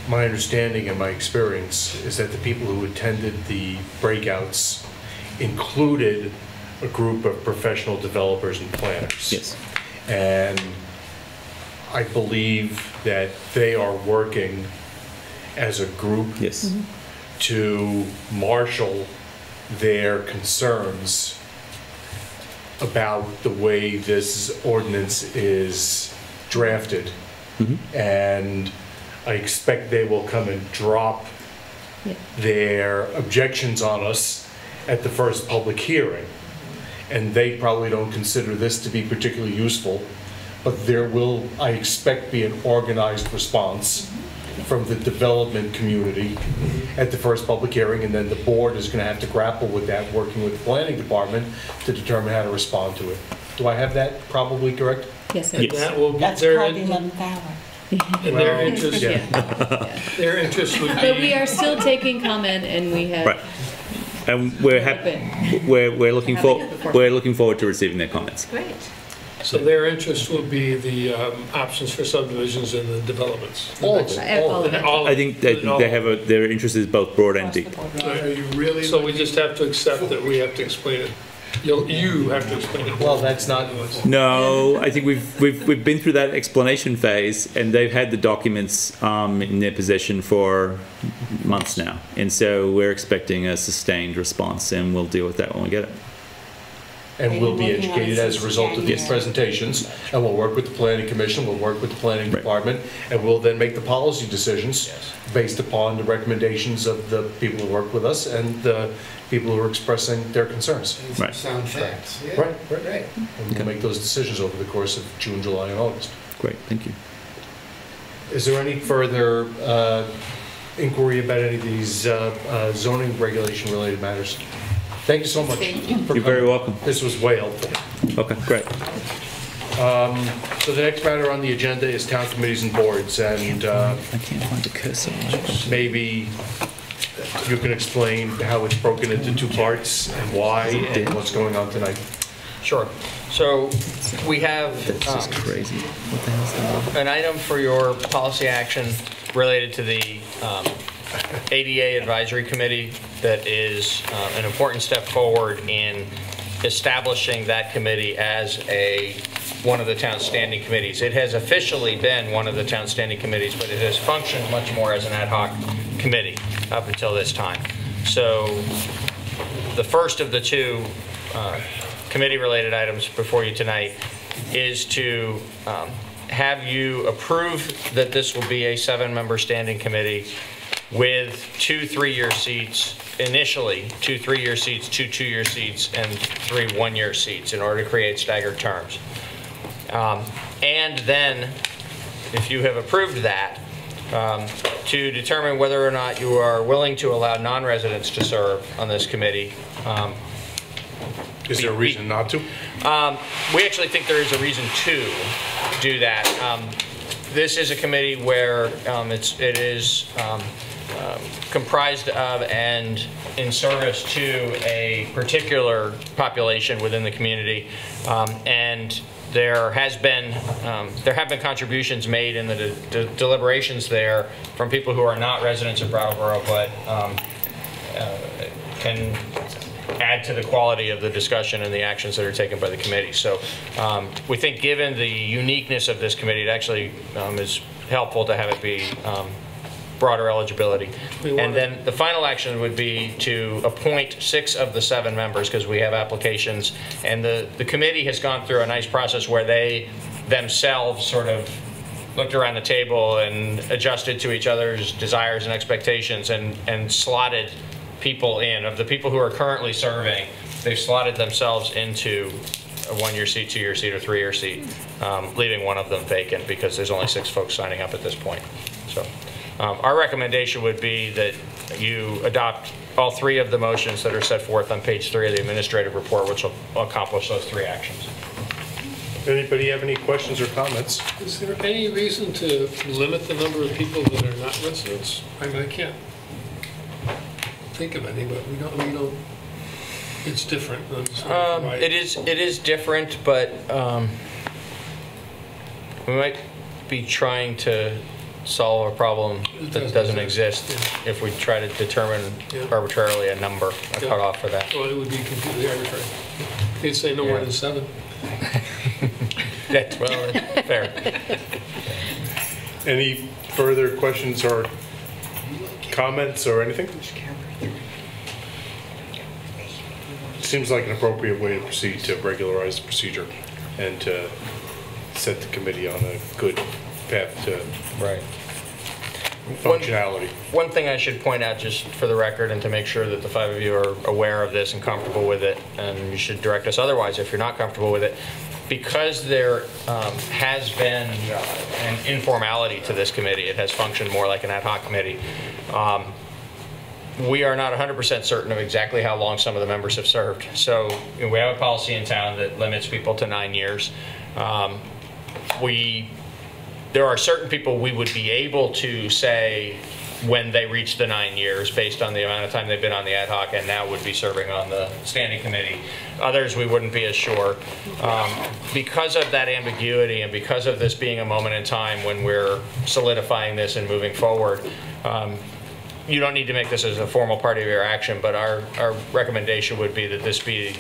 my understanding and my experience is that the people who attended the breakouts included a group of professional developers and planners. Yes. And I believe that they are working as a group Yes. to marshal their concerns about the way this ordinance is drafted. And I expect they will come and drop their objections on us at the first public hearing. And they probably don't consider this to be particularly useful, but there will, I expect, be an organized response from the development community at the first public hearing, and then the board is going to have to grapple with that, working with the planning department to determine how to respond to it. Do I have that probably correct? yes, Yes. That will be That's their, called the 11th hour. and their interest, Yeah. their interest would But we be, are still taking comment, and we have. Right. And we're happy. We're looking forward to receiving their comments. Great. so their interest will be the options for subdivisions and the developments. All of it. All of it. I think that they have their interest is both broad and deep. Are you really? So we just have to accept that we have to explain it. You have to explain it. Well, that's not, No, I think we've been through that explanation phase, and they've had the documents in their possession for months now, and so we're expecting a sustained response, and we'll deal with that when we get it. and we'll be educated as a result of these presentations, and we'll work with the planning commission, we'll work with the planning Right. department, and we'll then make the policy decisions based upon the recommendations of the people who work with us and the people who are expressing their concerns. Right. Sound facts. Yeah. Right, right. Right. And we'll make those decisions over the course of June, July, and August. Great, thank you. Is there any further inquiry about any of these zoning regulation-related matters? Thank you so much. Thank you. for You're very coming. welcome. This was way helpful. Okay, great. So the next matter on the agenda is town committees and boards, and I can't find the cursor. maybe you can explain how it's broken into two parts and why and what's going on tonight. Sure. So we have That's just crazy. What the hell's an item for your policy action related to the ADA Advisory Committee that is an important step forward in establishing that committee as one of the town's standing committees. It has officially been one of the town's standing committees, but it has functioned much more as an ad hoc committee up until this time. So the first of the two committee-related items before you tonight is to have you approve that this will be a 7-member standing committee with 2 3-year seats, initially 2 3-year seats, 2 2-year seats, and 3 1-year seats in order to create staggered terms. And then, if you have approved that, to determine whether or not you are willing to allow non-residents to serve on this committee. Is there a reason not to? We actually think there is a reason to do that. This is a committee where it is comprised of and in service to a particular population within the community, and there have been contributions made in the deliberations there from people who are not residents of Brattleboro, but can add to the quality of the discussion and the actions that are taken by the committee. So we think, given the uniqueness of this committee, it actually is helpful to have it be broader eligibility. And then the final action would be to appoint 6 of the 7 members, because we have applications, and the committee has gone through a nice process where they themselves sort of looked around the table and adjusted to each other's desires and expectations and slotted people in. Of the people who are currently serving, they've slotted themselves into a 1-year seat, 2-year seat, or 3-year seat, leaving one of them vacant because there's only 6 folks signing up at this point. So our recommendation would be that you adopt all 3 of the motions that are set forth on page 3 of the administrative report, which will accomplish those 3 actions. Anybody have any questions or comments? Is there any reason to limit the number of people that are not residents? I mean, I can't think of any, but we don't. It's different. It is different, but we might be trying to solve a problem that doesn't exist if we try to determine arbitrarily a number, a cutoff for that. Well, it would be completely arbitrary. They'd say no more than 7. That's fair. Any further questions or comments or anything? Seems like an appropriate way to proceed to regularize the procedure and to set the committee on a good path to functionality. One thing I should point out, just for the record, and to make sure that the 5 of you are aware of this and comfortable with it, and you should direct us otherwise if you're not comfortable with it, because there has been an informality to this committee, it has functioned more like an ad hoc committee. We are not 100% certain of exactly how long some of the members have served. So we have a policy in town that limits people to 9 years. There are certain people we would be able to say when they reach the 9 years based on the amount of time they've been on the ad hoc and now would be serving on the standing committee. Others we wouldn't be as sure. Because of that ambiguity and because of this being a moment in time when we're solidifying this and moving forward, you don't need to make this as a formal part of your action, but our recommendation would be that this be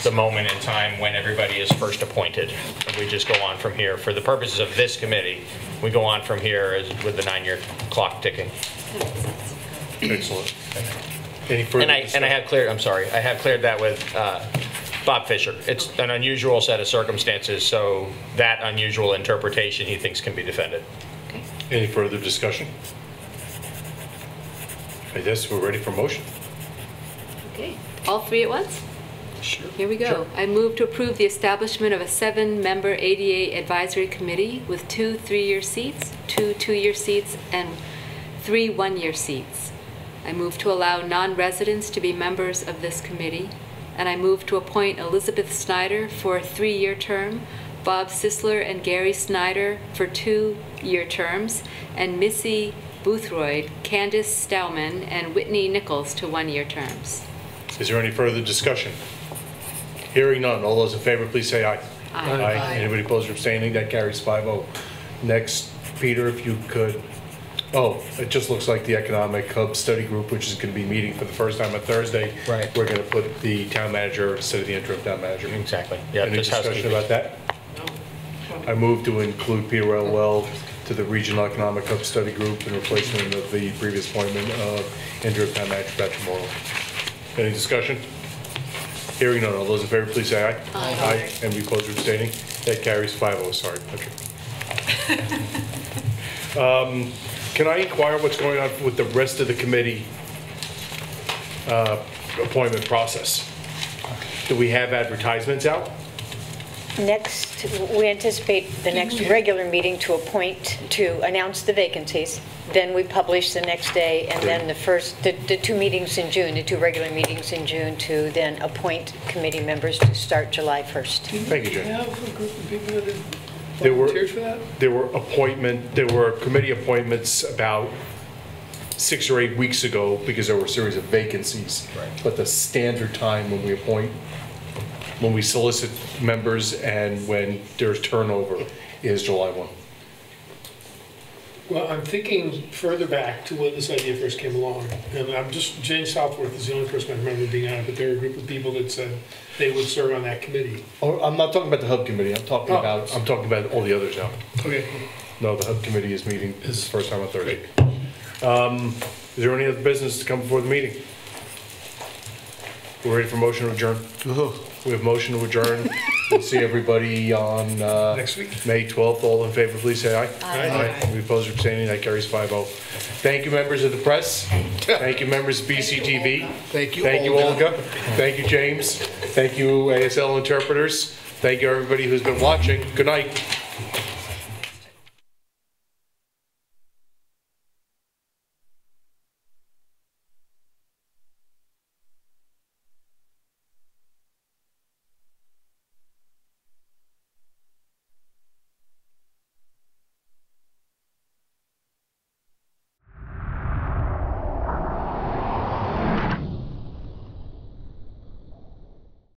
the moment in time when everybody is first appointed. And we just go on from here. For the purposes of this committee, we go on from here with the 9-year clock ticking. Excellent. Any further and I have cleared, I'm sorry, I have cleared that with Bob Fisher. It's an unusual set of circumstances, so that unusual interpretation he thinks can be defended. Okay. Any further discussion? I guess we're ready for motion. Okay. All 3 at once? Sure. Here we go. Sure. I move to approve the establishment of a 7-member ADA advisory committee with 2 3-year seats, 2 2-year seats, and 3 1-year seats. I move to allow non-residents to be members of this committee, and I move to appoint Elizabeth Snyder for a 3-year term, Bob Sisler and Gary Snyder for 2-year terms, and Missy Boothroyd, Candace Stauman, and Whitney Nichols to 1-year terms. Is there any further discussion? Hearing none. All those in favor, please say aye. Aye. Anybody opposed or abstaining? That carries 5-0. Next, Peter, if you could, oh, it just looks like the Economic Hub Study Group, which is going to be meeting for the first time on Thursday. Right. We're going to put the town manager instead of the interim town manager. Exactly. Yeah, Any just discussion housekeeping. about that? I move to include Peter Elwell to the Regional Economic Hub Study Group in replacement of the previous appointment of interim town manager Brattleboro. Any discussion? Hearing none, all those in favor, please say aye. Aye. Anybody opposed or abstaining? That carries 5-0, sorry. Okay. Can I inquire what's going on with the rest of the committee appointment process? Do we have advertisements out? Next, we anticipate the next regular meeting to announce the vacancies. Then we publish the next day, and then the two meetings in June, the two regular meetings in June, to then appoint committee members to start July 1st. Thank you, Jane. Do you have a group of people that have volunteered for that? There were committee appointments about 6 or 8 weeks ago because there were a series of vacancies. Right. But the standard time when we appoint, when we solicit members and when there's turnover is July 1. Well, I'm thinking further back to when this idea first came along, and Jane Southworth is the only person I remember being on it, but there were a group of people that said they would serve on that committee. Oh, I'm not talking about the hub committee. I'm talking about all the others now. Okay. No, the hub committee is meeting. This is the first time on Thursday. Is there any other business to come before the meeting? We're ready for motion to adjourn. We have motion to adjourn. We'll see everybody on Next week. May 12th. All in favor, please say aye. Aye. We opposed or abstaining, that carries 5-0. Thank you, members of the press. Thank you, members of BCTV. Thank you, Thank you, Olga. Olga. Thank you, James. Thank you, ASL interpreters. Thank you, everybody who's been watching. Good night.